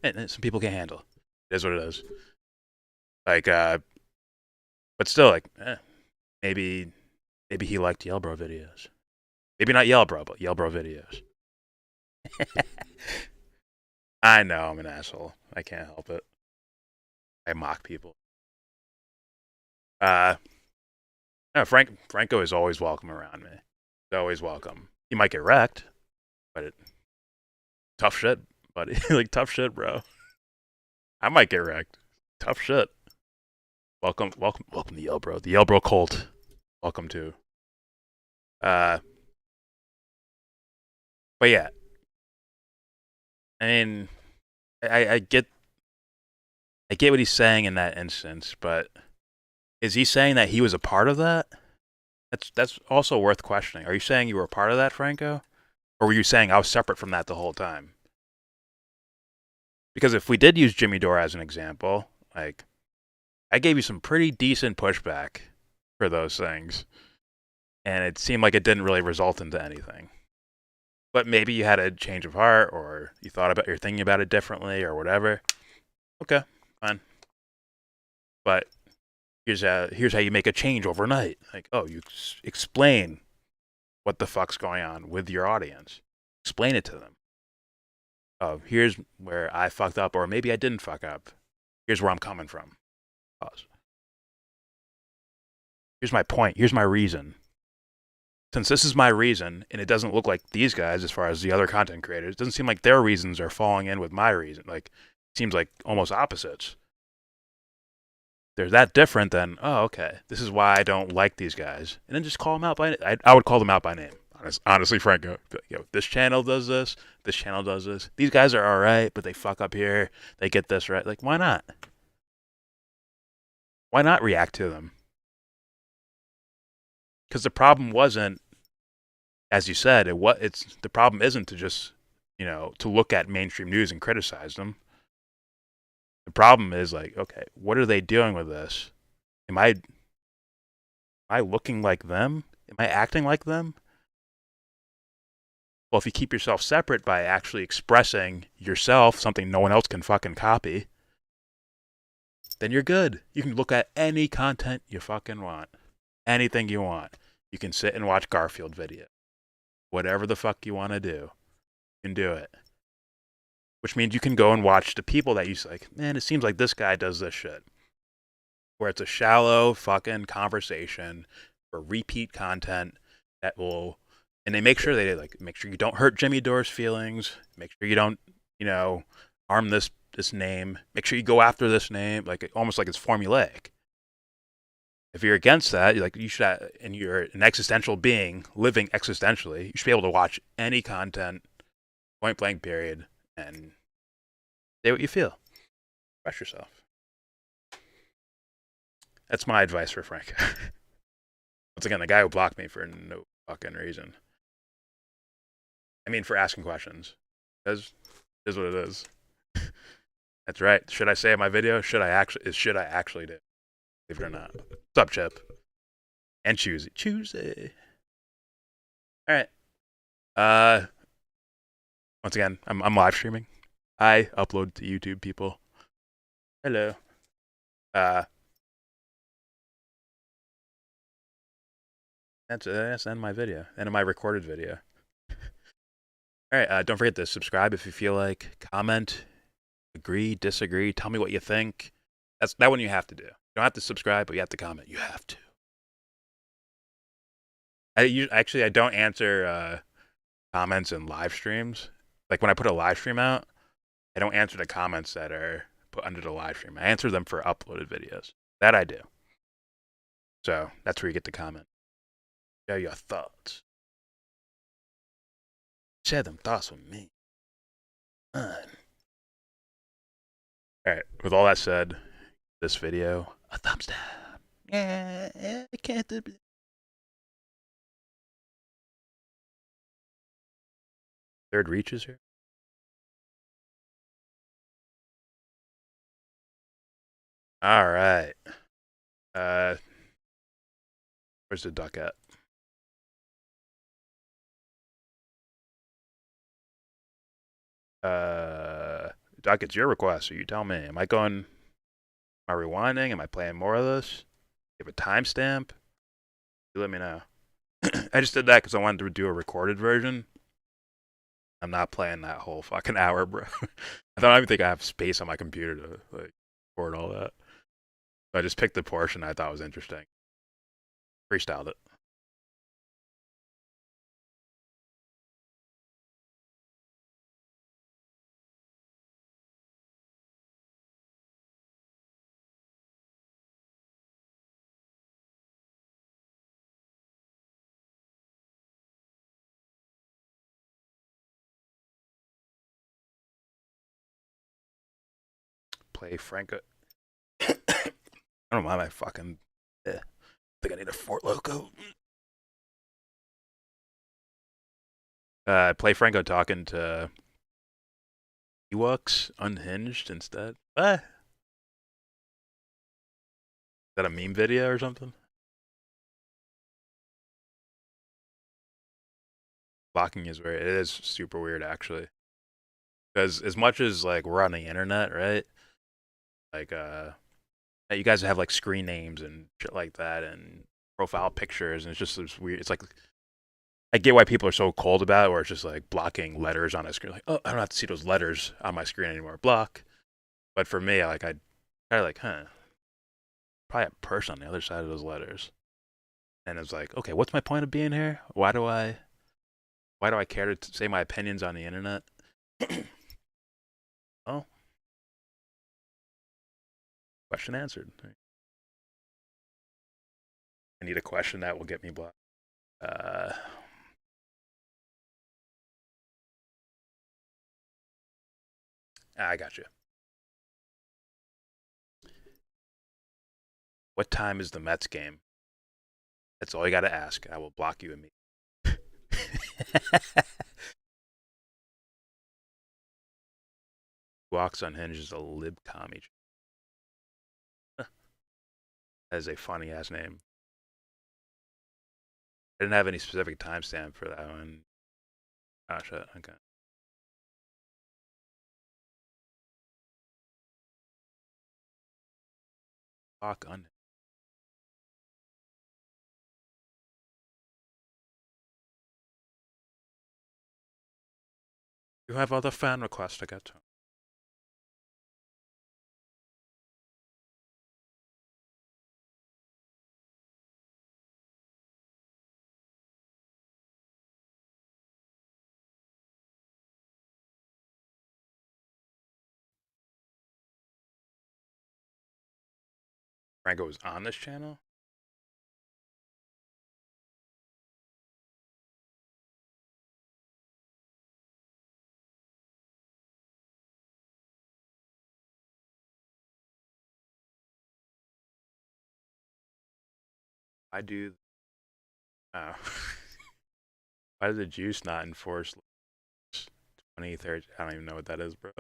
And some people can't handle. It is what it is. Like, but still, like, maybe he liked YellBRo videos. Maybe not YellBRo, but YellBRo videos. I know I'm an asshole. I can't help it. I mock people. No, Franco is always welcome around me. He's always welcome. He might get wrecked, but tough shit, buddy. Like tough shit, bro. I might get wrecked. Tough shit. Welcome to YellBRo. The YellBRo cult. Welcome to. But yeah. I mean, I get what he's saying in that instance, but is he saying that he was a part of that? That's also worth questioning. Are you saying you were a part of that, Franco? Or were you saying I was separate from that the whole time? Because if we did use Jimmy Dore as an example, like, I gave you some pretty decent pushback for those things. And it seemed like it didn't really result into anything. But maybe you had a change of heart, or you're thinking about it differently, or whatever. Okay, fine. But here's how you make a change overnight. Like, oh, you explain what the fuck's going on with your audience. Explain it to them. Oh, here's where I fucked up, or maybe I didn't fuck up. Here's where I'm coming from. Pause. Here's my point. Here's my reason. Since this is my reason, and it doesn't look like these guys, as far as the other content creators, it doesn't seem like their reasons are falling in with my reason. Like, it seems like almost opposites. They're that different, then, oh, okay, this is why I don't like these guys. And then just call them out by name. I would call them out by name. Honestly, Franco. This channel does this. This channel does this. These guys are all right, but they fuck up here. They get this right. Like, why not? Why not react to them? Because the problem wasn't, as you said, the problem isn't to just, to look at mainstream news and criticize them. The problem is like, okay, what are they doing with this? Am I looking like them? Am I acting like them? Well, if you keep yourself separate by actually expressing yourself, something no one else can fucking copy, then you're good. You can look at any content you fucking want. Anything you want. You can sit and watch Garfield video. Whatever the fuck you want to do, you can do it. Which means you can go and watch the people that you like, man, it seems like this guy does this shit. Where it's a shallow fucking conversation for repeat content that will, and they make sure you don't hurt Jimmy Dore's feelings. Make sure you don't, harm this name. Make sure you go after this name, almost like it's formulaic. If you're against that, like you should, and you're an existential being living existentially, you should be able to watch any content, point blank, period, and say what you feel. Express yourself. That's my advice for Frank. Once again, the guy who blocked me for no fucking reason. I mean, for asking questions. Because it is what it is. That's right. Should I say in my video? Should I actually do? Believe it or not. What's up, Chip? And Choosy. All right. Once again, I'm live streaming. I upload to YouTube, people. Hello. That's the end of my video. End of my recorded video. All right. Don't forget to subscribe if you feel like. Comment. Agree, disagree. Tell me what you think. That's that one you have to do. You don't have to subscribe, but you have to comment. You have to. I don't answer comments in live streams. Like when I put a live stream out, I don't answer the comments that are put under the live stream. I answer them for uploaded videos. That I do. So that's where you get to comment. Share your thoughts. Share them thoughts with me. All right. With all that said, this video a thumbs down. Yeah, I can't do. Third reaches here. All right. Where's the duck at? Duck, it's your request, so you tell me. Am I rewinding? Am I playing more of this? You have a timestamp? You let me know. I just did that because I wanted to do a recorded version. I'm not playing that whole fucking hour, bro. I don't even think I have space on my computer to like record all that. So I just picked the portion I thought was interesting. Freestyled it. Play Franco. I don't mind my fucking. I think I need a Fort Loco. Play Franco talking to Ewoks unhinged instead. Is that a meme video or something? Blocking is weird. It is super weird, actually. Because as much as like we're on the internet, right? Like you guys have like screen names and shit like that, and profile pictures, and it's just this weird. It's like I get why people are so cold about it, where it's just like blocking letters on a screen. Like, oh, I don't have to see those letters on my screen anymore. Block. But for me, like I kind of like, probably a person on the other side of those letters. And it's like, okay, what's my point of being here? Why do I care to say my opinions on the internet? Oh, question answered. I need a question that will get me blocked. I got you. What time is the Mets game? That's all you got to ask. I will block you immediately. Walks Unhinged is a lib commie. That is a funny ass name. I didn't have any specific timestamp for that one. Oh shit, okay. Walk Unhinged. You have other fan requests to get to. Franco was on this channel? I do. Oh. Why did the juice not enforce 2030? I don't even know what that is, bro.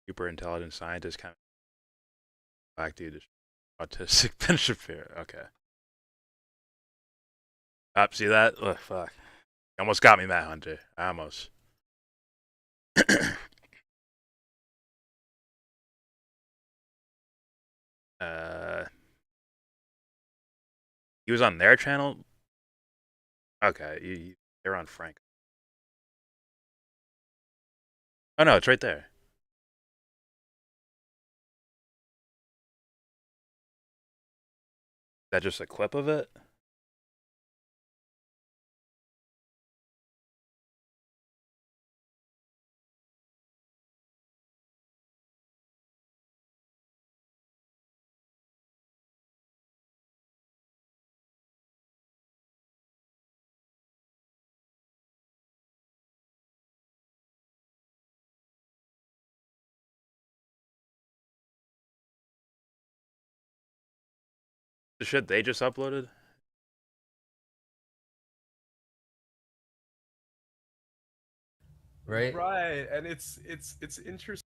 Super intelligent scientist kind of black dude, autistic Ben Shapiro. Okay. Up, see that? Ugh, fuck. Almost got me, Matt Hunter. I almost. He was on their channel. Okay, they're on Frank. Oh no, it's right there. Is that just a clip of it? The shit they just uploaded? Right? Right, and it's interesting.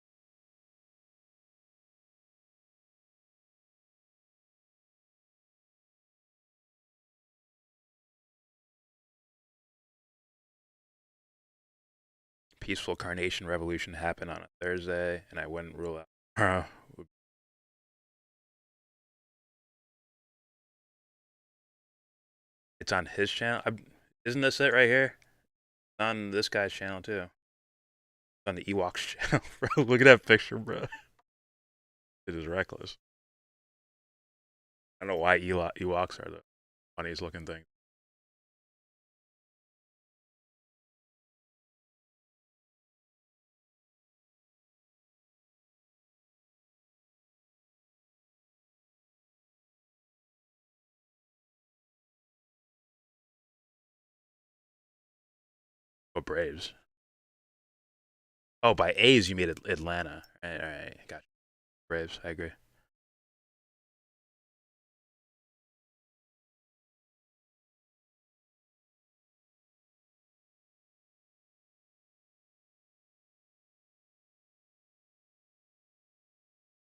Peaceful Carnation Revolution happened on a Thursday, and I wouldn't rule out. It's on his channel. Isn't this it right here? It's on this guy's channel too. It's on the Ewoks channel, bro. Look at that picture, bro. It is reckless. I don't know why Ewoks are the funniest looking thing. But Braves. Oh, by A's you mean Atlanta. All right, gotcha. Braves, I agree.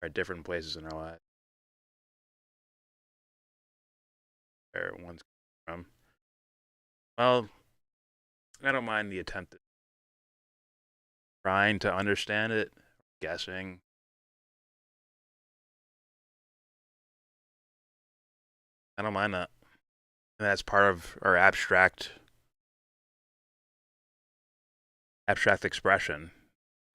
Are different places in our lives. Where one's from. Well, I don't mind the attempt at trying to understand it, guessing. I don't mind that. And that's part of our abstract expression.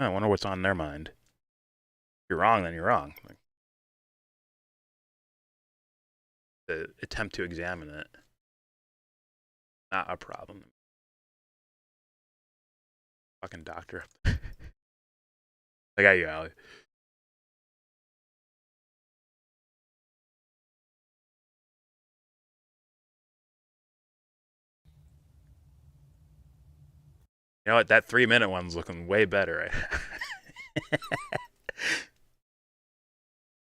I wonder what's on their mind. If you're wrong, then you're wrong. Like, the attempt to examine it, not a problem. Fucking doctor. I got you, Allie. You know what? That 3-minute one's looking way better. Right?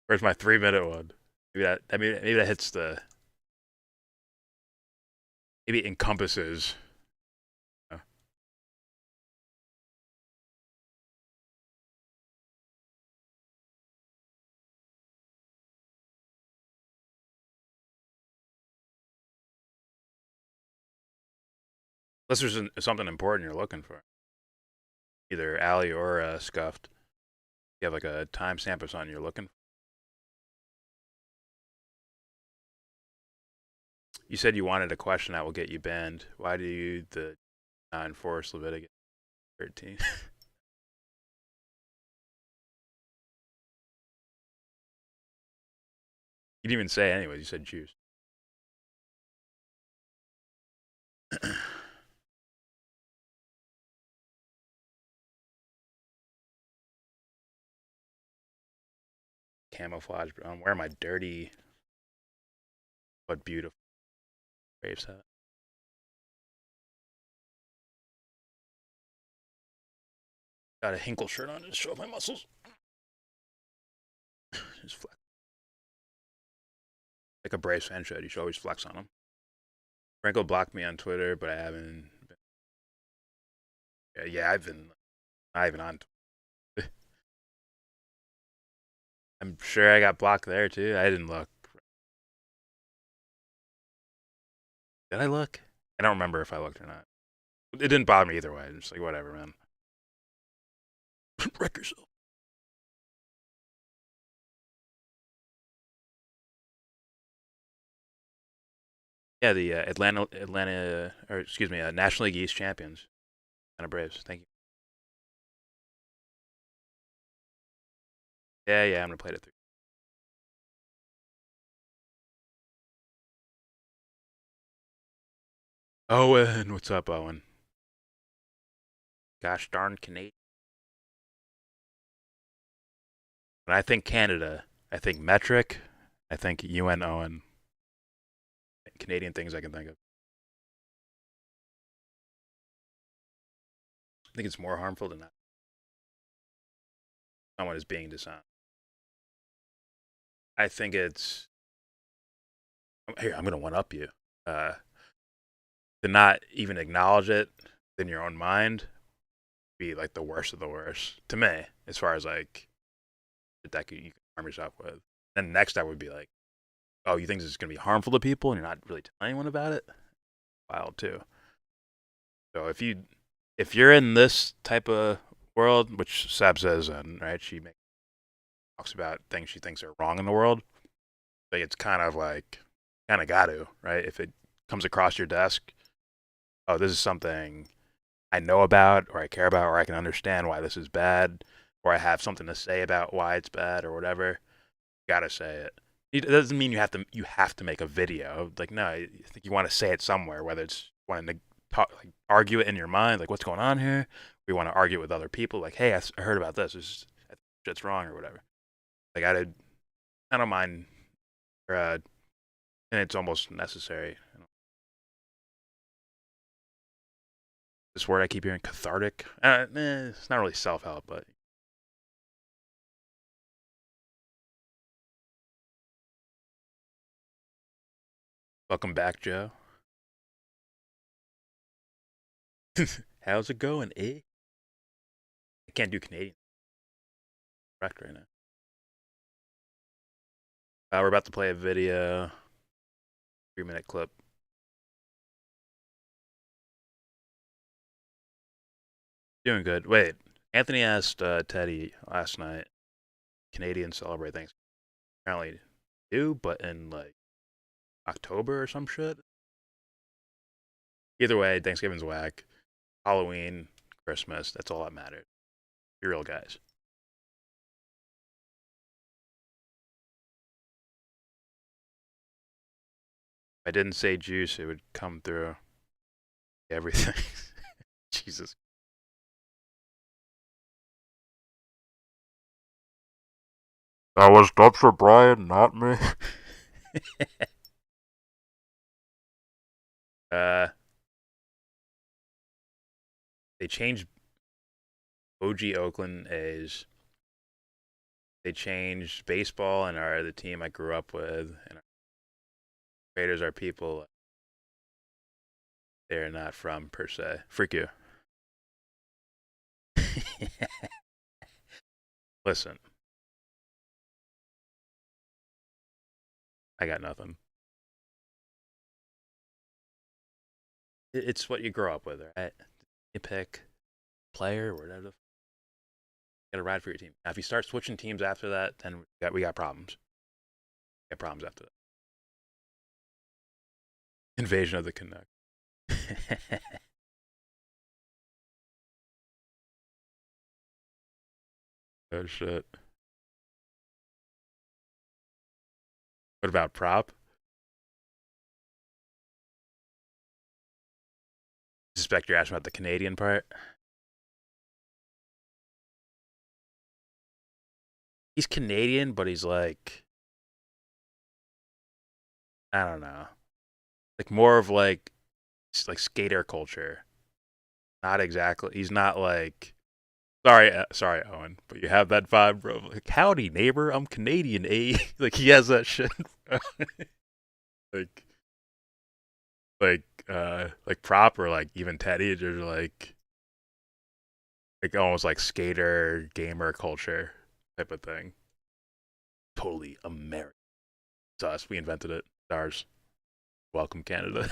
Where's my 3-minute one? Maybe that hits the. Maybe it encompasses. Unless there's something important you're looking for. Either Allie or Scuffed. You have like a timestamp or something you're looking for. You said you wanted a question that will get you banned. Why do you not enforce Leviticus 13? You didn't even say anyways. You said juice. Camouflage. I'm wearing my dirty but beautiful Braves hat. Got a Hinkle shirt on to show off my muscles. Just flex. Like a Braves fan should. You should always flex on them. Franco blocked me on Twitter, but I haven't. Yeah, I've been not even on Twitter. I'm sure I got blocked there too. I didn't look. Did I look? I don't remember if I looked or not. It didn't bother me either way. Just like whatever, man. Wreck yourself. Yeah, the Atlanta, or excuse me, National League East champions, Atlanta Braves. Thank you. Yeah, I'm gonna play it through. Owen, what's up, Owen? Gosh darn Canadian. When I think Canada, I think metric. I think UN Owen. Canadian things I can think of. I think it's more harmful than that. Someone is being dishonest. I think it's. Here, I'm gonna one up you. To not even acknowledge it in your own mind, be like the worst of the worst to me, as far as like that you can harm yourself with. And next, I would be like, oh, you think this is gonna be harmful to people, and you're not really telling anyone about it? Wild too. So if you're in this type of world, which Sab says, and right, she talks about things she thinks are wrong in the world. Like it's kind of got to, right? If it comes across your desk, oh, this is something I know about, or I care about, or I can understand why this is bad, or I have something to say about why it's bad, or whatever. You gotta say it. It doesn't mean you have to make a video. Like no, I think you want to say it somewhere, whether it's wanting to talk, like argue it in your mind, like what's going on here. We want to argue it with other people, like hey, I heard about this. I think shit's wrong or whatever. Like I don't mind, and it's almost necessary. This word I keep hearing, cathartic. It's not really self-help, but welcome back, Joe. How's it going, eh? I can't do Canadian. Correct right now. We're about to play a video. 3-minute clip. Doing good. Wait, Anthony asked Teddy last night, Canadians celebrate Thanksgiving. Apparently do, but in like October or some shit. Either way, Thanksgiving's whack. Halloween, Christmas, that's all that matters. Be real guys. If I didn't say juice, it would come through everything. Jesus. That was dubbed for Brian, not me. They changed OG Oakland A's. They changed baseball and are the team I grew up with. And our Raiders are people they're not from per se. Freak you. Listen. I got nothing. It's what you grow up with, right? You pick player or whatever. You gotta ride for your team. Now, if you start switching teams after that, then we got problems. We got problems after that. Invasion of the Canucks. Oh shit. What about prop? Suspect you're asking about the Canadian part. He's Canadian, but he's like, I don't know, like more of like skater culture. Not exactly. He's not like Sorry, Owen, but you have that vibe, bro. Like, howdy, neighbor. I'm Canadian, eh? Like he has that shit. like, like proper, like even teenagers are like almost like skater gamer culture type of thing. Totally American. It's us. We invented it. It's ours. Welcome, Canada.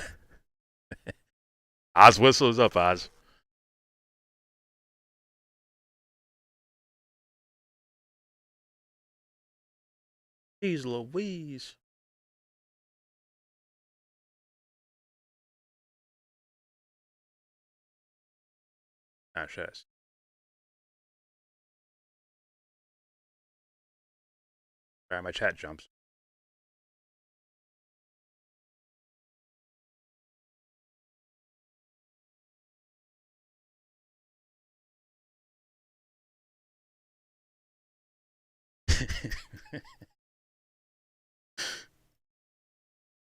Oz whistles up, Oz. Jeez Louise. Ah, shit. Alright, my chat jumps.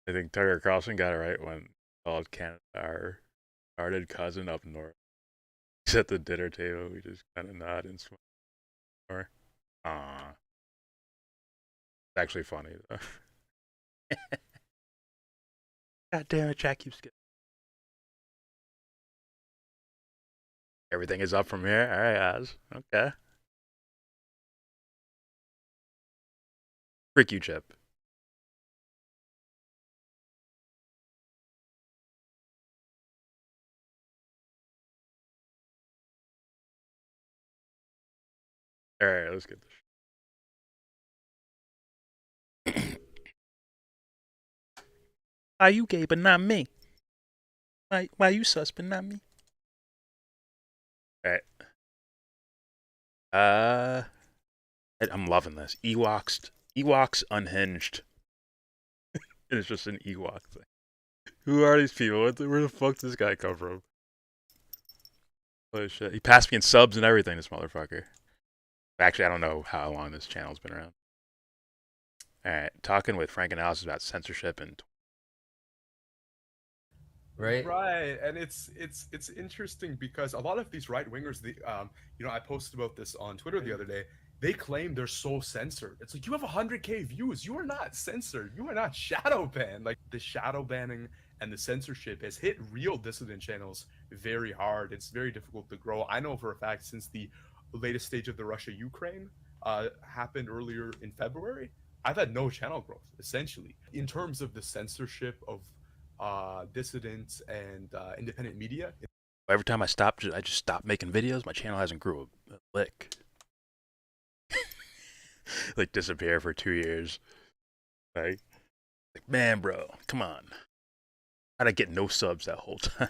I think Tucker Carlson got it right when he called Canada our retarded cousin up north. He's at the dinner table. We just kind of nod and smile. Aww. It's actually funny though. God damn it, chat keeps getting. Everything is up from here. All right, Oz. Okay. Freak you, Chip. All right, let's get this. Why you gay but not me? Why you sus but not me? All right. I'm loving this. Ewoks unhinged. It's just an Ewok thing. Who are these people? Where the fuck does this guy come from? Holy shit. He passed me in subs and everything, this motherfucker. Actually, I don't know how long this channel's been around. Alright, talking with Frank and Alice about censorship and Right. And it's interesting because a lot of these right wingers, I posted about this on Twitter the other day. They claim they're so censored. It's like, you have 100K views. You are not censored. You are not shadow banned. Like, the shadow banning and the censorship has hit real dissident channels very hard. It's very difficult to grow. I know for a fact, since the latest stage of the Russia-Ukraine happened earlier in February, I've had no channel growth, essentially. In terms of the censorship of dissidents and independent media. Every time I just stop making videos. My channel hasn't grew a lick. Like disappear for 2 years. Like, man, bro, come on. How'd I get no subs that whole time?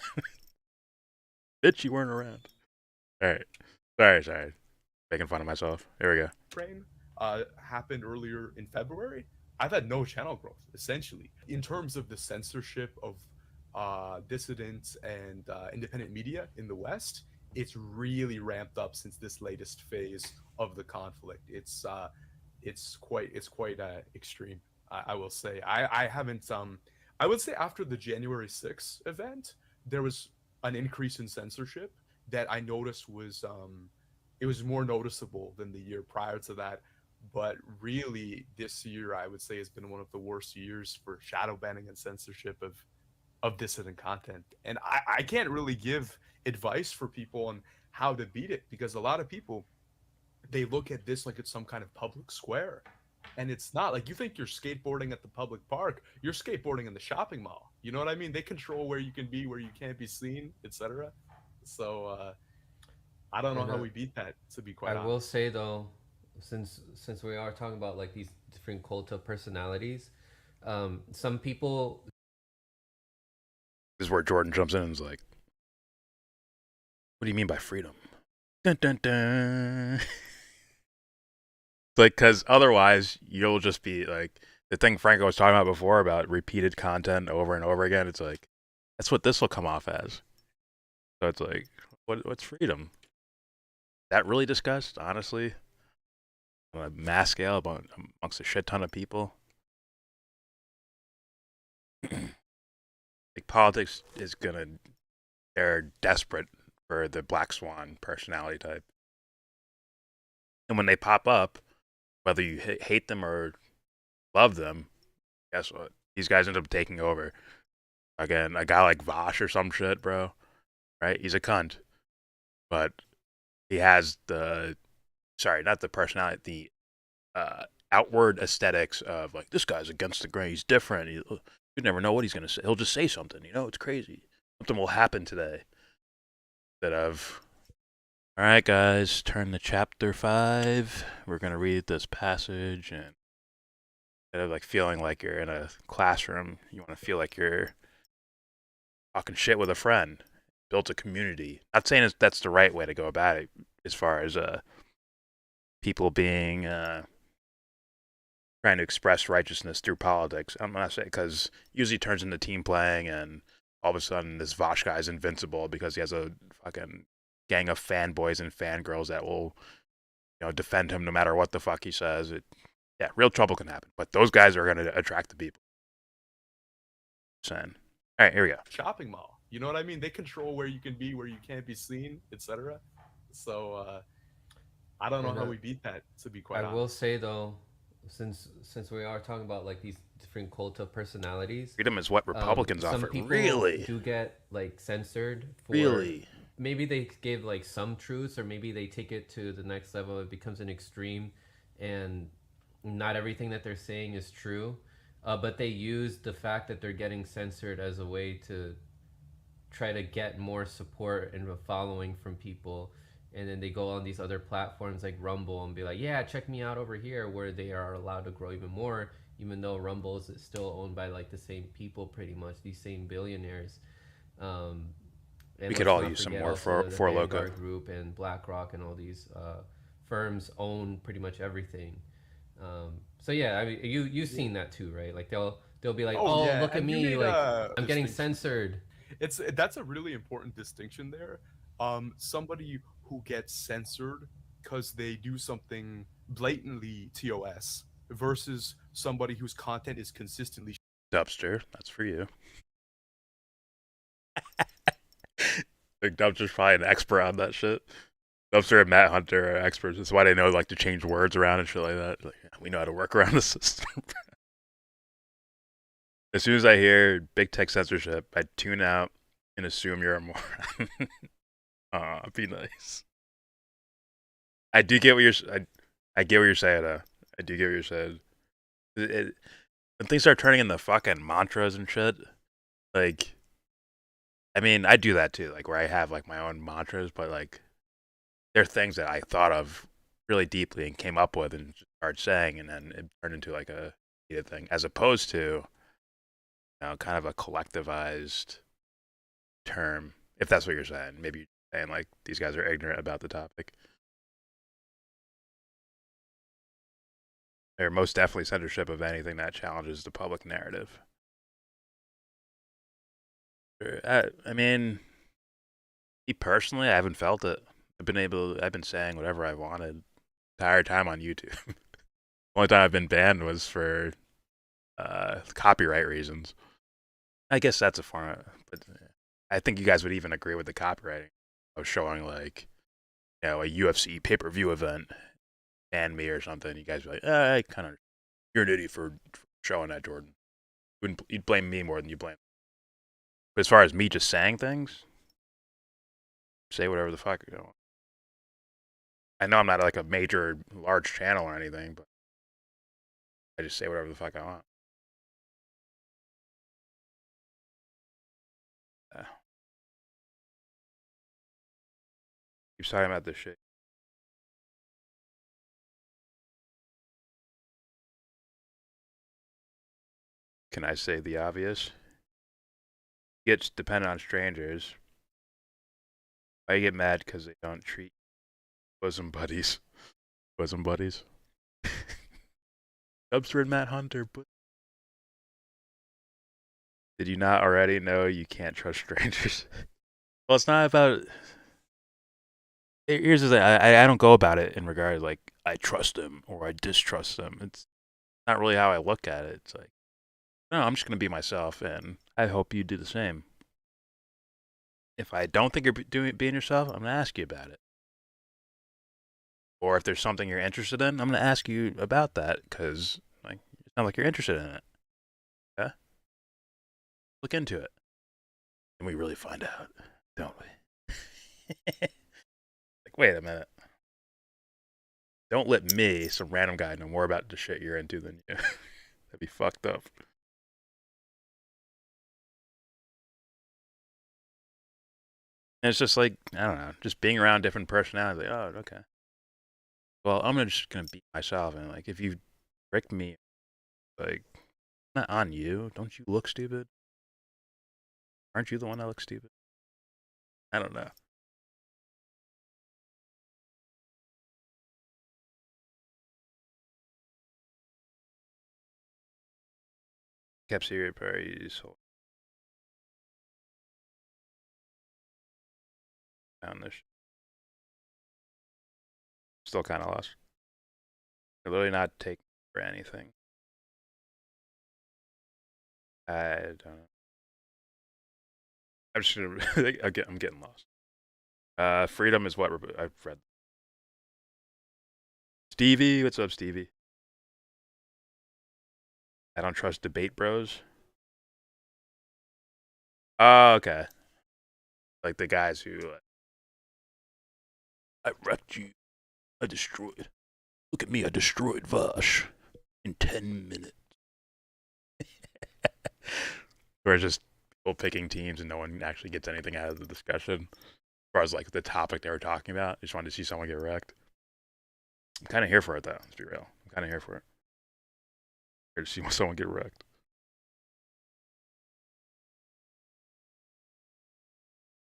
Bitch, you weren't around. Alright. Sorry. Making fun of myself. Here we go. Ukraine happened earlier in February. I've had no channel growth, essentially. In terms of the censorship of dissidents and independent media in the West, it's really ramped up since this latest phase of the conflict. It's quite extreme, I will say. I haven't I would say after the January 6th event, there was an increase in censorship that I noticed was it was more noticeable than the year prior to that. But really, this year, I would say, has been one of the worst years for shadow banning and censorship of dissident content. And I can't really give advice for people on how to beat it, because a lot of people, they look at this like it's some kind of public square. And it's not. Like, you think you're skateboarding at the public park, you're skateboarding in the shopping mall. You know what I mean? They control where you can be, where you can't be seen, etc. So I don't know how we beat that, to be quite honest. I will say, though, since we are talking about like these different cult of personalities, some people. This is where Jordan jumps in and is like, "What do you mean by freedom?" Dun dun dun. Like, because otherwise you'll just be like the thing Franco was talking about before about repeated content over and over again. It's like that's what this will come off as. So it's like, what's freedom? Is that really discussed, honestly, on a mass scale amongst a shit ton of people? Like, politics is they're desperate for the black swan personality type. And when they pop up, whether you hate them or love them, guess what? These guys end up taking over. Again, a guy like Vosh or some shit, bro. Right? He's a cunt. But he has not the personality, the outward aesthetics of like, this guy's against the grain. He's different. You never know what he's going to say. He'll just say something, it's crazy. Something will happen today. Instead of, all right, guys, turn to chapter 5. We're going to read this passage, and instead of like feeling like you're in a classroom, you want to feel like you're talking shit with a friend. Built a community. Not saying that's the right way to go about it as far as people being trying to express righteousness through politics. I'm not saying, because usually it turns into team playing, and all of a sudden this Vosh guy is invincible because he has a fucking gang of fanboys and fangirls that will, defend him no matter what the fuck he says. Yeah, real trouble can happen. But those guys are going to attract the people. Saying. All right, here we go. Shopping mall. You know what I mean? They control where you can be, where you can't be seen, etc. So I don't know how we beat that, to be quite honest. I will say though, since we are talking about like these different cult of personalities, freedom is what Republicans offer. Some people really do get like censored for maybe they gave like some truths, or maybe they take it to the next level. It becomes an extreme, and not everything that they're saying is true. But they use the fact that they're getting censored as a way to try to get more support and a following from people, and then they go on these other platforms like Rumble and be like, yeah, check me out over here, where they are allowed to grow even more, even though Rumble is still owned by like the same people, pretty much these same billionaires. We could all use some more for Loco Group and BlackRock and all these firms own pretty much everything. So yeah, I mean, you've seen that too, right? Like they'll be like, oh yeah, look at me, like I'm getting censored. That's a really important distinction there. Somebody who gets censored because they do something blatantly TOS versus somebody whose content is consistently Dubster. That's for you. Like Dubster's probably an expert on that shit. Dubster and Matt Hunter are experts. That's why they know like to change words around and shit like that. Like, we know how to work around the system. As soon as I hear big tech censorship, I tune out and assume you're a moron. Aw, be nice. I do get what you're. I get what you're saying. I do get what you're saying. When things start turning into fucking mantras and shit, like, I mean, I do that too. Like, where I have like my own mantras, but like, there are things that I thought of really deeply and came up with and just started saying, and then it turned into like a heated thing, as opposed to, kind of a collectivized term, if that's what you're saying. Maybe you're saying like these guys are ignorant about the topic. They're most definitely censorship of anything that challenges the public narrative. I mean, me personally, I haven't felt it. I've been saying whatever I wanted the entire time on YouTube. The only time I've been banned was for copyright reasons. I guess that's a form, but I think you guys would even agree with the copywriting of showing like, a UFC pay-per-view event, ban me or something. You guys would be like, you're an idiot for showing that, Jordan. You'd blame me more than you blame. But as far as me just saying things, say whatever the fuck you want. I know I'm not like a major, large channel or anything, but I just say whatever the fuck I want. Keep talking about this shit. Can I say the obvious? It's dependent on strangers. I get mad because they don't treat bosom buddies. Bosom buddies. Dubster and Matt Hunter. Did you not already know you can't trust strangers? Well, it's not about. Here's the thing. I don't go about it in regard like I trust them or I distrust them. It's not really how I look at it. It's like, no, I'm just gonna be myself, and I hope you do the same. If I don't think you're being yourself, I'm gonna ask you about it. Or if there's something you're interested in, I'm gonna ask you about that because like it sounds like you're interested in it. Okay, look into it, and we really find out, don't we? Like, wait a minute. Don't let me, some random guy, know more about the shit you're into than you. That'd be fucked up. And it's just like, I don't know, just being around different personalities. Like, oh, okay. Well, just gonna be myself. And like, if you trick me, like, not on you. Don't you look stupid? Aren't you the one that looks stupid? I don't know. Kept serious parties. Found this. Still kind of lost. They're literally not taking for anything. I don't know. I'm just gonna. I'm getting lost. Freedom is what I've read. Stevie, what's up, Stevie? I don't trust debate bros. Oh, okay. Like the guys who. I wrecked you. I destroyed. Look at me, I destroyed Vosh in 10 minutes. Or just people picking teams and no one actually gets anything out of the discussion. As far as like the topic they were talking about, I just wanted to see someone get wrecked. I'm kind of here for it though, let's be real. I'm kind of here for it. Here to see someone get wrecked.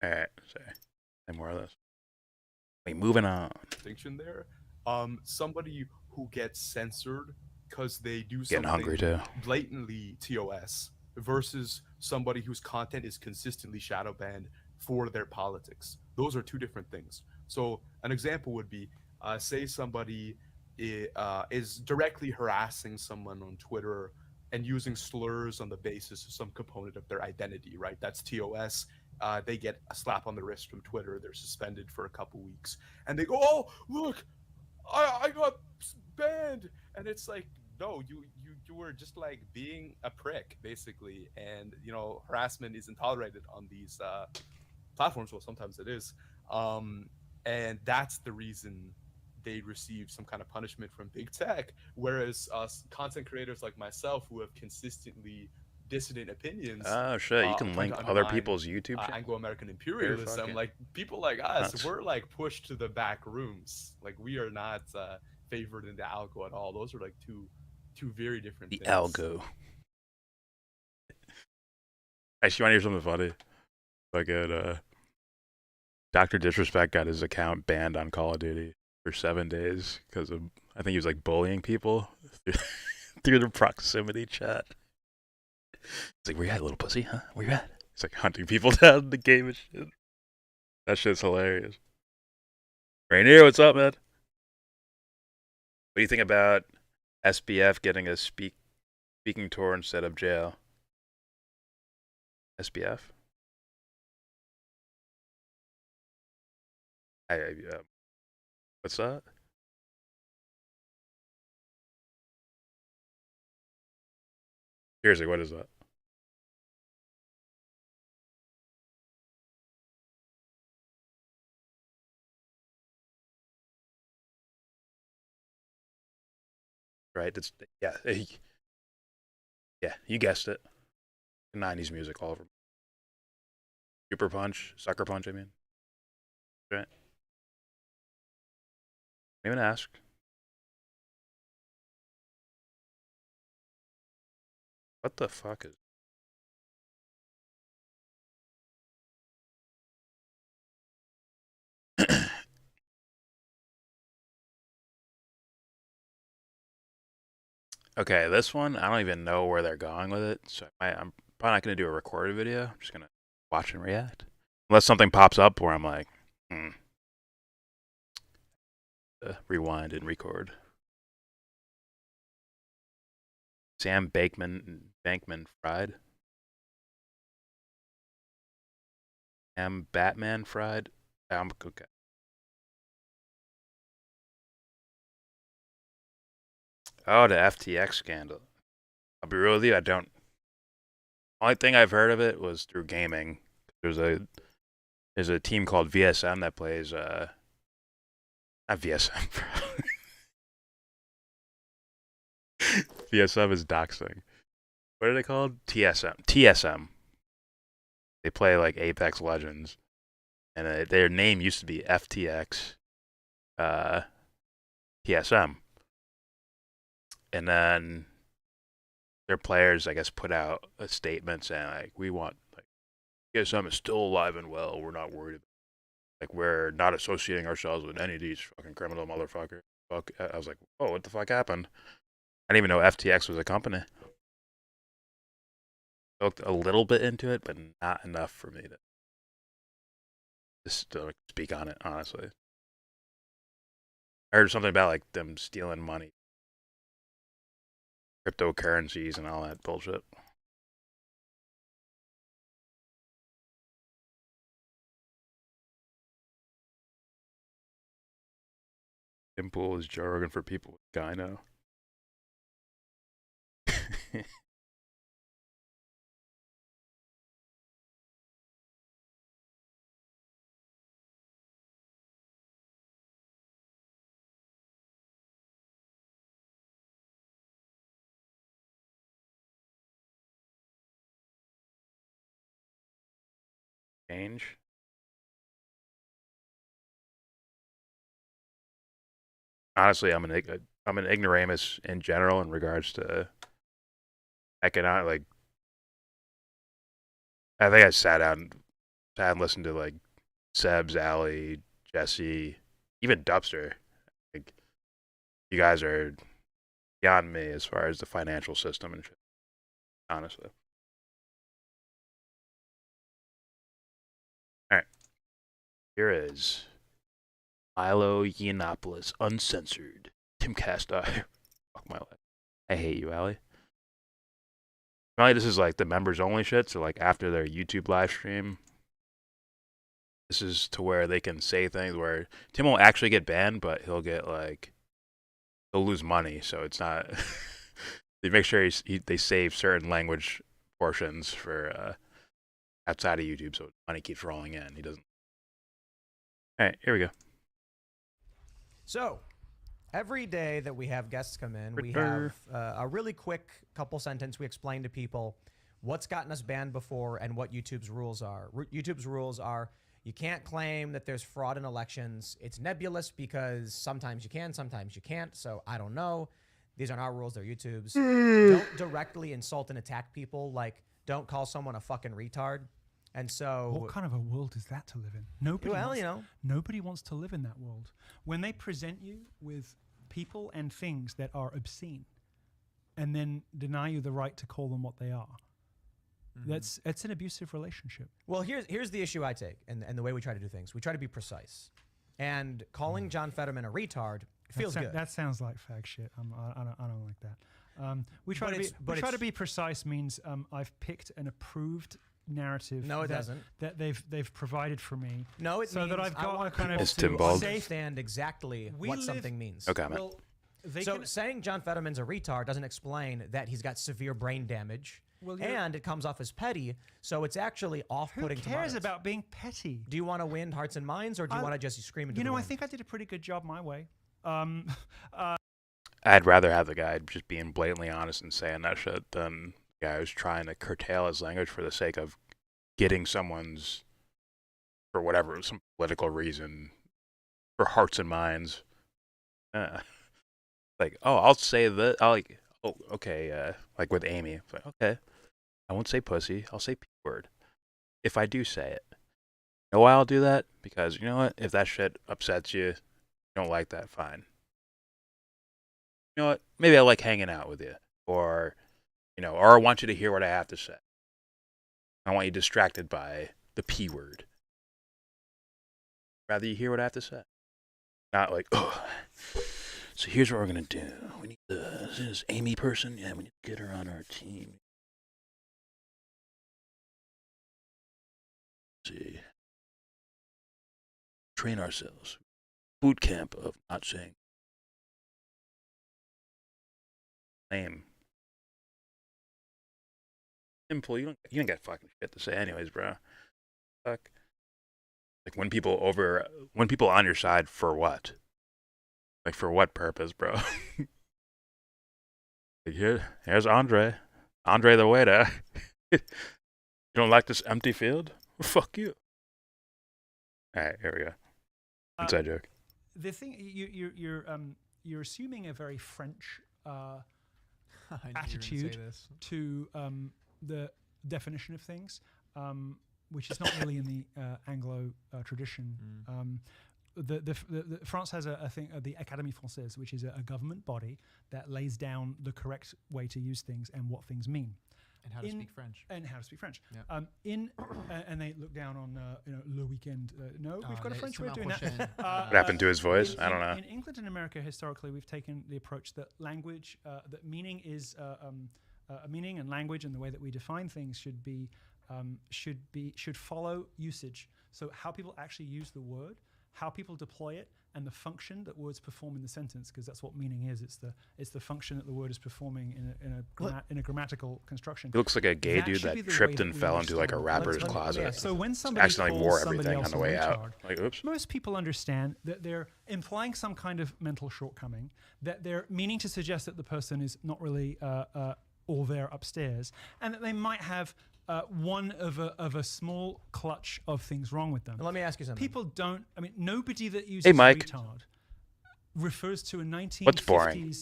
Alright, so and more of this. Wait, moving on. Distinction there. Somebody who gets censored because they do Getting something hungry too. blatantly TOS versus somebody whose content is consistently shadow banned for their politics. Those are two different things. So an example would be, say somebody is directly harassing someone on Twitter and using slurs on the basis of some component of their identity, right? That's TOS. They get a slap on the wrist from Twitter. They're suspended for a couple weeks, and they go, "Oh, look, I got banned," and it's like, no, you were just like being a prick, basically, and harassment isn't tolerated on these platforms. Well, sometimes it is, and that's the reason they receive some kind of punishment from big tech, whereas us content creators like myself who have consistently dissident opinions. Oh shit, you can link other people's YouTube channels. Anglo-American imperialism, like people like us, we're like pushed to the back rooms. Like we are not favored in the algo at all. Those are like two very different things. The algo. Actually, you want to hear something funny? Like Dr. Disrespect got his account banned on Call of Duty for 7 days because of, I think he was like bullying people through the proximity chat. It's like, where you at, little pussy, huh? Where you at? It's like hunting people down in the game and shit. That shit's hilarious. Rainier, what's up, man? What do you think about SBF getting a speaking tour instead of jail? SBF? What's that? Seriously, what is that? Right? It's yeah, yeah. You guessed it. 90s music all over. Super Punch, Sucker Punch. I mean, right? Even ask. What the fuck is? Okay, this one, I don't even know where they're going with it, so I'm probably not going to do a recorded video. I'm just going to watch and react. Unless something pops up where I'm like, rewind and record. Sam Bankman Fried. Sam Batman Fried. I'm okay. Oh, the FTX scandal. I'll be real with you, I don't. Only thing I've heard of it was through gaming. There's a team called VSM that plays not VSM. VSM is doxing. What are they called? TSM. TSM. They play like Apex Legends, and their name used to be FTX TSM. And then their players, I guess, put out a statement saying like, we want like TSM is still alive and well. We're not worried. Like we're not associating ourselves with any of these fucking criminal motherfuckers. Fuck. I was like, oh, what the fuck happened? I didn't even know FTX was a company. I looked a little bit into it, but not enough for me to just speak on it, honestly. I heard something about like them stealing money, cryptocurrencies, and all that bullshit. Simple is jargon for people with gyno. Change. Honestly, I'm an ignoramus in general in regards to economic. Like, I think I sat and listened to like Seb's, Alley, Jesse, even Dubster. Like, you guys are beyond me as far as the financial system and shit. Honestly. All right. Here is Milo Yiannopoulos, uncensored. Timcast. Fuck my life. I hate you, Allie. Apparently, this is like the members only shit. So like after their YouTube live stream, this is to where they can say things where Tim won't actually get banned, but he'll get like he'll lose money. So it's not. They make sure they save certain language portions for outside of YouTube, so money keeps rolling in. He doesn't. All right, here we go. So, every day that we have guests come in, we have a really quick couple sentence. We explain to people what's gotten us banned before and what YouTube's rules are. YouTube's rules are you can't claim that there's fraud in elections. It's nebulous because sometimes you can, sometimes you can't. So I don't know. These aren't our rules, they're YouTube's. Don't directly insult and attack people. Like, don't call someone a fucking retard. And so, what kind of a world is that to live in? Nobody. Well, wants, you know, nobody wants to live in that world. When they present you with people and things that are obscene, and then deny you the right to call them what they are, it's an abusive relationship. Well, here's the issue I take, and the way we try to do things. We try to be precise, and calling John Fetterman a retard feels good. That sounds like fag shit. I don't like that. We try to be precise means I've picked an approved narrative. No, it doesn't. That they've provided for me. No, it so means that I've got a kind of understand exactly what something means. Okay, man. Well, so saying John Fetterman's a retard doesn't explain that he's got severe brain damage. Well, and it comes off as petty, so it's actually offputting. Who cares about being petty? Do you want to win hearts and minds, or do you want to just scream into the I wind? think I did a pretty good job my way. I'd rather have the guy just being blatantly honest and saying that shit than the guy who's trying to curtail his language for the sake of getting someone's, for whatever, some political reason, for hearts and minds. Like, oh, I'll say that. Oh, okay. Like with Amy, it's like, okay, I won't say pussy. I'll say P word. If I do say it, you know why I'll do that? Because you know what? If that shit upsets you, you don't like that, fine. You know what? Maybe I like hanging out with you, or or I want you to hear what I have to say. I want you distracted by the P word. Rather you hear what I have to say. Not like, oh, so here's what we're going to do. We need this Amy person. Yeah, we need to get her on our team. Let's see. Train ourselves. Boot camp of not saying. lame. Simple. You don't got fucking shit to say, anyways, bro. Fuck. Like when people on your side for what? Like for what purpose, bro? Like here's Andre the waiter. You don't like this empty field? Fuck you. All right, here we go. Inside joke. The thing you're assuming a very French attitude to the definition of things, which is not really in the Anglo tradition. France has a thing, the Académie Française, which is a government body that lays down the correct way to use things and what things mean. And how to speak French. And how to speak French. Yeah. And they look down on Le Weekend. No, we've got a French way of doing that. What happened to his voice? I don't know. In England and America, historically, we've taken the approach that language, that meaning is a meaning, and language and the way that we define things should follow usage. So how people actually use the word, how people deploy it, and the function that words perform in the sentence, because that's what meaning is. It's the function that the word is performing in a grammatical construction. He looks like a gay dude that tripped and fell into like a rapper's closet. So when somebody accidentally calls wore somebody everything else on the a way retard, out. Like, oops. most people understand that they're implying some kind of mental shortcoming, that they're meaning to suggest that the person is not really all there upstairs, and that they might have one of a small clutch of things wrong with them. Now, let me ask you something. People don't. I mean, nobody that uses Hey, Mike. retard refers to a 1950s What's boring?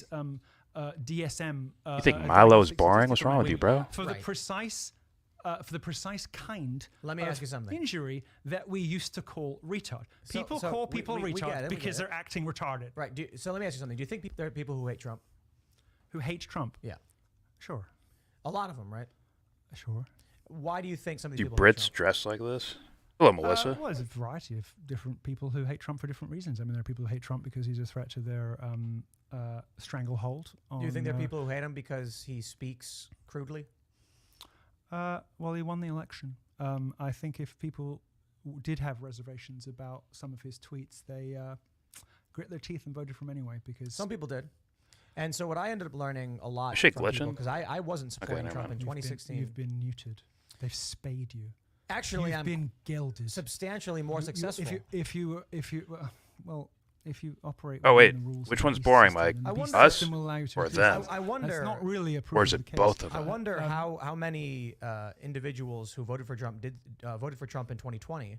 DSM. You think Milo's boring? What's wrong with you, bro? For the precise kind. Let me ask you something. Injury that we used to call retard. So- People so call we- people we get retard it, we because get it. they're acting retarded. Right. So let me ask you something. Do you think there are people who hate Trump? Who hate Trump? Yeah. Sure. A lot of them, right? Sure. Why do you think some of these Do people hate Brits Trump? dress like this? Hello, Melissa. Well, there's a variety of different people who hate Trump for different reasons. I mean, there are people who hate Trump because he's a threat to their stranglehold. Do you think there are people who hate him because he speaks crudely? Well, he won the election. I think if people did have reservations about some of his tweets, they grit their teeth and voted for him anyway. Because Some people did. And so what I ended up learning a lot Shit from glitching? because I wasn't supporting never Trump mind. in 2016. You've been neutered. They've spayed you. Actually, You've I'm been gelded. substantially more successful. If you operate. Oh, wait. within the rules Which of the one's beast boring, system, Mike? and the I beast wonder- system will allow you to Or do them? that. I wonder. That's not really a proof Or is of it the case. both of I them? wonder how many individuals who voted for Trump voted for Trump in 2020,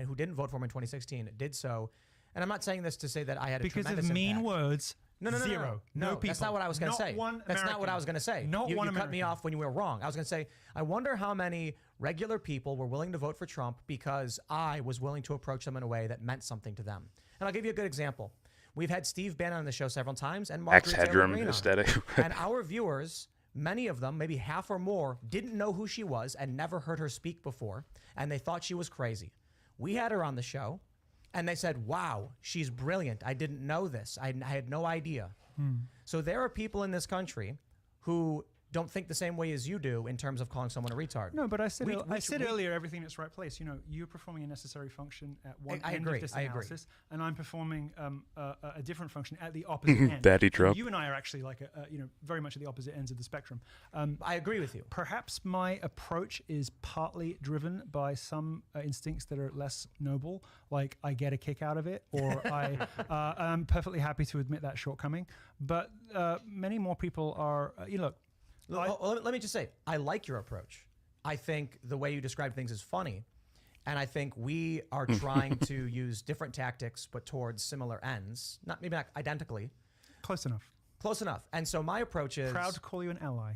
who didn't vote for him in 2016, did so. And I'm not saying this to say that I had a Because of tremendous mean impact. words. No, Zero. No people. That's not what I was going to Not say. one That's not what I was going to say. Not you one cut me American. off when you were wrong. I was going to say, I wonder how many regular people were willing to vote for Trump because I was willing to approach them in a way that meant something to them. And I'll give you a good example. We've had Steve Bannon on the show several times, and Max Margaret Taylor Headroom Greene on it. aesthetic. And our viewers, many of them, maybe half or more, didn't know who she was and never heard her speak before, and they thought she was crazy. We had her on the show, and they said, wow, she's brilliant. I didn't know this. I had no idea. So there are people in this country who don't think the same way as you do in terms of calling someone a retard. No, but I said We- earlier, everything in its right place. You know, you're performing a necessary function at one I end agree, of this I agree. analysis, and I'm performing a different function at the opposite end. Daddy And Trump. You and I are actually like very much at the opposite ends of the spectrum. I agree with you. Perhaps my approach is partly driven by some instincts that are less noble, like I get a kick out of it, or I'm perfectly happy to admit that shortcoming. But many more people are. Let me just say, I like your approach. I think the way you describe things is funny. And I think we are trying to use different tactics, but towards similar ends. Maybe not identically. Close enough. Close enough. And so my approach is... Proud to call you an ally.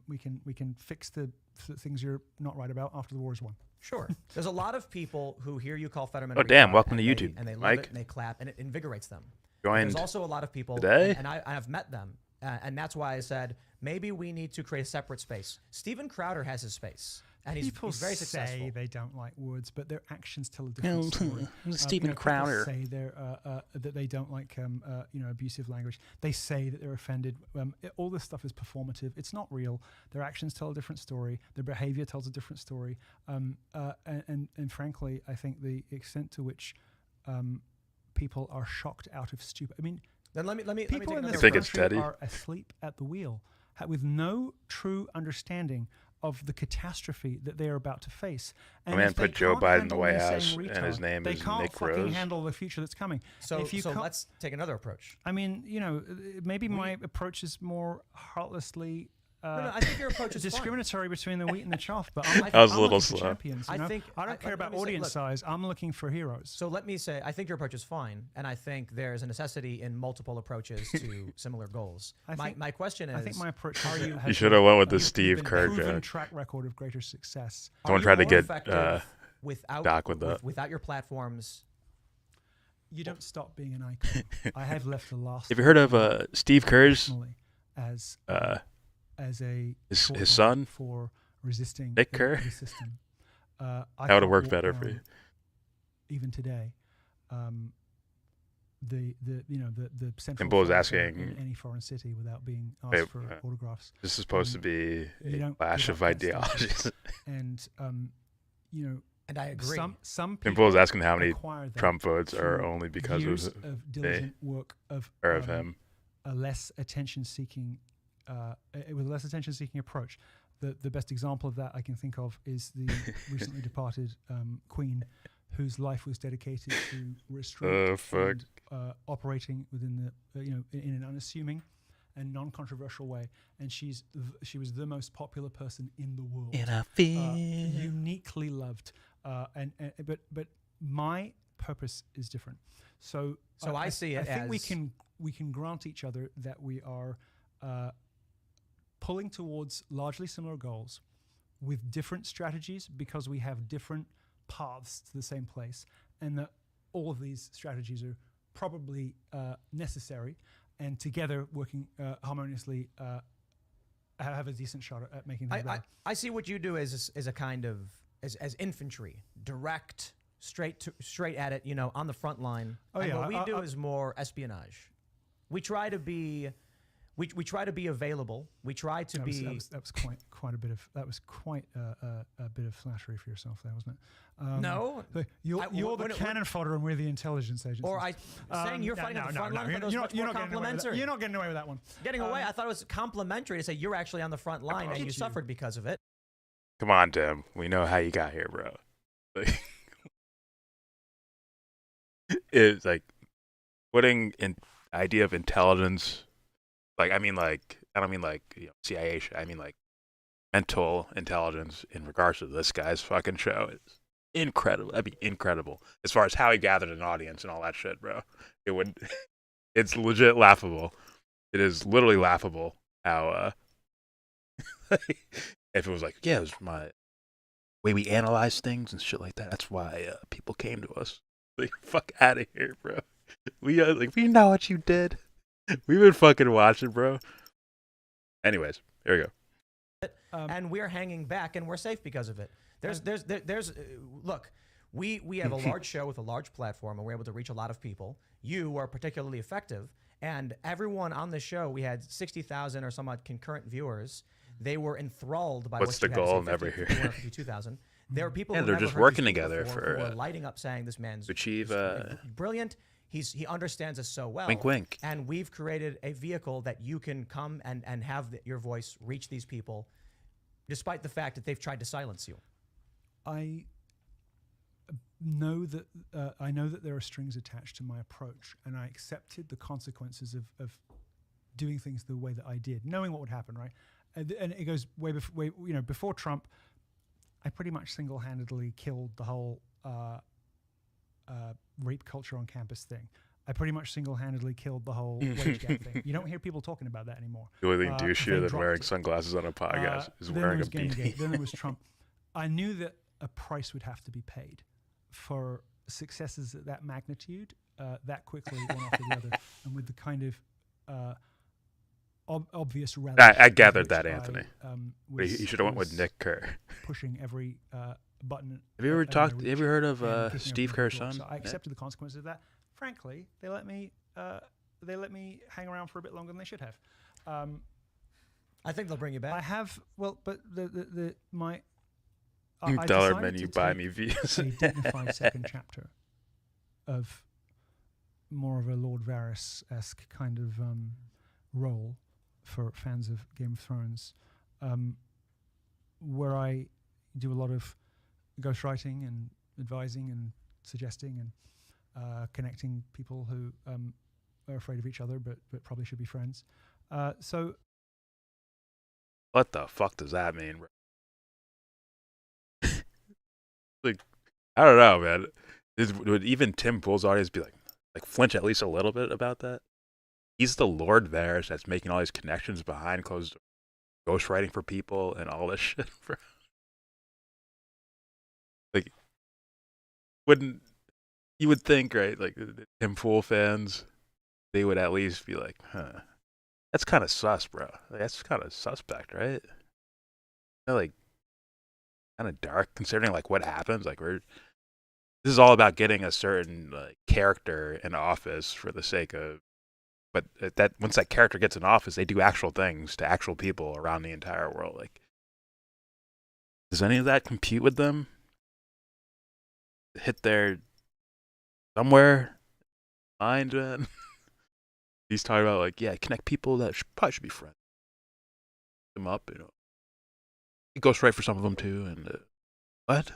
We can fix the things you're not right about after the war is won. Sure. There's a lot of people who hear you call Fetterman Oh, a damn. retard, Welcome to and YouTube, they love Mike. it, and they clap, and it invigorates them. Joined There's also a lot of people... today? And I've met them. And that's why I said, maybe we need to create a separate space. Steven Crowder has his space. And he's very successful. Say they don't like words, but their actions tell a different story. Steven people Crowder. say that they don't like abusive language. They say that they're offended. All this stuff is performative. It's not real. Their actions tell a different story. Their behavior tells a different story. And frankly, I think the extent to which people are shocked out of stupid. I mean, Then let me People take in another this think it's country Teddy? are asleep at the wheel with no true understanding of the catastrophe that they are about to face. My man if they put Joe can't Biden in handle the White the House, same and retard, his name they is can't Nick fucking Rose. handle the future that's coming. So if you so can't- let's take another approach. I mean, you know, maybe my approach is more heartlessly No, I think your approach is fine. discriminatory between the wheat and the chaff. But I'm, I was a I'm little looking for slow. champions. You know? I don't care about let me say, audience look, size. I'm looking for heroes. So let me say, I think your approach is fine, and I think there's a necessity in multiple approaches to similar goals. My question is, I think my approach are is- you? has You should have went with the you've Steve been Kerr proven joke. track record of greater success. Someone are tried to you more get effective without Doc with that. without your platforms? You don't stop being an icon. I have left a last. Have you heard of Steve Kerr's as a his short son? line for resisting Nick the- Kerr? the system? I That would can't have worked walk better for down, you. Even today, the central Simple as thoroughfare asking- in any foreign city without being asked Wait, for autographs. This is supposed to And be you a don't clash give of up that ideologies. status. And you know, And I agree. Some Simple as people asking how many acquire that Trump votes are through only because years of they diligent work of or of him. a less attention-seeking, with a less attention-seeking approach. The best example of that I can think of is the recently departed Queen, whose life was dedicated to restraint and operating within the in an unassuming and non-controversial way. And she was the most popular person in the world. And I feel uniquely loved. But my purpose is different. So I see it I think as we can grant each other that we are pulling towards largely similar goals with different strategies because we have different paths to the same place, and that all of these strategies are probably necessary, and together working harmoniously have a decent shot at making things better. I see what you do as a kind of as infantry, direct, straight at it, on the front line. Oh, and yeah, what we do is more espionage. We try to be available. We try to be. That was quite a bit of a bit of flattery for yourself there, wasn't it? No, you're the cannon fodder, and we're the intelligence agency. Or saying you're fighting on the front line. You're not complimentary. You're not getting away with that one. Getting away. I thought it was complimentary to say you're actually on the front line and you suffered because of it. Come on, Tim. We know how you got here, bro. It's like putting an idea of intelligence. I don't mean CIA shit. I mean like mental intelligence in regards to this guy's fucking show is incredible. That'd be incredible as far as how he gathered an audience and all that shit, bro. It's legit laughable. It is literally laughable how if it was like, yeah, it was my way we analyze things and shit like that. That's why people came to us. Like, fuck out of here, bro. We know what you did. We've been fucking watching, bro. Anyways, here we go. And we're hanging back, and we're safe because of it. Look, we have a large show with a large platform, and we're able to reach a lot of people. You are particularly effective, and everyone on the show, we had 60,000 or somewhat concurrent viewers. They were enthralled by what's what the you goal? had to say, Never hear. 252,000. There are people. Yeah, who they're never just heard you working speak together before for who are lighting up, saying this man's to achieve brilliant. He understands us so well. Wink, wink. And we've created a vehicle that you can come and have your voice reach these people, despite the fact that they've tried to silence you. I know that there are strings attached to my approach, and I accepted the consequences of doing things the way that I did, knowing what would happen, right? And it goes way before Trump. I pretty much single-handedly killed the whole rape culture on campus thing. I pretty much single-handedly killed the whole wage gap thing. You don't hear people talking about that anymore. The only thing douchier they than wearing dropped it. sunglasses on a podcast is Then wearing a there was beanie. Gamergate, then there was Trump. I knew that a price would have to be paid for successes at that magnitude, that quickly, one after the other, and with the kind of obvious relish. I gathered that, which Anthony. was- You should have went with was Nick Kerr. pushing every button. Have you ever at my talked? reach Have you heard and of kicking Steve every Kerr's door. son? So I accepted the consequences of that. Frankly, they let me hang around for a bit longer than they should have. I think they'll bring you back. I have but my You I dollar decided menu to buy take me views. a dignified second chapter of more of a Lord Varys-esque kind of role for fans of Game of Thrones, where I do a lot of ghostwriting and advising and suggesting and connecting people who are afraid of each other but probably should be friends. So what the fuck does that mean, bro? Like, I don't know, man. Would even Tim Pool's audience be like flinch at least a little bit about that? He's the Lord Varys that's making all these connections behind closed doors, ghostwriting for people and all this shit, bro. Like, you would think, right? Like the Tim Pool fans, they would at least be like, huh, that's kind of sus, bro. Like, that's kind of suspect, right? They're like kind of dark considering like what happens. Like this is all about getting a certain character in office for the sake of, but that once that character gets in office, they do actual things to actual people around the entire world. Like, does any of that compute with them? Hit their somewhere mind, man. He's talking about like, yeah, connect people that probably should be friends. Them up, you know. It goes right for some of them too. And what?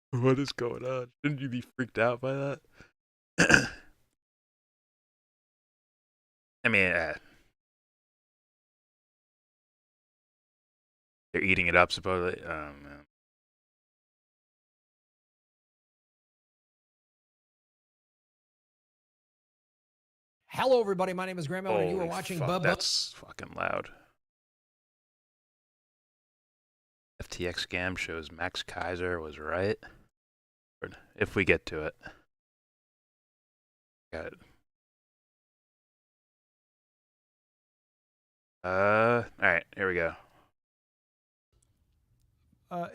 What is going on? Shouldn't you be freaked out by that? I mean, they're eating it up supposedly. Oh man. Hello, everybody. My name is Grandma, and you are Holy watching fuck, Bubba. that's fucking loud. FTX scam shows Max Kaiser was right. If we get to it. Got it. All right, here we go.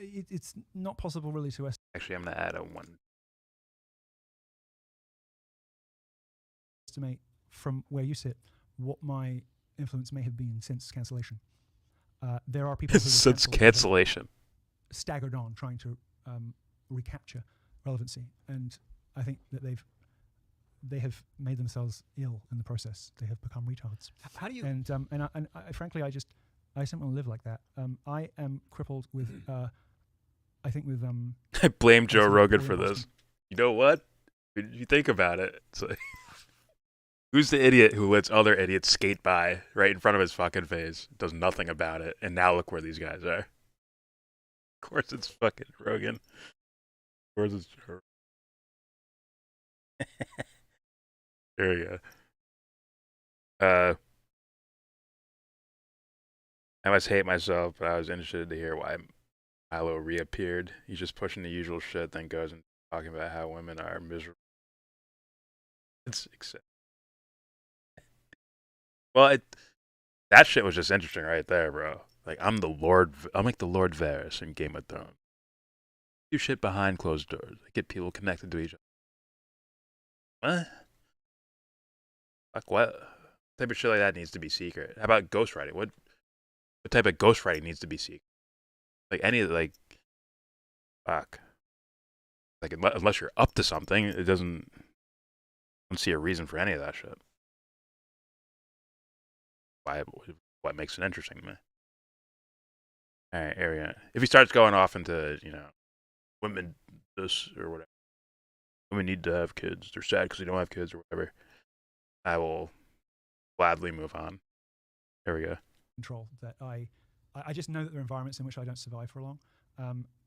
It's not possible really to Actually, I'm gonna add a one. estimate from where you sit what my influence may have been since cancellation. There are people who Since cancellation staggered on trying to recapture relevancy, and I think that they have made themselves ill in the process. They have become retards. How do you? And I frankly, I just don't want to live like that. I am crippled with I think with I blame Joe Rogan for this. You know what? When you think about it, it's like, who's the idiot who lets other idiots skate by right in front of his fucking face, does nothing about it, and now look where these guys are. Of course it's fucking Rogan. Of course it's Joe. There we go. I must hate myself, but I was interested to hear why Milo reappeared. He's just pushing the usual shit, then goes and talking about how women are miserable. It's exciting. Well, that shit was just interesting right there, bro. Like, I'm like the Lord Varys in Game of Thrones. Do shit behind closed doors. I get people connected to each other. What? Fuck, what type of shit like that needs to be secret? How about ghostwriting? What type of ghostwriting needs to be secret? Like fuck. Like, unless you're up to something, I don't see a reason for any of that shit. What makes it interesting to me? All right, here we go. If he starts going off into, women this or whatever, women need to have kids, they're sad because they don't have kids or whatever, I will gladly move on. There we go. Control that I just know that there are environments in which I don't survive for long,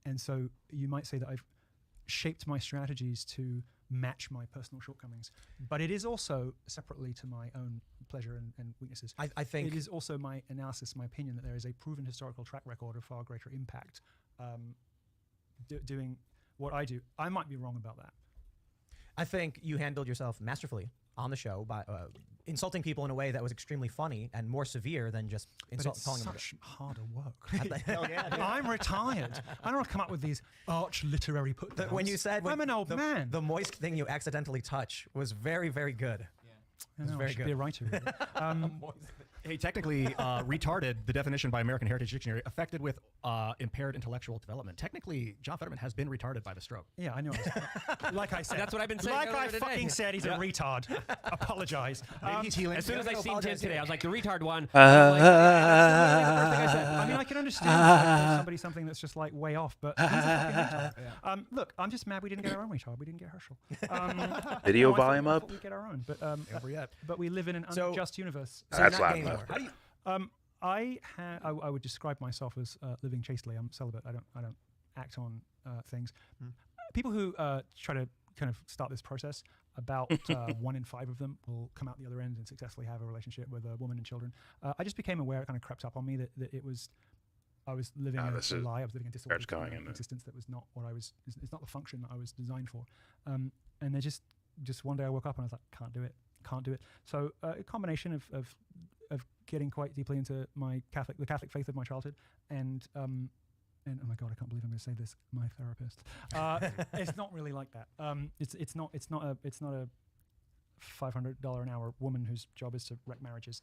and so you might say that I've shaped my strategies to match my personal shortcomings, but it is also separately to my own pleasure and weaknesses. I think it is also my analysis, my opinion, that there is a proven historical track record of far greater impact doing what I do. I might be wrong about that. I think you handled yourself masterfully on the show by insulting people in a way that was extremely funny and more severe than just calling them. Such harder work. I'm retired. I don't want to come up with these arch literary put-downs. When you said I'm an old man, the moist thing you accidentally touch was very, very good. Yeah, I know, I should be a writer. Really. Hey, technically, retarded, the definition by American Heritage Dictionary, affected with impaired intellectual development. Technically, John Fetterman has been retarded by the stroke. Yeah, I know. Like I said. That's what I've been saying. Like I earlier today. fucking said, he's a retard. Apologize. Maybe he's healing. As soon as I seen Tim today, I was like, the retard one. I mean, I can understand if somebody's something that's just like way off, but he's a fucking retard. Look, I'm just mad we didn't get our own retard. We didn't get Herschel. Video I volume thought up? we get our own, but yet. but we live in an unjust universe. So that's loud enough. I would describe myself as living chastely. I'm celibate. I don't act on things. People who try to kind of start this process, about 1 in 5 of them will come out the other end and successfully have a relationship with a woman and children. I just became aware, it kind of crept up on me that it was, I was living a lie. I was living a disordered existence that was not what I was. It's not the function that I was designed for. And they just one day I woke up and I was like, can't do it. So a combination of getting quite deeply into the Catholic faith of my childhood, and oh my God, I can't believe I'm going to say this. My therapist. It's not really like that. It's not a $500 an hour woman whose job is to wreck marriages.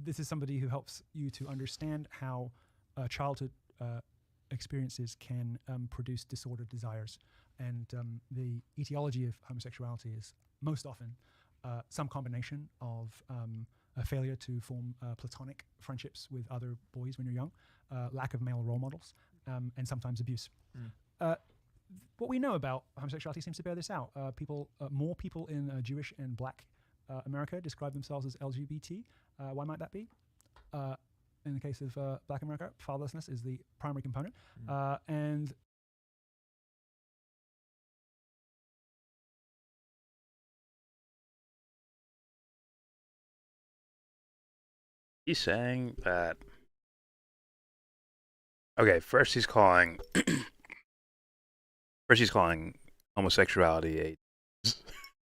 This is somebody who helps you to understand how childhood experiences can produce disordered desires, and the etiology of homosexuality is most often some combination of a failure to form platonic friendships with other boys when you're young, lack of male role models, and sometimes abuse. What we know about homosexuality seems to bear this out. More people in Jewish and Black America describe themselves as LGBT. Why might that be? In the case of Black America, fatherlessness is the primary component, and he's saying that. Okay, first he's calling homosexuality a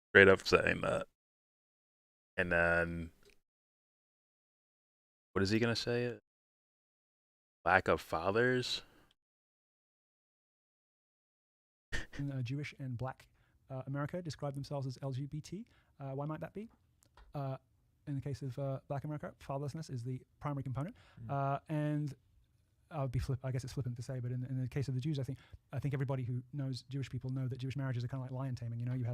straight up saying that, and then what is he gonna say? Lack of fathers. in Jewish and Black America describe themselves as LGBT. Why might that be? In the case of Black America, fatherlessness is the primary component, and I guess it's flippant to say, but in the case of the Jews, I think everybody who knows Jewish people know that Jewish marriages are kind of like lion taming. You know, you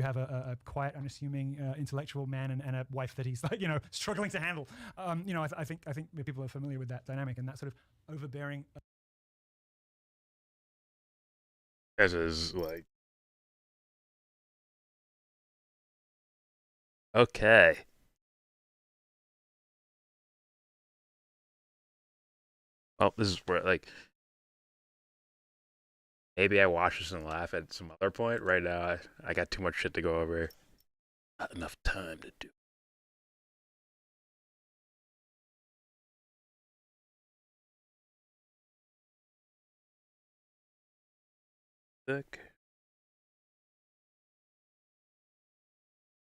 have a quiet, unassuming, intellectual man and a wife that he's like, struggling to handle. I think people are familiar with that dynamic and that sort of overbearing. As is like, okay. Well, this is where, like, maybe I watch this and laugh at some other point. Right now, I got too much shit to go over. Not enough time to do. Sick.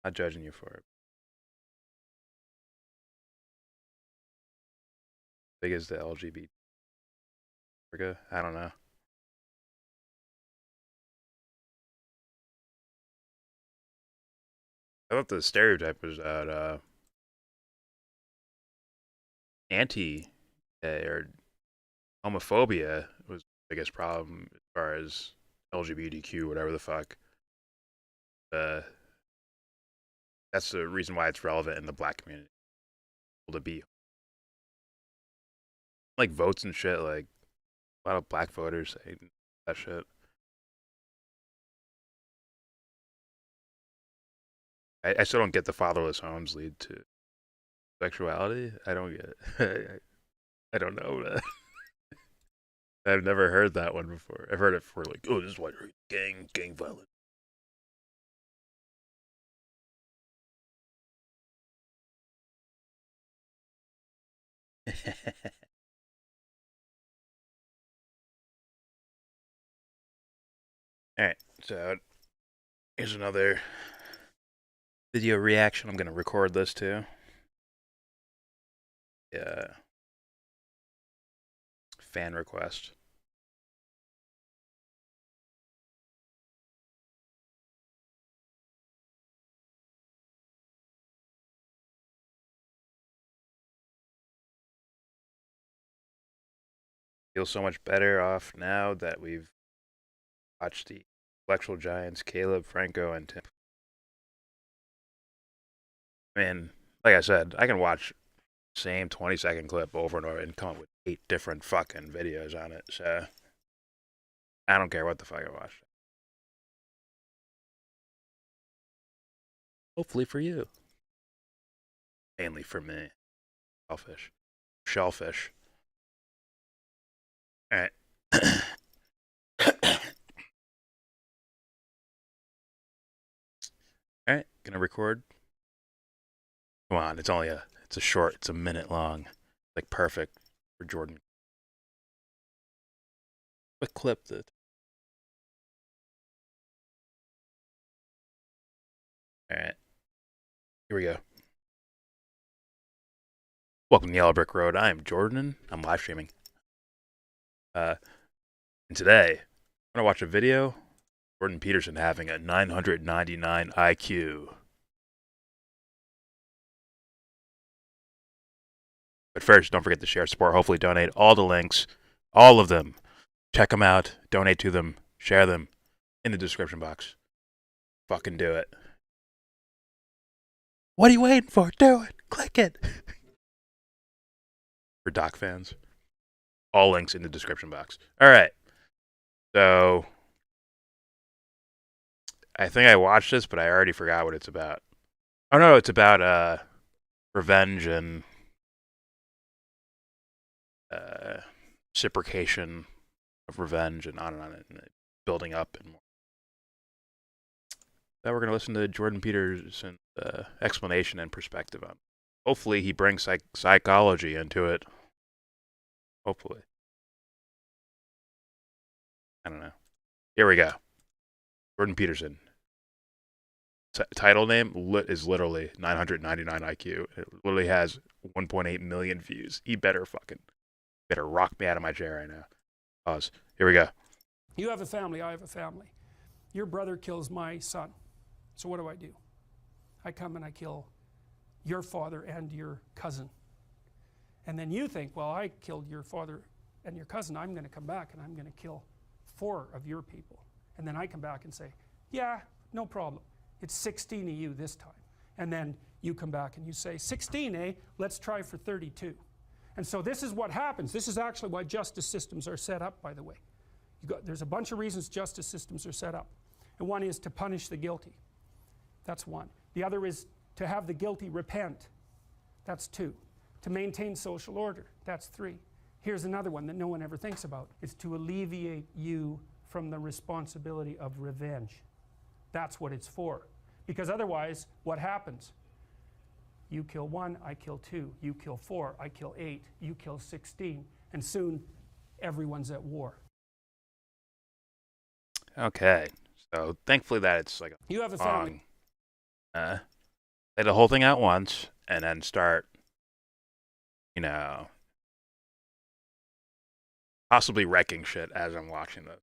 Not judging you for it. Big as the LGBT. I don't know. I thought the stereotype was that anti-gay or homophobia was the biggest problem as far as LGBTQ, whatever the fuck. That's the reason why it's relevant in the Black community. To be like votes and shit, like a lot of Black voters say that shit. I still don't get the fatherless homes lead to sexuality. I don't get it. I don't know. I've never heard that one before. I've heard it for like, oh, this is why gang violence. Alright, so here's another video reaction. I'm going to record this too. Yeah. Fan request. feel so much better off now that we've watched the intellectual giants Caleb, Franco, and Tim. I mean, like I said, I can watch the same 20-second clip over and over and come up with 8 different fucking videos on it. So I don't care what the fuck I watch. Hopefully for you. Mainly for me. Shellfish. Shellfish. Alright. Alright, gonna record. Come on, it's a short, it's a minute long. Like perfect for Jordan. Quick clip that. Alright. Here we go. Welcome to Yellow Brick Road. I am Jordan. I'm live streaming. And today, I'm gonna watch a video. Jordan Peterson having a 999 IQ. But first, don't forget to share, support, hopefully donate. All the links, all of them. Check them out, donate to them, share them in the description box. Fucking do it. What are you waiting for? Do it. Click it. For Doc fans. All links in the description box. All right. So, I think I watched this, but I already forgot what it's about. Oh no, it's about revenge and reciprocation of revenge and on and building up and more. Now we're going to listen to Jordan Peterson's explanation and perspective on it. Hopefully he brings psychology into it. Hopefully. I don't know. Here we go. Jordan Peterson. Title name is literally 999 IQ. It literally has 1.8 million views. He better rock me out of my chair right now. Pause. Here we go. You have a family, I have a family. Your brother kills my son. So what do? I come and I kill your father and your cousin. And then you think, well, I killed your father and your cousin. I'm going to come back and I'm going to kill 4 of your people. And then I come back and say, yeah, no problem. It's 16 of you this time. And then you come back and you say, 16, eh? Let's try for 32. And so this is what happens. This is actually why justice systems are set up, by the way. There's a bunch of reasons justice systems are set up. And one is to punish the guilty. That's one. The other is to have the guilty repent. That's 2. To maintain social order. That's 3. Here's another one that no one ever thinks about. It's to alleviate you from the responsibility of revenge. That's what it's for. Because otherwise, what happens? You kill 1, I kill 2. You kill 4, I kill 8. You kill 16. And soon, everyone's at war. Okay. So thankfully that it's like a You have a family. Lay the whole thing out once and then start, possibly wrecking shit as I'm watching this.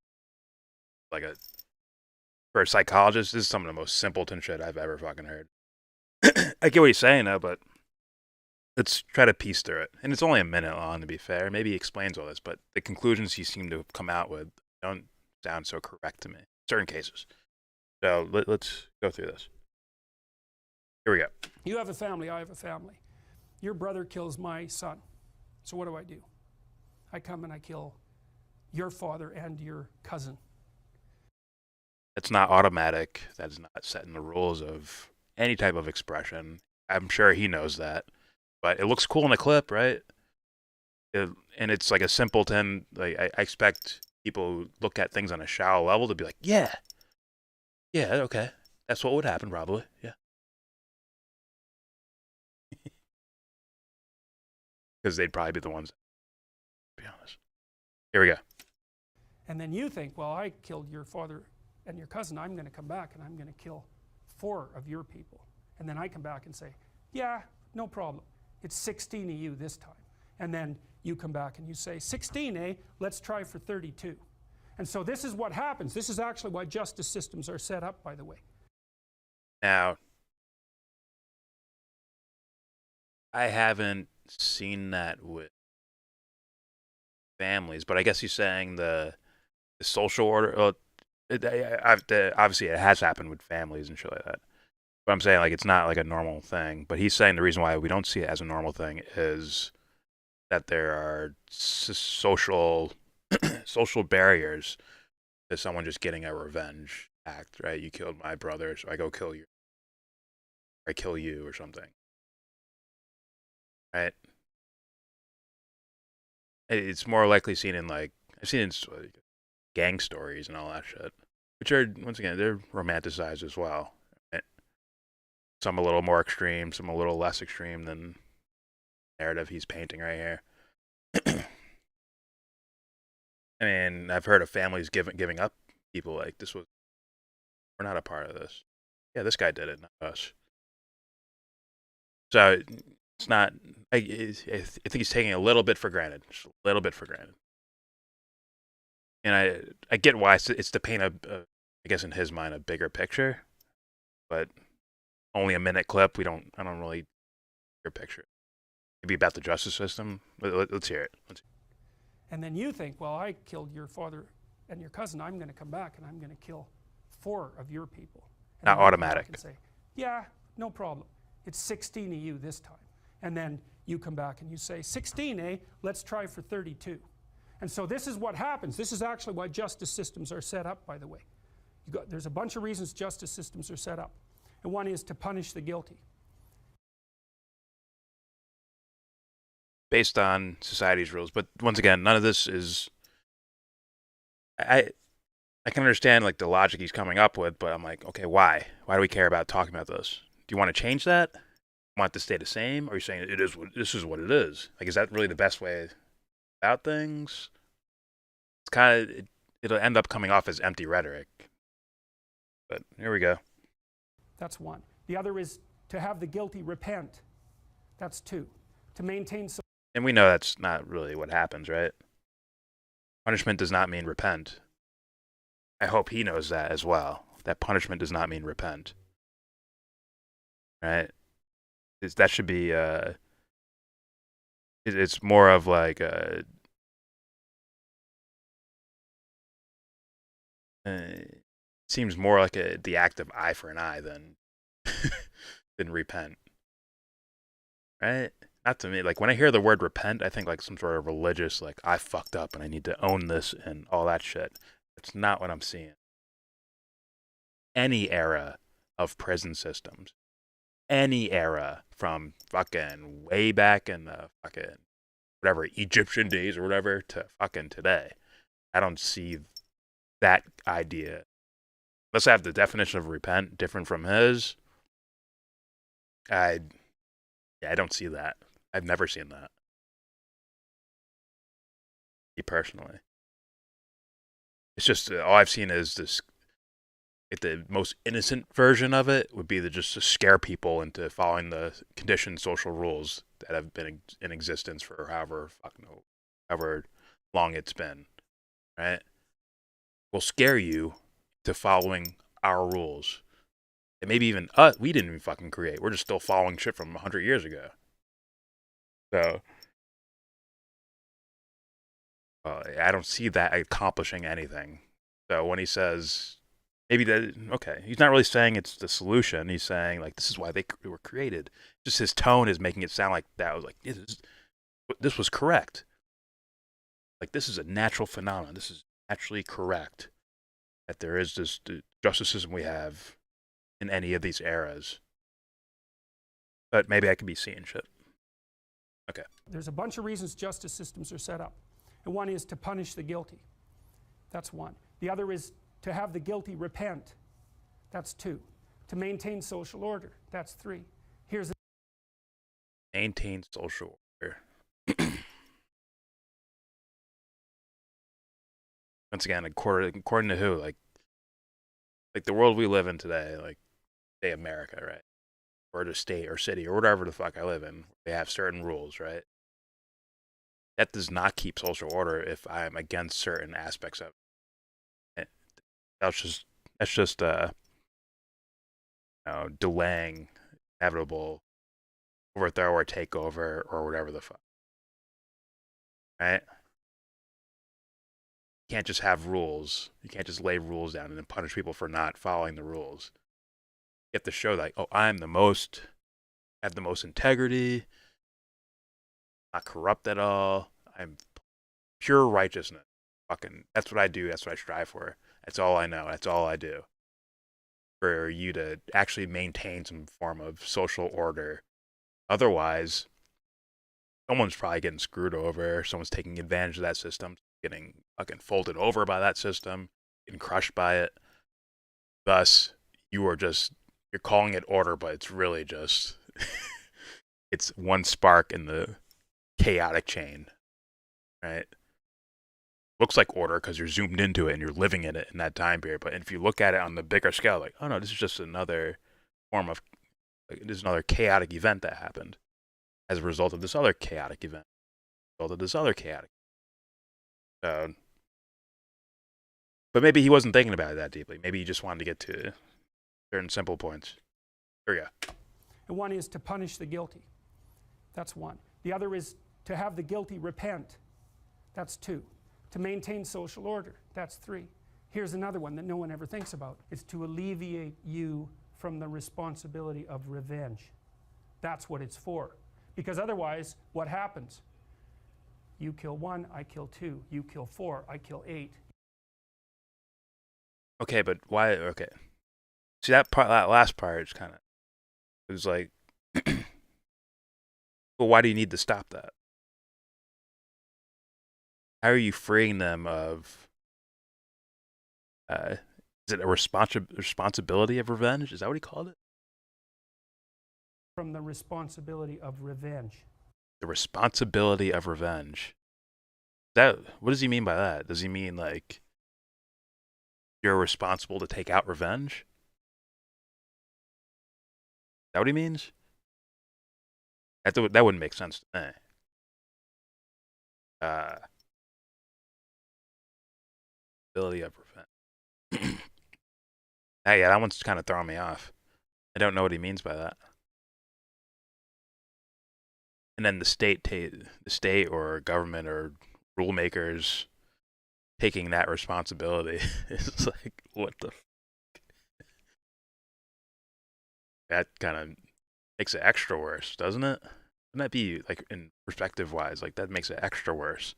For a psychologist, this is some of the most simpleton shit I've ever fucking heard. I get what he's saying though, but let's try to piece through it. And it's only a minute long, to be fair. Maybe he explains all this, but the conclusions he seemed to come out with don't sound so correct to me in certain cases. So let's go through this. Here we go. You have a family, I have a family. Your brother kills my son. So what do? I come and I kill your father and your cousin. It's not automatic. That is not set in the rules of any type of expression. I'm sure he knows that. But it looks cool in the clip, right? And it's like a simpleton. Like I expect people who look at things on a shallow level to be like, yeah, okay. That's what would happen probably, yeah. Because they'd probably be the ones, to be honest. Here we go. And then you think, well, I killed your father and your cousin. I'm going to come back and I'm going to kill 4 of your people. And then I come back and say, yeah, no problem. It's 16 of you this time. And then you come back and you say, 16, eh? Let's try for 32. And so this is what happens. This is actually why justice systems are set up, by the way. Now, I haven't seen that with families, but I guess he's saying the social order. Well, obviously it has happened with families and shit like that. But I'm saying like it's not like a normal thing. But he's saying the reason why we don't see it as a normal thing is that there are social social barriers to someone just getting a revenge act. Right? You killed my brother, so I go kill you. I kill you or something. Right? It's more likely seen in like I've seen it in like, gang stories and all that shit, which are once again they're romanticized as well. Right? Some a little more extreme, some a little less extreme than the narrative he's painting right here. I mean, I've heard of families giving up people like this was we're not a part of this. Yeah, this guy did it, not us. So it's not. I think he's taking a little bit for granted, just a little bit for granted. And I get why it's to paint I guess in his mind a bigger picture, but only a minute clip. I don't really bigger picture. Maybe about the justice system. Let's hear it. And then you think, well, I killed your father and your cousin. I'm going to come back and I'm going to kill 4 of your people. And not automatic. And say, yeah, no problem. It's 16 of you this time. And then you come back and you say, 16, eh? Let's try for 32. And so this is what happens. This is actually why justice systems are set up, by the way. There's a bunch of reasons justice systems are set up. And one is to punish the guilty. Based on society's rules. But once again, none of this is... I can understand like the logic he's coming up with, but I'm like, okay, why? Why do we care about talking about this? Do you want to change that? Want it to stay the same? Or are you saying this is what it is? Like, is that really the best way about things? It's kind of... It'll end up coming off as empty rhetoric. But here we go. That's one. The other is to have the guilty repent. That's 2. To maintain... And we know that's not really what happens, right? Punishment does not mean repent. I hope he knows that as well. That punishment does not mean repent. Right? That should be... it's more of like a... it seems more like the act of eye for an eye than repent. Right? Not to me. Like, when I hear the word repent, I think like some sort of religious, like, I fucked up and I need to own this and all that shit. That's not what I'm seeing. Any era of prison systems, any era from fucking way back in the fucking whatever Egyptian days or whatever to fucking today, I don't see that idea. Let's have the definition of repent different from his. I don't see that. I've never seen that. Me personally. It's just all I've seen is this. If the most innocent version of it would be just to scare people into following the conditioned social rules that have been in existence for however long it's been, right? We'll scare you to following our rules. And maybe even we didn't even fucking create. We're just still following shit from 100 years ago. So, I don't see that accomplishing anything. So when he says, maybe that, okay, he's not really saying it's the solution. He's saying, like, this is why they were created. Just his tone is making it sound like that. I was like, this was correct. Like, this is a natural phenomenon. This is actually correct. That there is this justice system we have in any of these eras. But maybe I could be seeing shit. Okay. There's a bunch of reasons justice systems are set up. And one is to punish the guilty. That's 1. The other is to have the guilty repent. That's 2. To maintain social order. That's 3. Here's the... Maintain social order. Once again, according to who? Like the world we live in today, like, say America, right? Or the state or city or whatever the fuck I live in, they have certain rules, right? That does not keep social order if I'm against certain aspects of it. That's just delaying inevitable overthrow or takeover or whatever the fuck. Right? can't just have rules. You can't just lay rules down and then punish people for not following the rules. You have to show like, oh, I have the most integrity, not corrupt at all. I'm pure righteousness. Fucking, that's what I do. That's what I strive for. That's all I know. That's all I do. For you to actually maintain some form of social order. Otherwise, someone's probably getting screwed over. Someone's taking advantage of that system, getting fucking folded over by that system, getting crushed by it. Thus, you're calling it order, but it's really just, it's one spark in the chaotic chain, right? Looks like order because you're zoomed into it and you're living in it in that time period. But if you look at it on the bigger scale, like, oh no, this is just another form of, like, this is another chaotic event that happened as a result of this other chaotic event, So, but maybe he wasn't thinking about it that deeply. Maybe he just wanted to get to certain simple points. Here we go. And one is to punish the guilty. That's one. The other is to have the guilty repent. That's two. To maintain social order. That's three. Here's another one that no one ever thinks about. It's to alleviate you from the responsibility of revenge. That's what it's for. Because otherwise, what happens? You kill one, I kill two. You kill four, I kill eight. Okay, but why? Okay. See, that last part is kind of, it was like, well, why do you need to stop that? How are you freeing them of, is it a responsibility of revenge? Is that what he called it? From the responsibility of revenge. The responsibility of revenge. What does he mean by that? Does he mean like you're responsible to take out revenge? Is that what he means? That wouldn't make sense to me. Ability of revenge. Hey, yeah, that one's kind of throwing me off. I don't know what he means by that. And then the state or government or rule makers taking that responsibility is like, what the that kind of makes it extra worse, doesn't it? Wouldn't that be, like, in perspective wise, like, that makes it extra worse?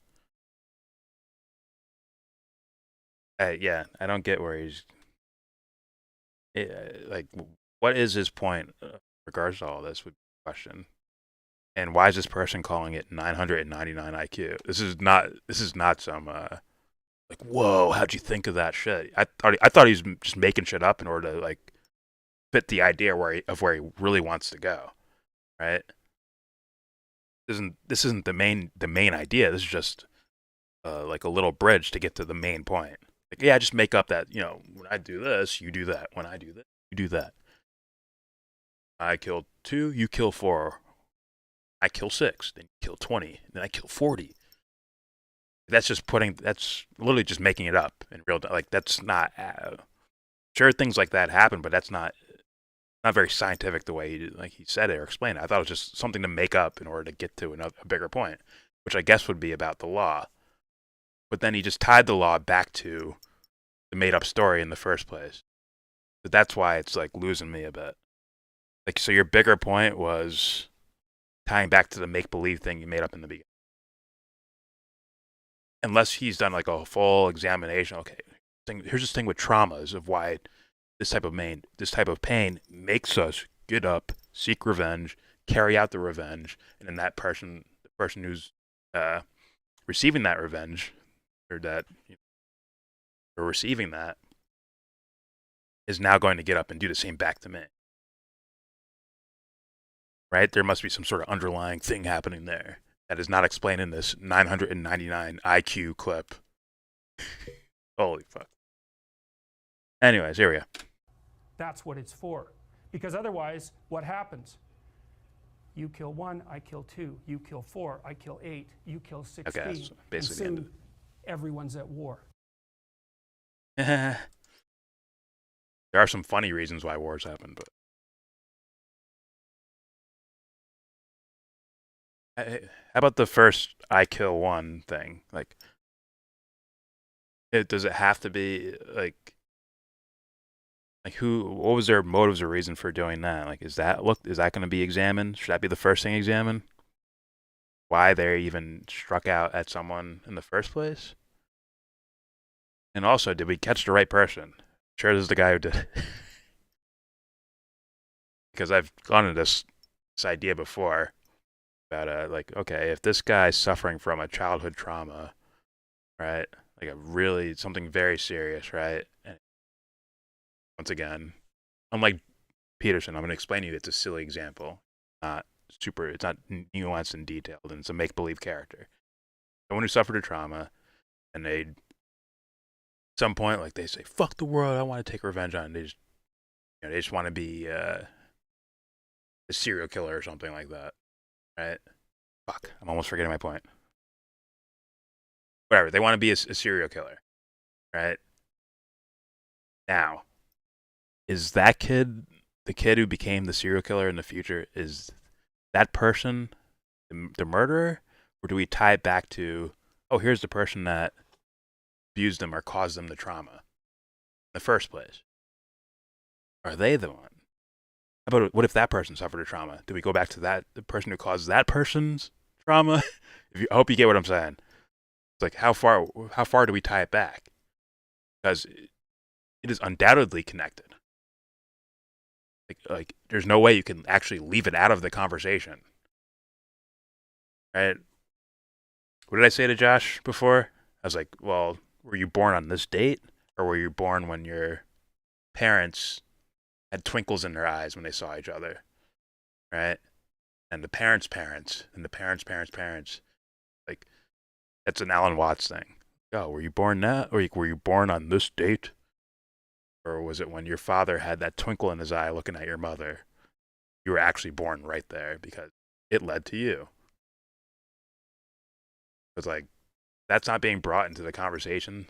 Yeah, I don't get where he's, like, what is his point in regards to all this would be the question. And why is this person calling it 999 IQ? This is not some like, whoa, how'd you think of that shit? I thought he was just making shit up in order to, like, fit the idea where he really wants to go, right? This isn't the main idea. This is just like a little bridge to get to the main point. Like, yeah, just make up that, when I do this, you do that. When I do this, you do that. I kill 2, you kill 4. I kill 6, then you kill 20, then I kill 40. That's literally just making it up in real time. Like, that's not, sure, things like that happen, but that's not very scientific the way he said it or explained it. I thought it was just something to make up in order to get to a bigger point, which I guess would be about the law. But then he just tied the law back to the made up story in the first place. But that's why it's like losing me a bit. Like, so your bigger point was tying back to the make-believe thing you made up in the beginning. Unless he's done like a full examination. Okay, here's this thing with traumas of why this type of pain makes us get up, seek revenge, carry out the revenge, and then the person who's receiving that revenge or receiving that is now going to get up and do the same back to me. Right? There must be some sort of underlying thing happening there that is not explained in this 999 IQ clip. Holy fuck. Anyways, here we go. That's what it's for. Because otherwise, what happens? You kill 1, I kill 2. You kill 4, I kill 8. You kill 16. Okay, that's basically and soon everyone's at war. There are some funny reasons why wars happen, but how about the first I kill 1 thing? Like, Does it have to be like who? What was their motives or reason for doing that? Like, is that going to be examined? Should that be the first thing examined? Why they even struck out at someone in the first place? And also, did we catch the right person? Sure, this is the guy who did it. Because I've gone into this idea before about like, okay, if this guy's suffering from a childhood trauma, right? Like something very serious, right? And once again, unlike Peterson, I'm going to explain to you it's a silly example. It's not nuanced and detailed, and it's a make-believe character. Someone who suffered a trauma, and at some point, like they say, "Fuck the world, I want to take revenge on it." They just want to be a serial killer or something like that, right? Fuck, I'm almost forgetting my point. Whatever, they want to be a serial killer, right? Now, is that kid the kid who became the serial killer in the future? Is that person the murderer, or do we tie it back to, oh, here's the person that abused them or caused them the trauma in the first place? Are they the one? How about what if that person suffered a trauma? Do we go back to the person who caused that person's trauma? I hope you get what I'm saying. It's like how far do we tie it back? Because it is undoubtedly connected. Like there's no way you can actually leave it out of the conversation. Right? What did I say to Josh before? I was like, well, were you born on this date? Or were you born when your parents had twinkles in their eyes when they saw each other? Right? And the parents' parents, and the parents' parents' parents. Like, that's an Alan Watts thing. Oh, were you born now? Or were you born on this date? Or was it when your father had that twinkle in his eye looking at your mother? You were actually born right there because it led to you. It's like, that's not being brought into the conversation.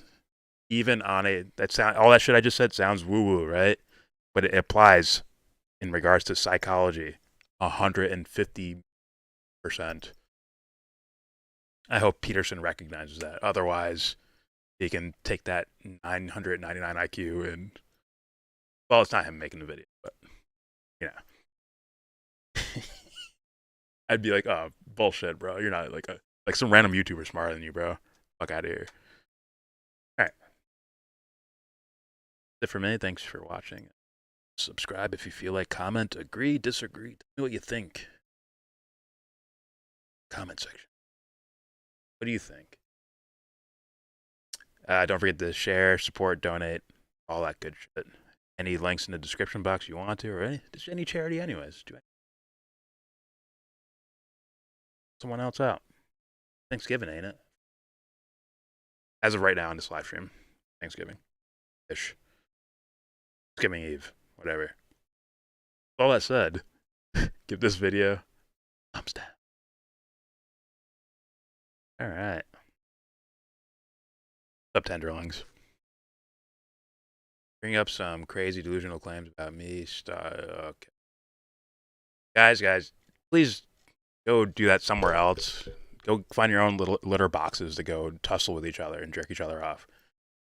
Even on all that shit I just said sounds woo-woo, right? But it applies in regards to psychology 150%. I hope Peterson recognizes that. Otherwise, he can take that 999 IQ and, well, it's not him making the video, but, you know. I'd be like, oh, bullshit, bro. You're not like some random YouTuber smarter than you, bro. Fuck out of here. All right. That's it for me. Thanks for watching. Subscribe if you feel like. Comment, agree, disagree. Tell me what you think. Comment section. What do you think? Don't forget to share, support, donate, all that good shit. Any links in the description box you want to, or any charity anyways. Someone else out. Thanksgiving, ain't it? As of right now on this live stream. Thanksgiving-ish. Thanksgiving Eve. Whatever. All that said, give this video a thumbs down. Alright. What's up, tenderlings? Bring up some crazy delusional claims about me. Okay. Guys, please go do that somewhere else. Go find your own little litter boxes to go tussle with each other and jerk each other off.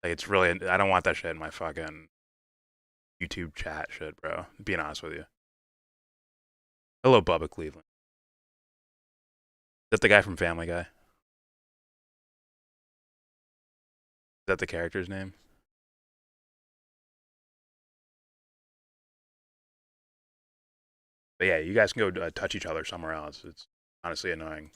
Like, it's really, I don't want that shit in my fucking YouTube chat shit, bro. Being honest with you. Hello, Bubba Cleveland. Is that the guy from Family Guy? Is that the character's name? But yeah, you guys can go touch each other somewhere else. It's honestly annoying.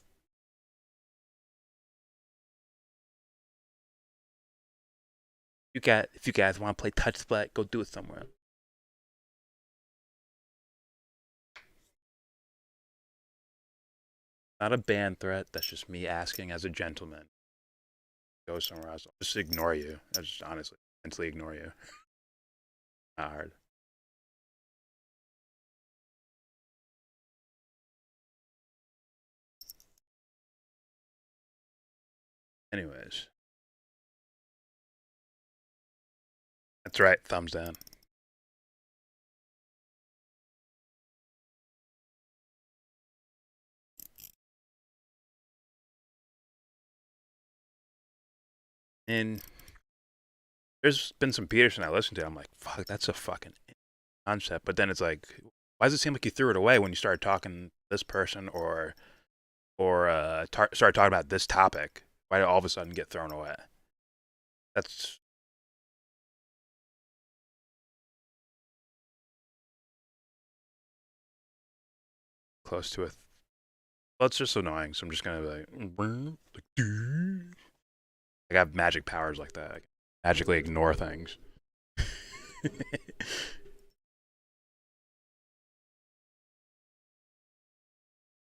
If you guys want to play touch splat, go do it somewhere else. Not a ban threat. That's just me asking as a gentleman. Go somewhere else. I'll just ignore you. I just honestly mentally ignore you. Not hard. Anyways. That's right. Thumbs down. And there's been some Peterson I listened to. I'm like, fuck, that's a fucking concept. But then it's like, why does it seem like you threw it away when you started talking to this person or started talking about this topic? Why did it all of a sudden get thrown away? That's close to it. Well, it's just annoying, so I'm just gonna be like I have magic powers like that. I can magically ignore things.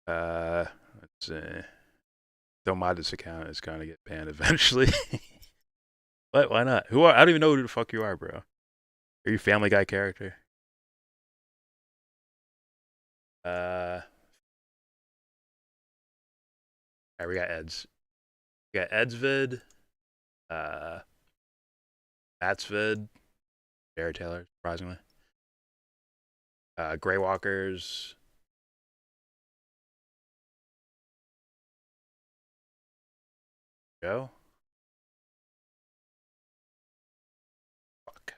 Let's see. Don't mod this account. It's gonna get banned eventually. What? Why not? I don't even know who the fuck you are, bro. Are you a Family Guy character? Alright, we got Ed's. We got Ed's vid. Matt's vid. Barry Taylor, surprisingly. Grey Walkers. Joe. Fuck.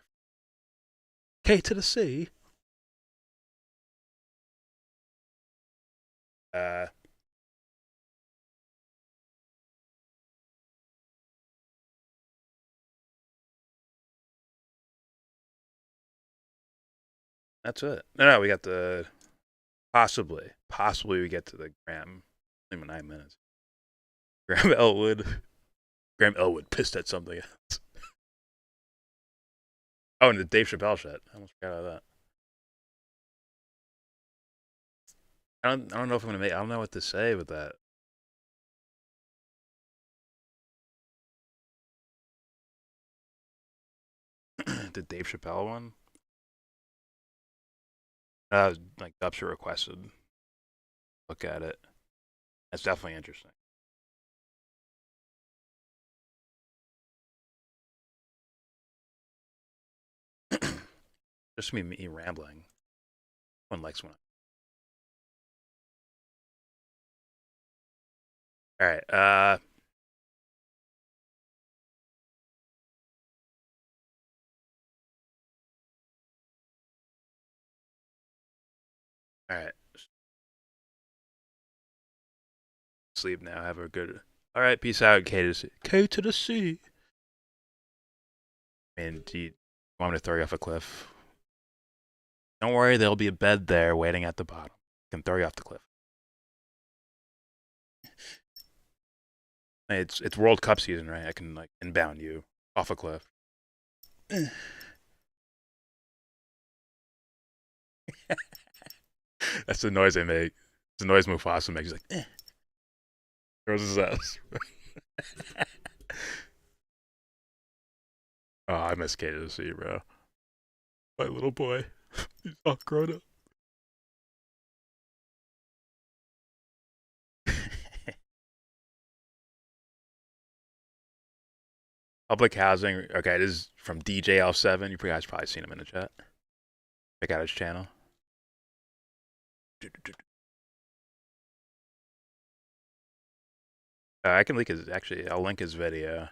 K to the C. That's it. No, we got the possibly we get to the Graham. Even 9 minutes. Graham Elwood pissed at something else. Oh, and the Dave Chappelle shit. I almost forgot about that. I don't know if I'm gonna make. I don't know what to say with that. The Dave Chappelle one. Like Dubster requested. Look at it. That's definitely interesting. Just me rambling. One likes one. All right. All right. Sleep now. Have a good. All right. Peace out. K to the C. K to the C. And do you want me to throw you off a cliff? Don't worry. There'll be a bed there waiting at the bottom. I can throw you off the cliff. It's World Cup season, right? I can like inbound you off a cliff. That's the noise I make. It's the noise Mufasa makes. He's like, throws his ass. Oh, I miss K to the C, bro. My little boy. He's all grown up. Public housing. Okay, this is from DJL7. You guys probably seen him in the chat. Check out his channel. I can link his. Actually, I'll link his video.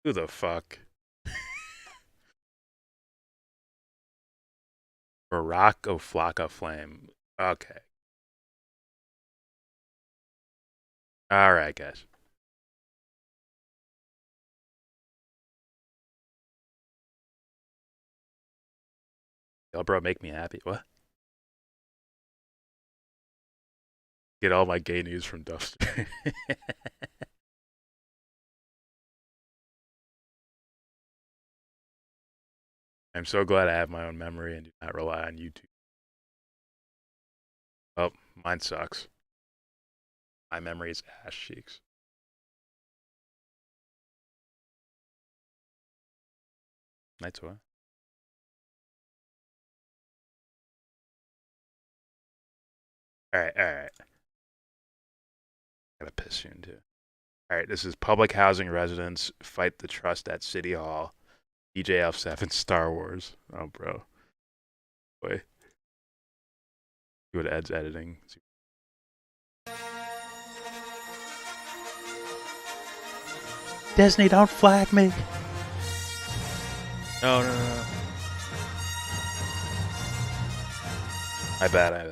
Who the fuck? Barack O'Flocka Flame. Okay. All right, guys. YellBRo, make me happy. What? Get all my gay news from Dubster. I'm so glad I have my own memory and do not rely on YouTube. Oh, mine sucks. My memory is ass cheeks. Night's what? Alright. Gotta piss soon too. Alright, this is public housing residents fight the trust at City Hall. DJF7 Star Wars. Oh, bro. Boy. what Ed's editing. Disney, don't flag me. No. I bet.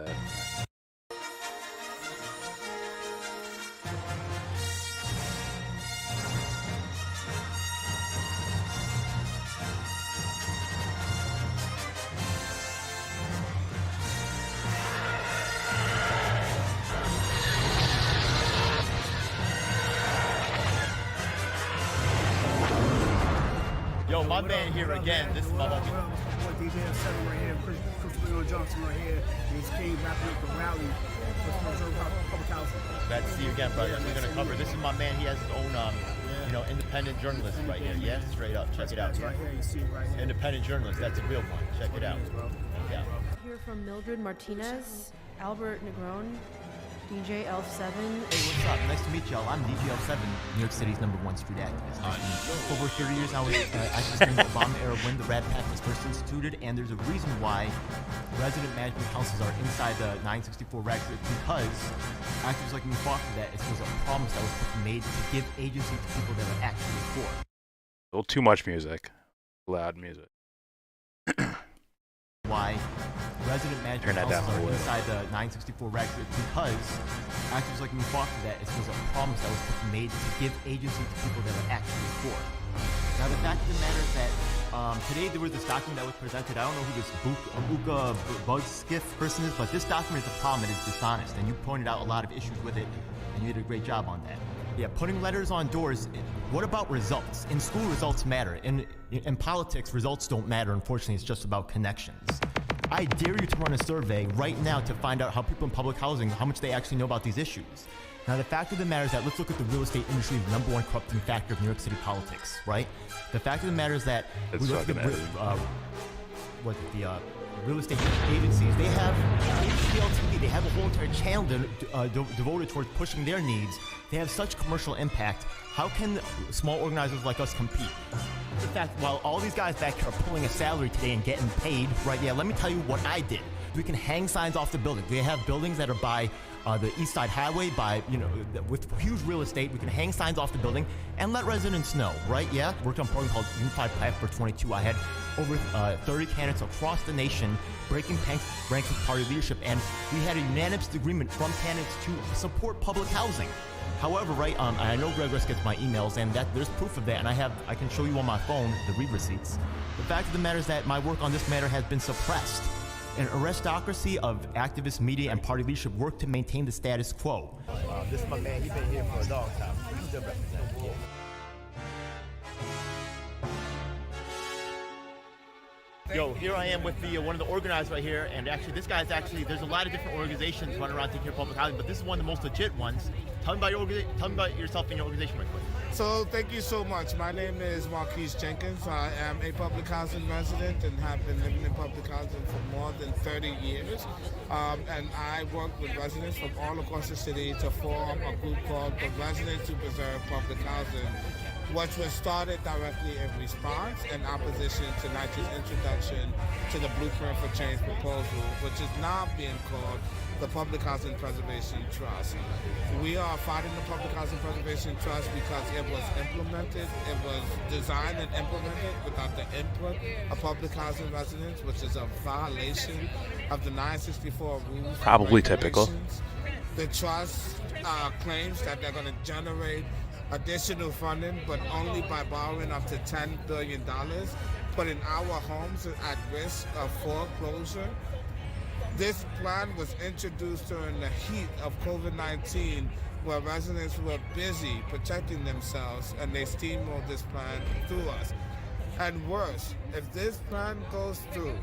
Yo, my man here again. This is my homie. DJ 7 right here, Christopher Johnson right here. He's King wrapping up the rally. Public housing. Glad to see you again, brother. We're gonna cover. This is my man. He has his own, independent journalist right here. Yeah, straight up. Check it out. Right here, you see it right here. Independent journalist. That's a real one. Check it out. Yeah. Here from Mildred Martinez, Albert Negron, DJ Elf7. Hey, what's up? Nice to meet y'all. I'm DJ Elf7, New York City's #1 street activist. Over 30 years, I was activist during the Obama era when the Rat Pack was first instituted, and there's a reason why resident management councils are inside the 964 rag, because activists like me fought for that. It was a promise that was made to give agency to people that are actually poor. A little too much music. Loud music. Why resident management councils are inside the 964 rag, because activists like me fought for that. It was a promise that was made to give agency to people that are actually poor. Now the fact of the matter is that today there was this document that was presented. I don't know who this Buka Bugskiff person is, but this document is a problem. It is dishonest, and you pointed out a lot of issues with it, and you did a great job on that. Yeah, putting letters on doors. What about results? In school, results matter. In politics, results don't matter. Unfortunately, it's just about connections. I dare you to run a survey right now to find out how people in public housing, how much they actually know about these issues. Now, the fact of the matter is that let's look at the real estate industry, the #1 corrupting factor of New York City politics, right? The fact of the matter is that we look at the real estate agencies. They have HGLTV. They have a whole entire channel devoted towards pushing their needs. They have such commercial impact. How can small organizers like us compete? In fact, while all these guys back here are pulling a salary today and getting paid, right? Yeah, let me tell you what I did. We can hang signs off the building. We have buildings that are by the East Side Highway, with huge real estate. We can hang signs off the building and let residents know, right? Yeah, worked on a program called Unified Platform 22. I had over 30 candidates across the nation breaking ranks with party leadership, and we had a unanimous agreement from candidates to support public housing. However, right, I know Greg Russ gets my emails, and that there's proof of that, and I can show you on my phone the read receipts. The fact of the matter is that my work on this matter has been suppressed. An aristocracy of activists, media, and party leadership work to maintain the status quo. This is my man. He's been here for a long time. He's still representing. Yeah. Yo, here I am with one of the organizers right here, and actually this guy's there's a lot of different organizations running around taking care of public housing, but this is one of the most legit ones. Tell me about yourself and your organization right quick. So thank you so much. My name is Marquise Jenkins. I am a public housing resident and have been living in public housing for more than 30 years. And I work with residents from all across the city to form a group called the Residents Who Preserve Public Housing, which was started directly in response and opposition to NYCHA's introduction to the Blueprint for Change proposal, which is now being called the Public Housing Preservation Trust. We are fighting the Public Housing Preservation Trust because it was designed and implemented without the input of public housing residents, which is a violation of the 964 rules. Probably typical. The trust claims that they're going to generate additional funding, but only by borrowing up to $10 billion, putting our homes at risk of foreclosure. This plan was introduced during the heat of COVID-19, where residents were busy protecting themselves, and they steamrolled this plan through us. And worse, if this plan goes through,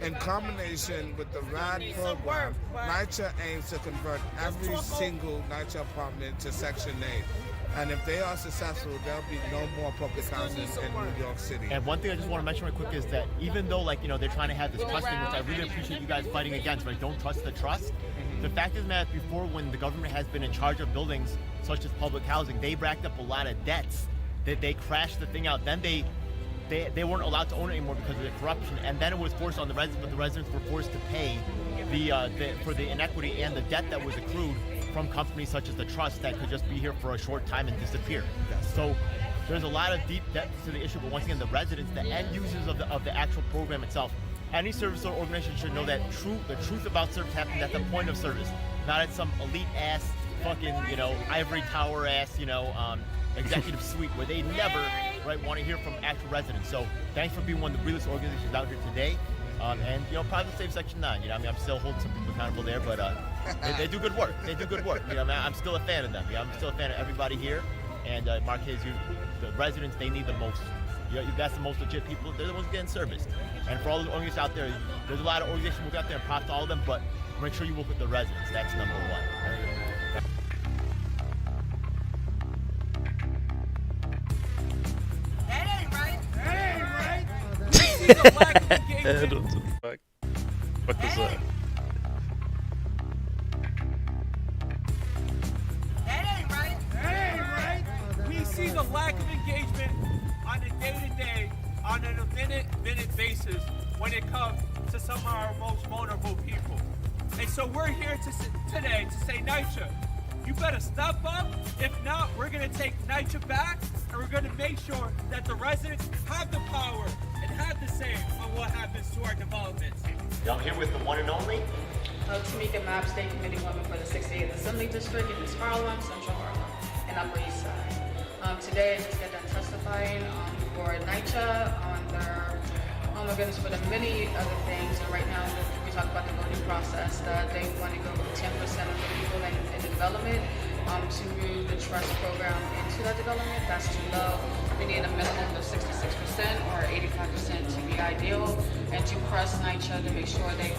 in combination with the RAD program, NYCHA aims to convert every single NYCHA apartment to Section 8. And if they are successful, there'll be no more public housing in New York City. And one thing I just want to mention real quick is that even though, they're trying to have this trust thing, which I really appreciate you guys fighting against, right? Don't trust the trust. The fact is that before, when the government has been in charge of buildings such as public housing, they racked up a lot of debts. They crashed the thing out. Then they weren't allowed to own it anymore because of the corruption, and then it was forced on the residents, but the residents were forced to pay for the inequity and the debt that was accrued from companies such as the trust that could just be here for a short time and disappear. So there's a lot of deep depth to the issue, but once again, the residents, the end users of the actual program itself, any service or organization should know that the truth about service happens at the point of service, not at some elite ass fucking, ivory tower ass, executive suite where they never want to hear from actual residents. So thanks for being one of the realest organizations out here today. And probably save Section 9. I'm still holding some people accountable there, but they do good work. I'm still a fan of them. I'm still a fan of everybody here. And Marquez, the residents, they need the most. That's the most legit people. They're the ones getting serviced. And for all the organizations out there, there's a lot of organizations work out there, and props to all of them. But make sure you work with the residents. That's number one. That ain't right. That ain't right. This is a lack of engagement. What is that? That ain't right. That ain't right. We see the lack of engagement on a day-to-day, on a minute basis when it comes to some of our most vulnerable people. And so we're here today to say, NYCHA, you better step up. If not, we're going to take NYCHA back, and we're going to make sure that the residents have the power and have the say on what happens to our developments. I'm here with the one and only Tamika Mapp, State Committee Woman for the 68th Assembly District in East Harlem, Central Harlem, and Upper East Side. Today I just got done testifying for NYCHA on their, oh my goodness, for the many other things. And right now we talk about the voting process, that they want to go with 10% of the people in the development to move the trust program into that development. That's too low. We need a minimum of 66% or 85% to be ideal, and to press NYCHA to make sure the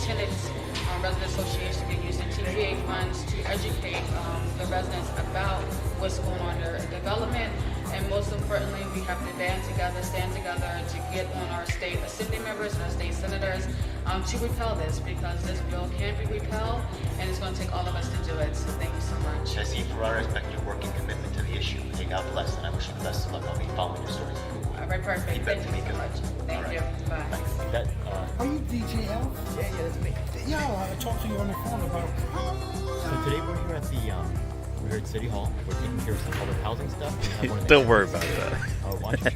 tenants, resident association can use the TPA funds to educate the residents about what's going on in their development. And most importantly, we have to stand together to get on our state assembly members and our state senators to repel this, because this bill can be repelled, and it's going to take all of us to do it. So thank you so much. Jesse Ferrara, respect your working commitment to the issue. Hey, God bless, and I wish you the best of luck. I'll be following your stories. All right, perfect. Thank you so much. Thank you. Bye. That, Are you DJL? Yeah, that's me. Yo, I talked to you on the phone about. So today we're here at we're here at City Hall. We're taking care of some public housing stuff. We have one of the Don't worry about that. Why don't you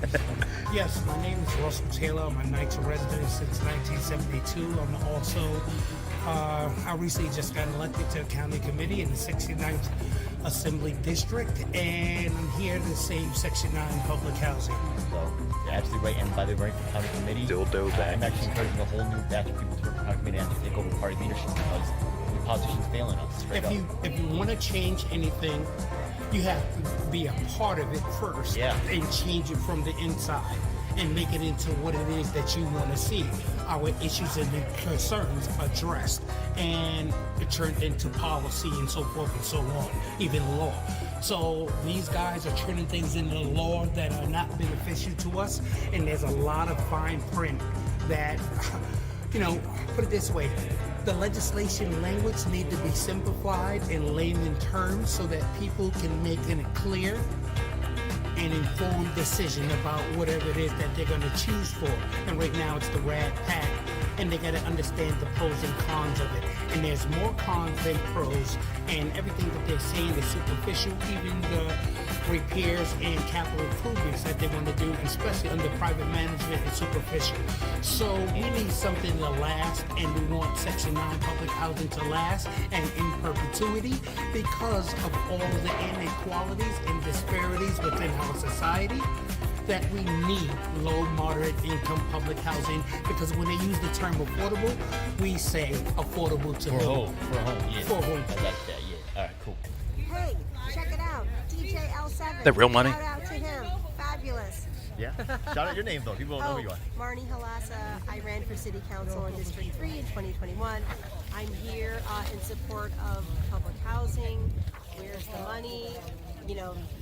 Yes, my name is Russell Taylor. I'm a NYCHA resident since 1972. I'm also, I recently just got elected to a county committee in the 69th Assembly District, and I'm here to save Section 9 public housing. So, you're absolutely right. And by the way, for county committee, I'm actually encouraging a whole new batch of people to work for county committee and to take over party leadership, because the politicians failing us straight up. If you want to change anything, you have to be a part of it first, and change it from the inside and make it into what it is that you want to see. Our issues and concerns addressed and turned into policy and so forth and so on, even law. So these guys are turning things into law that are not beneficial to us, and there's a lot of fine print that, put it this way, the legislation language need to be simplified in layman terms so that people can make a clear and informed decision about whatever it is that they're going to choose for. And right now it's the Rat Pack, and they got to understand the pros and cons of it. And there's more cons than pros, and everything that they're saying is superficial, even the repairs and capital improvements that they want to do, especially under private management, is superficial. So we need something to last, and we want Section 9 public housing to last and in perpetuity because of all the inequalities and disparities within our society, that we need low, moderate income public housing, because when they use the term affordable, we say affordable to For who? home, yeah. For home. I like that, yeah. All right, cool. Hey, check it out. DJ L7. That real money? Shout out to him. Fabulous. Yeah. Shout out your name, though. People don't know who you are. Marnie Halassa. I ran for City Council in District 3 in 2021. I'm here in support of public housing. Where's the money?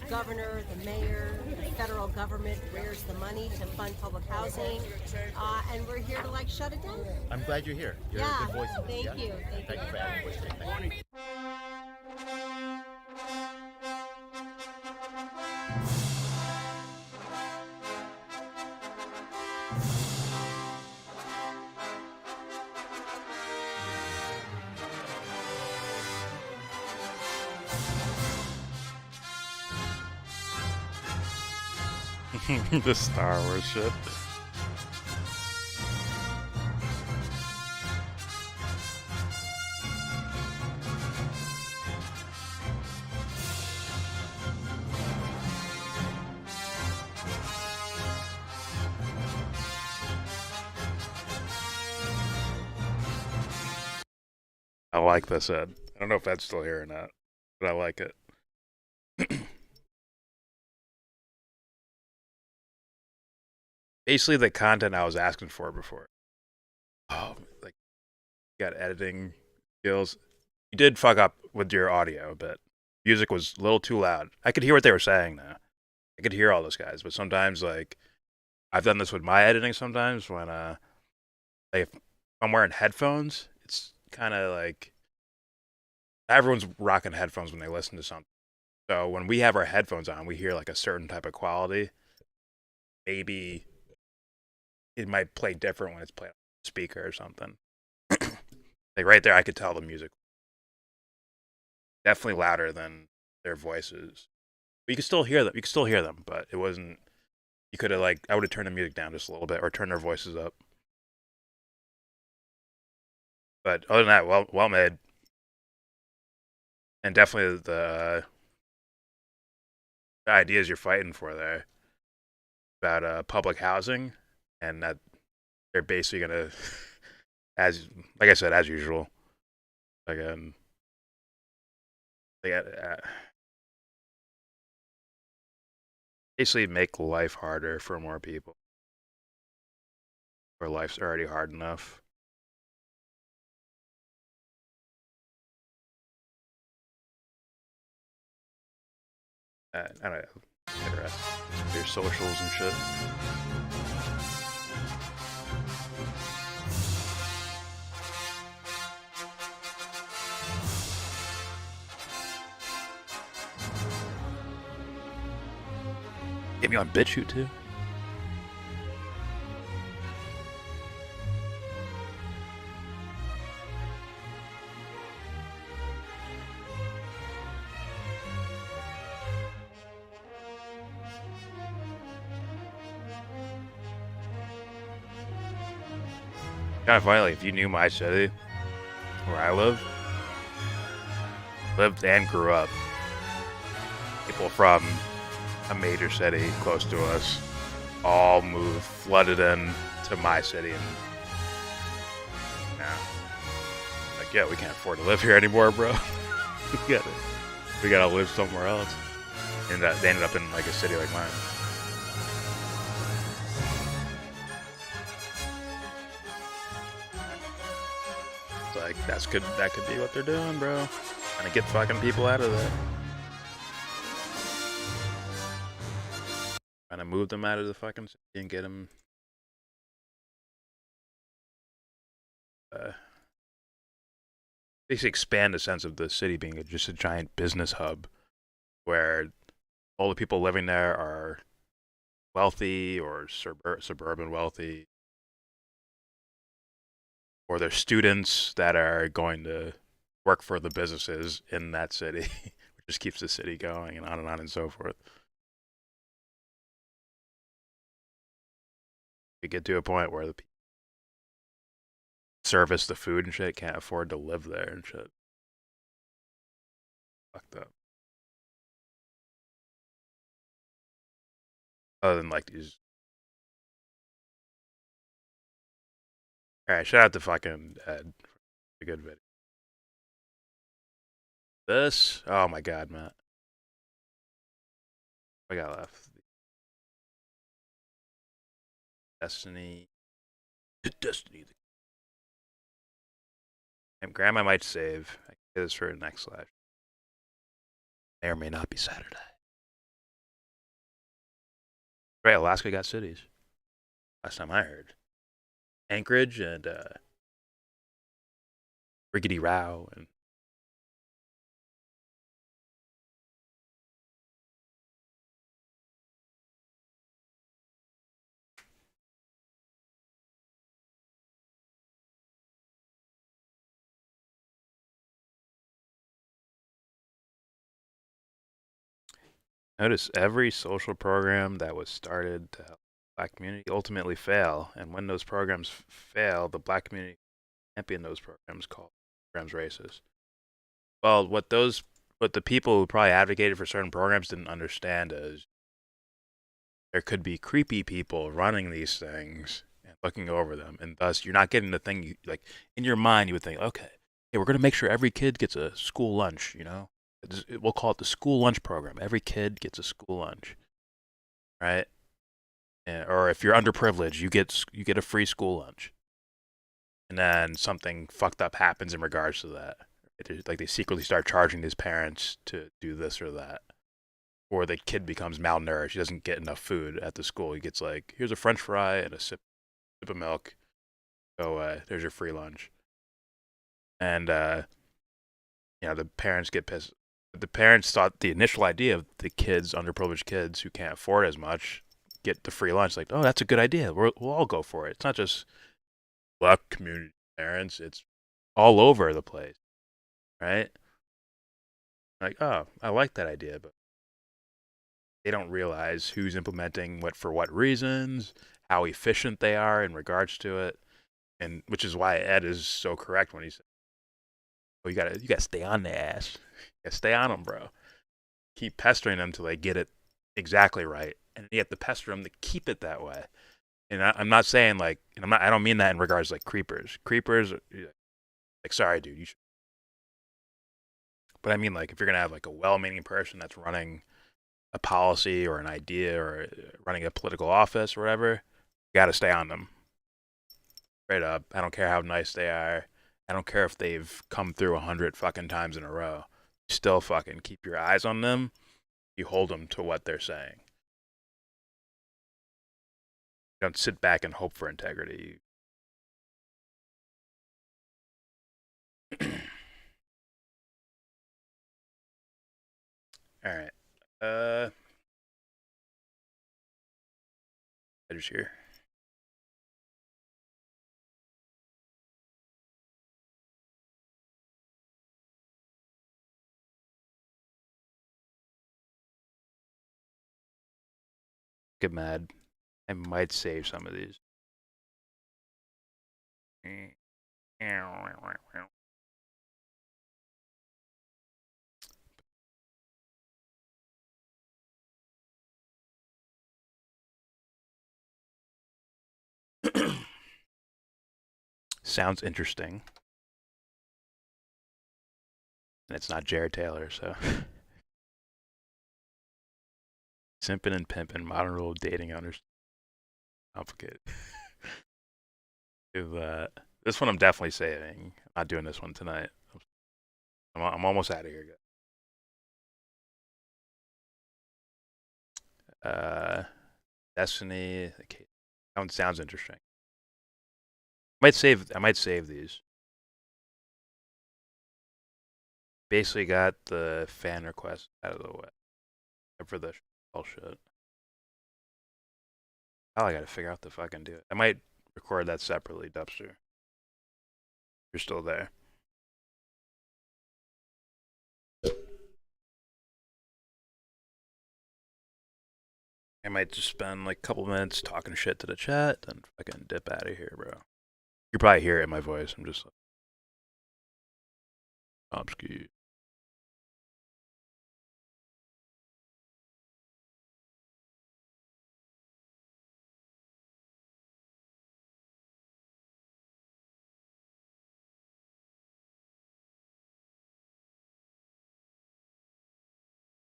Governor, the mayor, the federal government, where's the money to fund public housing? And we're here to shut it down. I'm glad you're here. You're a good voice. Thank yeah? you. Thank you for having me. Thank you. The Star Wars shit. I like this, Ed. I don't know if Ed's still here or not, but I like it. Basically, the content I was asking for before. Oh, like, you got editing skills. You did fuck up with your audio a bit. Music was a little too loud. I could hear what they were saying now. I could hear all those guys, but sometimes, like, I've done this with my editing sometimes when, like, if I'm wearing headphones, it's kind of like everyone's rocking headphones when they listen to something. So when we have our headphones on, we hear like a certain type of quality. Maybe it might play different when it's played on a speaker or something. Like right there, I could tell the music definitely louder than their voices. But you could still hear them. You could still hear them, but it wasn't. You could have like I would have turned the music down just a little bit or turned their voices up. But other than that, well made. And definitely the ideas you're fighting for there about public housing, and that they're basically gonna, as like I said, as usual, again, they basically make life harder for more people, where life's already hard enough. I don't know, interesting. Their socials and shit. Get me on BitChute too. Kind of funny, like, if you knew my city, where I lived and grew up, people from a major city close to us all moved, flooded in to my city, and now, like, yeah, we can't afford to live here anymore, bro. we gotta live somewhere else. And they ended up in like a city like mine. It's like that could be what they're doing, bro. Trying to get fucking people out of there. Trying to move them out of the fucking city and get them basically expand the sense of the city being just a giant business hub where all the people living there are wealthy or suburban wealthy, or they're students that are going to work for the businesses in that city, which just keeps the city going, and on and so forth. You get to a point where the people service the food and shit can't afford to live there and shit. Fucked up. Other than like these. Alright, shout out to fucking Ed for a good video. This, oh my god, Matt. What I got left? Destiny. Destiny. And Grandma might save. I can get this for next slash. May or may not be Saturday. Right, Alaska got cities. Last time I heard. Anchorage and Rickety Row and Notice every social program that was started to help the black community ultimately fail, and when those programs fail, the black community champion those programs, called programs racist. Well, what the people who probably advocated for certain programs didn't understand is there could be creepy people running these things and looking over them, and thus you're not getting the thing you like. In your mind, you would think, okay, hey, we're gonna make sure every kid gets a school lunch. We'll call it the school lunch program. Every kid gets a school lunch, right? Or if you're underprivileged, you get a free school lunch. And then something fucked up happens in regards to that. Like they secretly start charging his parents to do this or that. Or the kid becomes malnourished. He doesn't get enough food at the school. He gets like, here's a French fry and a sip of milk. Go, there's your free lunch. And the parents get pissed. The parents thought the initial idea of the kids, underprivileged kids who can't afford as much, get the free lunch. Like, oh, that's a good idea. We'll all go for it. It's not just black community parents. It's all over the place, right? Like, oh, I like that idea, but they don't realize who's implementing what for what reasons, how efficient they are in regards to it, and which is why Ed is so correct when he says, "Oh, you gotta stay on their ass. You gotta stay on them, bro. Keep pestering them till they get it exactly right, and you have to pester them to keep it that way." And I'm not saying like, and I don't mean that in regards to like creepers. Creepers, like, sorry, dude, you should. But I mean like, if you're gonna have like a well-meaning person that's running a policy or an idea or running a political office or whatever, you gotta stay on them. Straight up. I don't care how nice they are. I don't care if they've come through 100 fucking times in a row. You still fucking keep your eyes on them. You hold them to what they're saying. You don't sit back and hope for integrity. All right. Editors here. Get mad. I might save some of these. Sounds interesting. And it's not Jared Taylor, so. Simping and pimping, modern rule of dating understand. Complicated. This one I'm definitely saving. I'm not doing this one tonight. I'm almost out of here, guys. Destiny. Okay. That one sounds interesting. I might save these. Basically got the fan request out of the way. Except for the bullshit. Oh, I gotta figure out the fucking do it. I might record that separately, Dubster. You're still there. I might just spend like a couple minutes talking shit to the chat, then fucking dip out of here, bro. You probably hear it in my voice. I'm just like, Obsky.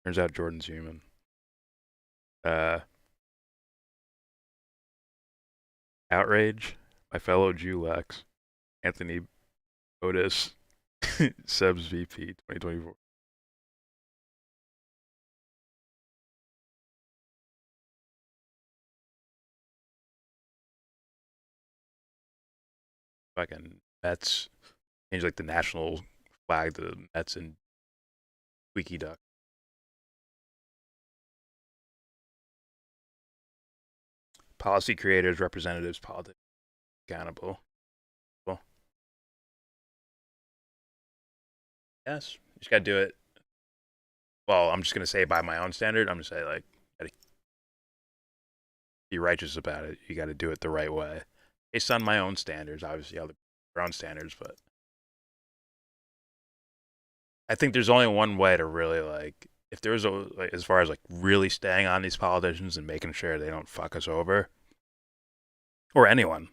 Turns out Jordan's human. Outrage, my fellow Jew Lex, Anthony Otis, Sebs VP 2024. Fucking Mets change like the national flag to the Mets and Squeaky Duck. Policy creators, representatives, politics accountable. Well, yes, you just gotta do it. well, I'm just gonna say by my own standard, I'm gonna say like, gotta be righteous about it. You got to do it the right way, based on my own standards. Obviously, other their own standards, but I think there's only one way to really like, if there's a like, as far as like really staying on these politicians and making sure they don't fuck us over, or anyone,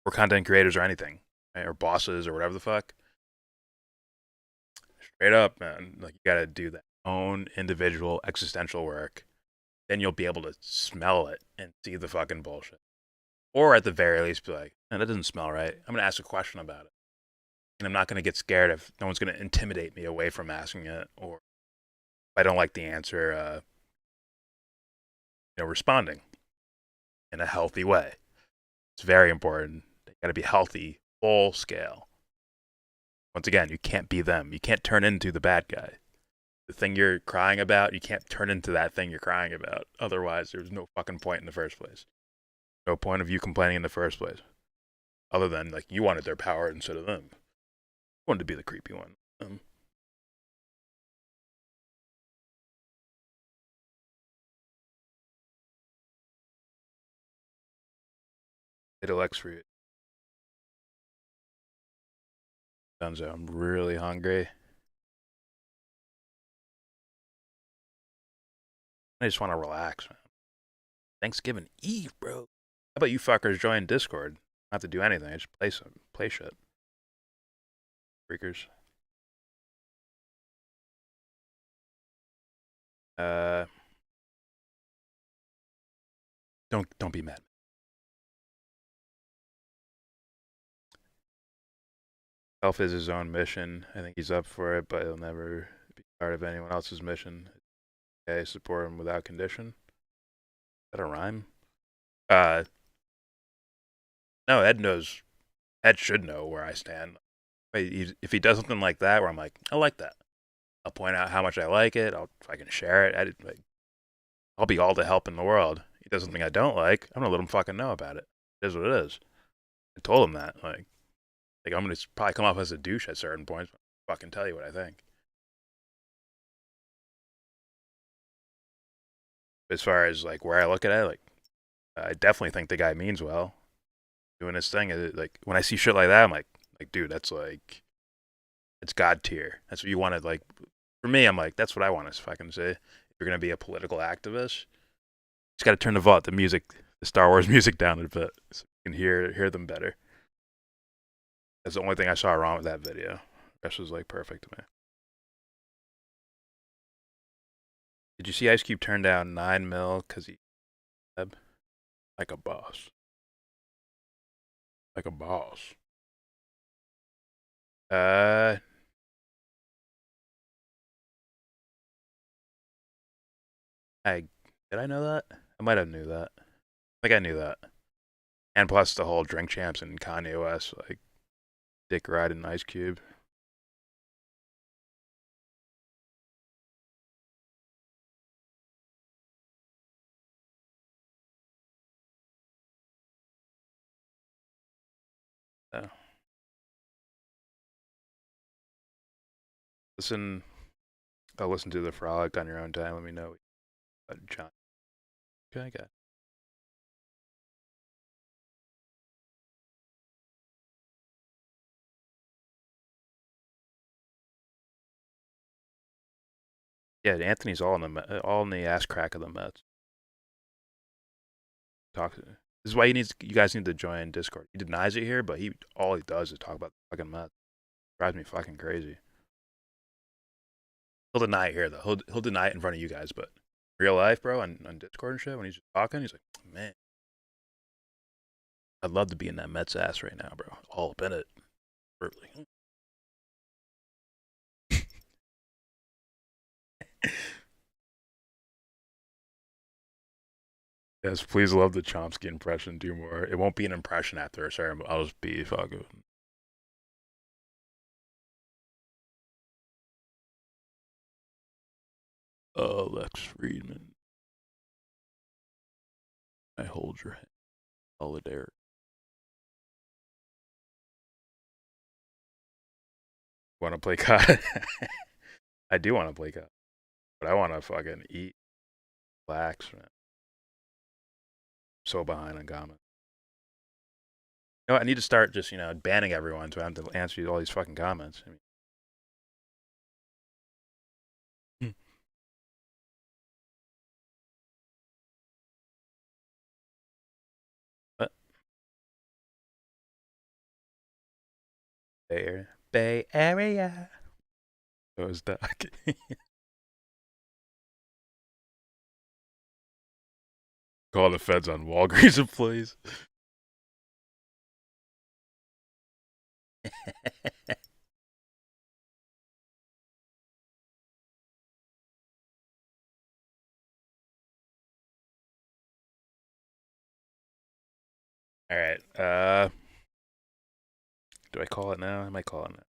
or content creators or anything, right? Or bosses or whatever the fuck. Straight up, man, like you got to do that own individual existential work. Then you'll be able to smell it and see the fucking bullshit. Or at the very least, be like, man, that doesn't smell right. I'm gonna ask a question about it, and I'm not gonna get scared if no one's gonna intimidate me away from asking it, or if I don't like the answer, responding in a healthy way. It's very important. They got to be healthy, full scale. Once again, you can't be them. You can't turn into the bad guy. The thing you're crying about, you can't turn into that thing you're crying about. Otherwise, there's no fucking point in the first place. No point of you complaining in the first place. Other than, like, you wanted their power instead of them. You wanted to be the creepy one. It'll X for you. Dunzo, I'm really hungry. I just want to relax, man. Thanksgiving Eve, bro. How about you fuckers join Discord? Not have to do anything. I just play shit. Freakers. Don't be mad. Self is his own mission. I think he's up for it, but he'll never be part of anyone else's mission. Okay, support him without condition. Is that a rhyme? No, Ed knows. Ed should know where I stand. If he does something like that, where I'm like, I like that. I'll point out how much I like it. If I can share it. I'll be all the help in the world. He does something I don't like, I'm gonna let him fucking know about it. It is what it is. I told him that. Like I'm gonna probably come off as a douche at certain points. But I'll fucking tell you what I think. As far as like where I look at it, like I definitely think the guy means well. Doing his thing, like when I see shit like that, I'm like, dude, that's like, it's God tier. That's what you wanted. Like for me, I'm like, that's what I want to fucking say. If you're gonna be a political activist, just gotta turn the music, the Star Wars music down a bit, so you can hear them better. That's the only thing I saw wrong with that video. The rest was like perfect to me. Did you see Ice Cube turn down 9 mil because he like a boss? Like a boss. Did I know that? I might have knew that. I think I knew that. And plus the whole Drink Champs and Kanye West, like dick riding Ice Cube. Oh. Listen to the frolic on your own time. Let me know. John. Okay, got. Yeah, Anthony's all in the ass crack of the Mets. This is why you guys need to join Discord. He denies it here, but all he does is talk about the fucking Mets. Drives me fucking crazy. He'll deny it here though. He'll deny it in front of you guys, but real life, bro, on Discord and shit, when he's just talking, he's like, man, I'd love to be in that Mets ass right now, bro. All up in it. Verbally. Yes, please love the Chomsky impression. Do more. It won't be an impression after a certain. I'll just be fucking. Lex Friedman. I hold your hand. Solidarity. Want to play COD? I do want to play COD. But I want to fucking eat, relax, man. So behind on comments. You know what? I need to start just, banning everyone so I have to answer you all these fucking comments. I mean, what? Bay Area. Bay Area. It was Doc. Call the feds on Walgreens employees. All right. Do I call it now? I might call it now.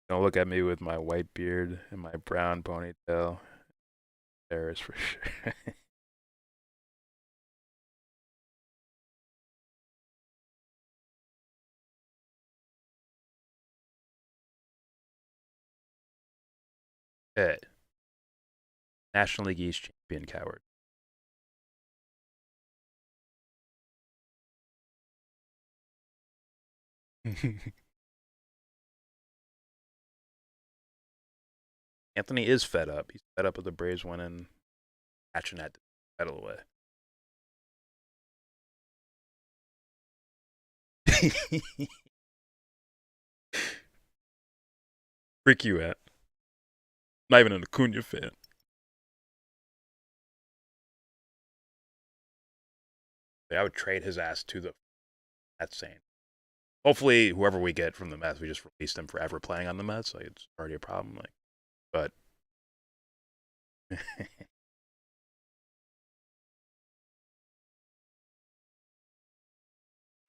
Don't look at me with my white beard and my brown ponytail. There is for sure. Hey. National League East champion coward. Anthony is fed up. He's fed up with the Braves winning, catching that pedal away. Freak you at. Not even an Acuna fan. I would trade his ass to the Mets. Saying, hopefully, whoever we get from the Mets, we just release them forever playing on the Mets. Like it's already a problem. Like, but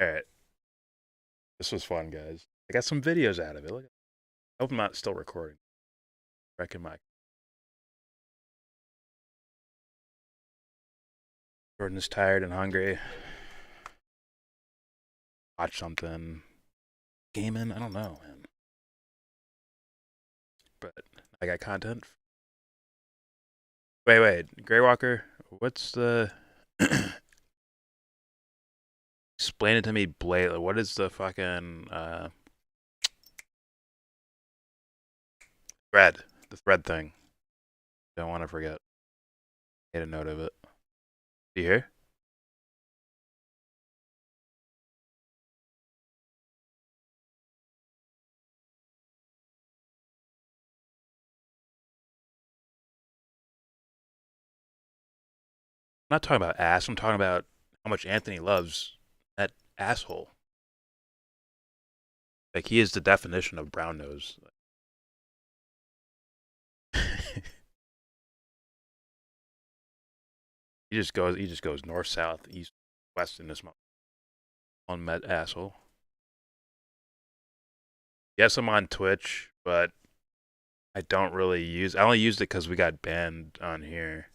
all right, this was fun, guys. I got some videos out of it. Look, I hope I'm not still recording. Reckon my Jordan is tired and hungry. Watch something. Gaming? I don't know, man. But I got content. Wait. Greywalker, what's the... Explain it to me blatantly. What is the fucking... thread? The thread thing. Don't want to forget. Made a note of it. Do you hear? I'm not talking about ass. I'm talking about how much Anthony loves that asshole. Like, he is the definition of brown nose. He just goes north, south, east, west in this unmet asshole. Yes, I'm on Twitch, but I don't really use. I only used it because we got banned on here.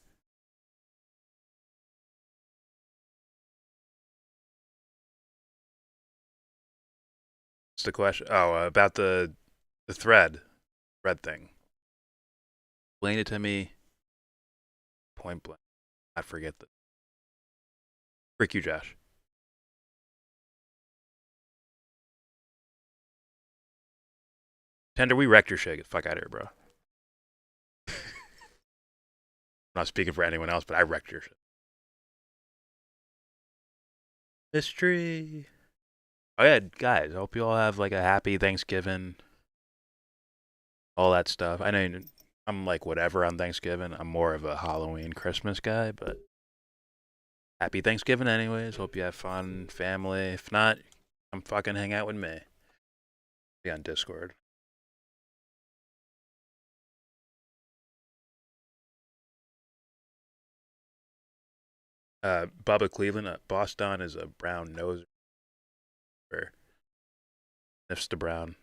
What's the question? Oh, about the thread thing. Explain it to me. Point blank. I forget that. Frick you, Josh. Tender, we wrecked your shit. Get the fuck out of here, bro. I'm not speaking for anyone else, but I wrecked your shit. Mystery. Oh yeah, guys. I hope you all have like a happy Thanksgiving. All that stuff. I know I'm like whatever on Thanksgiving. I'm more of a Halloween, Christmas guy, but happy Thanksgiving anyways. Hope you have fun, family. If not, come fucking hang out with me. Be on Discord. Bubba Cleveland, Boston is a brown nose. Sniffs the brown.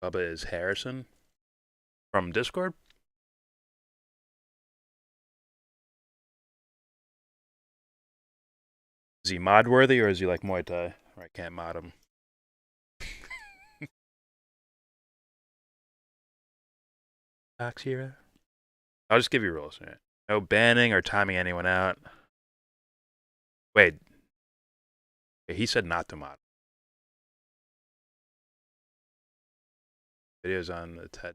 Bubba is Harrison from Discord. Is he mod worthy or is he like Muay Thai? Or I can't mod him. Box hero. I'll just give you rules. Right? No banning or timing anyone out. Wait. He said not to mod. Videos on the TED.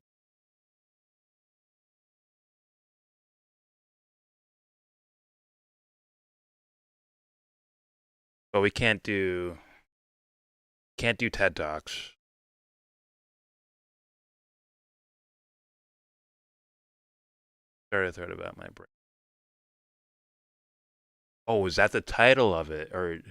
But we can't do TED Talks. Started a thread about my brain. Oh, is that the title of it? Or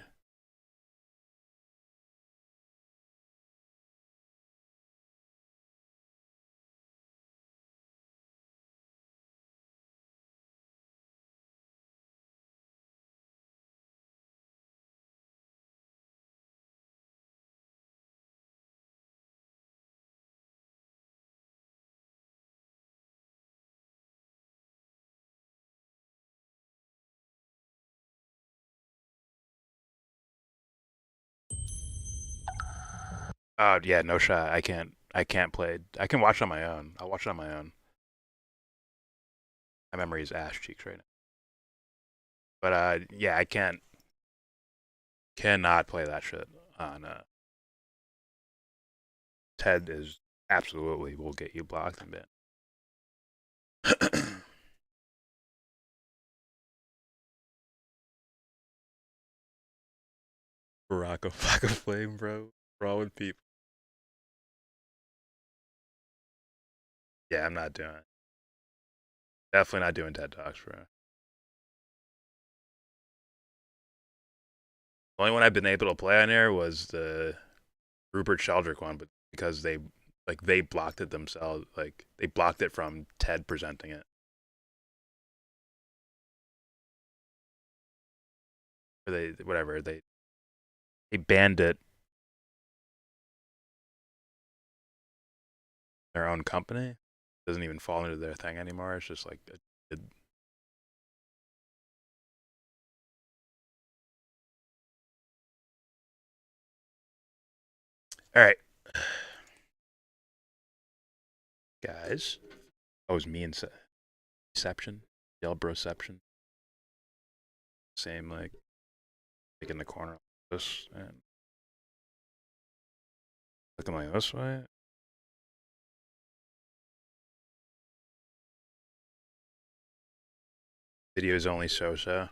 oh yeah, no shot. I can't play. I can watch it on my own. I'll watch it on my own. My memory is ass cheeks right now. But yeah, I cannot play that shit on TED is absolutely will get you blocked and banned. Baraka Flocka Flame, bro. Raw with people. Yeah, I'm not doing it. Definitely not doing TED Talks, bro. The only one I've been able to play on here was the Rupert Sheldrake one, but because they blocked it themselves, like they blocked it from TED presenting it. Or they banned it. Their own company. It doesn't even fall into their thing anymore. It's just like all right, guys. That was me and Inception, YellBRoception. Same like in the corner of this and looking like this way. Videos only so. We'll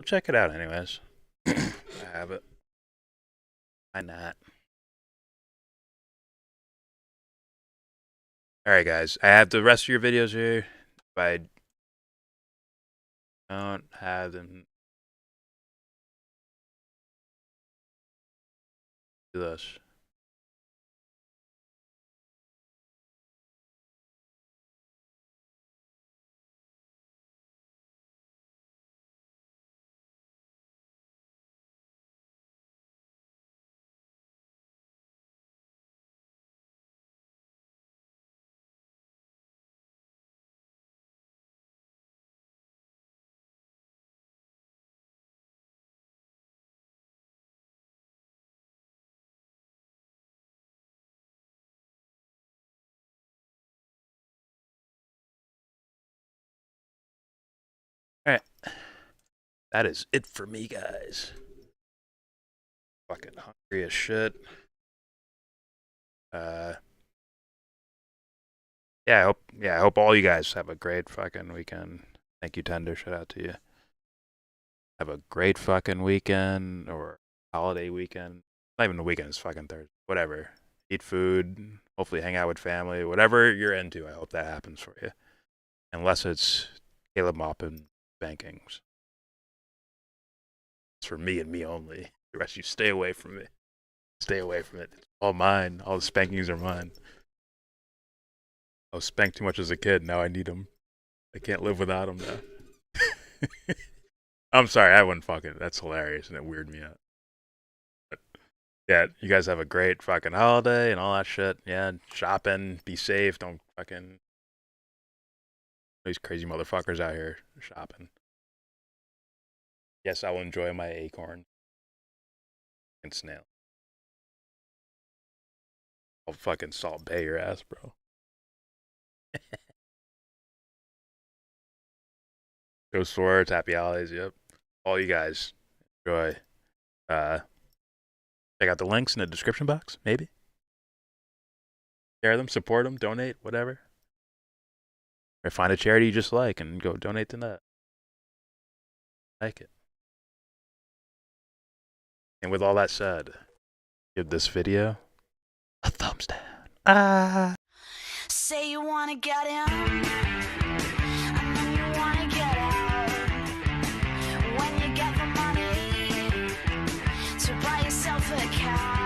check it out anyways. I have it. Why not? Alright guys, I have the rest of your videos here. If I don't have them, do this. Alright. That is it for me, guys. Fucking hungry as shit. Yeah, I hope all you guys have a great fucking weekend. Thank you, Tender. Shout out to you. Have a great fucking weekend or holiday weekend. Not even the weekend, it's fucking Thursday. Whatever. Eat food. Hopefully hang out with family. Whatever you're into, I hope that happens for you. Unless it's Caleb mopping spankings. It's for me and me only. The rest of you stay away from it. Stay away from it. It's all mine. All the spankings are mine. I was spanked too much as a kid. Now I need them. I can't live without them now. I'm sorry. I wouldn't fucking. That's hilarious and it weirded me out. Yeah, you guys have a great fucking holiday and all that shit. Yeah, shopping, be safe, don't fucking these crazy motherfuckers out here shopping. Yes, I will enjoy my acorn and snail. I'll fucking Salt Bay your ass, bro. Go Swords, happy holidays, yep. All you guys enjoy. Check out the links in the description box, maybe. Share them, support them, donate, whatever. Or find a charity you just like and go donate to that. Like it. And with all that said, give this video a thumbs down. Say you wanna get in, and then you wanna get out. When you get the money to buy yourself a car.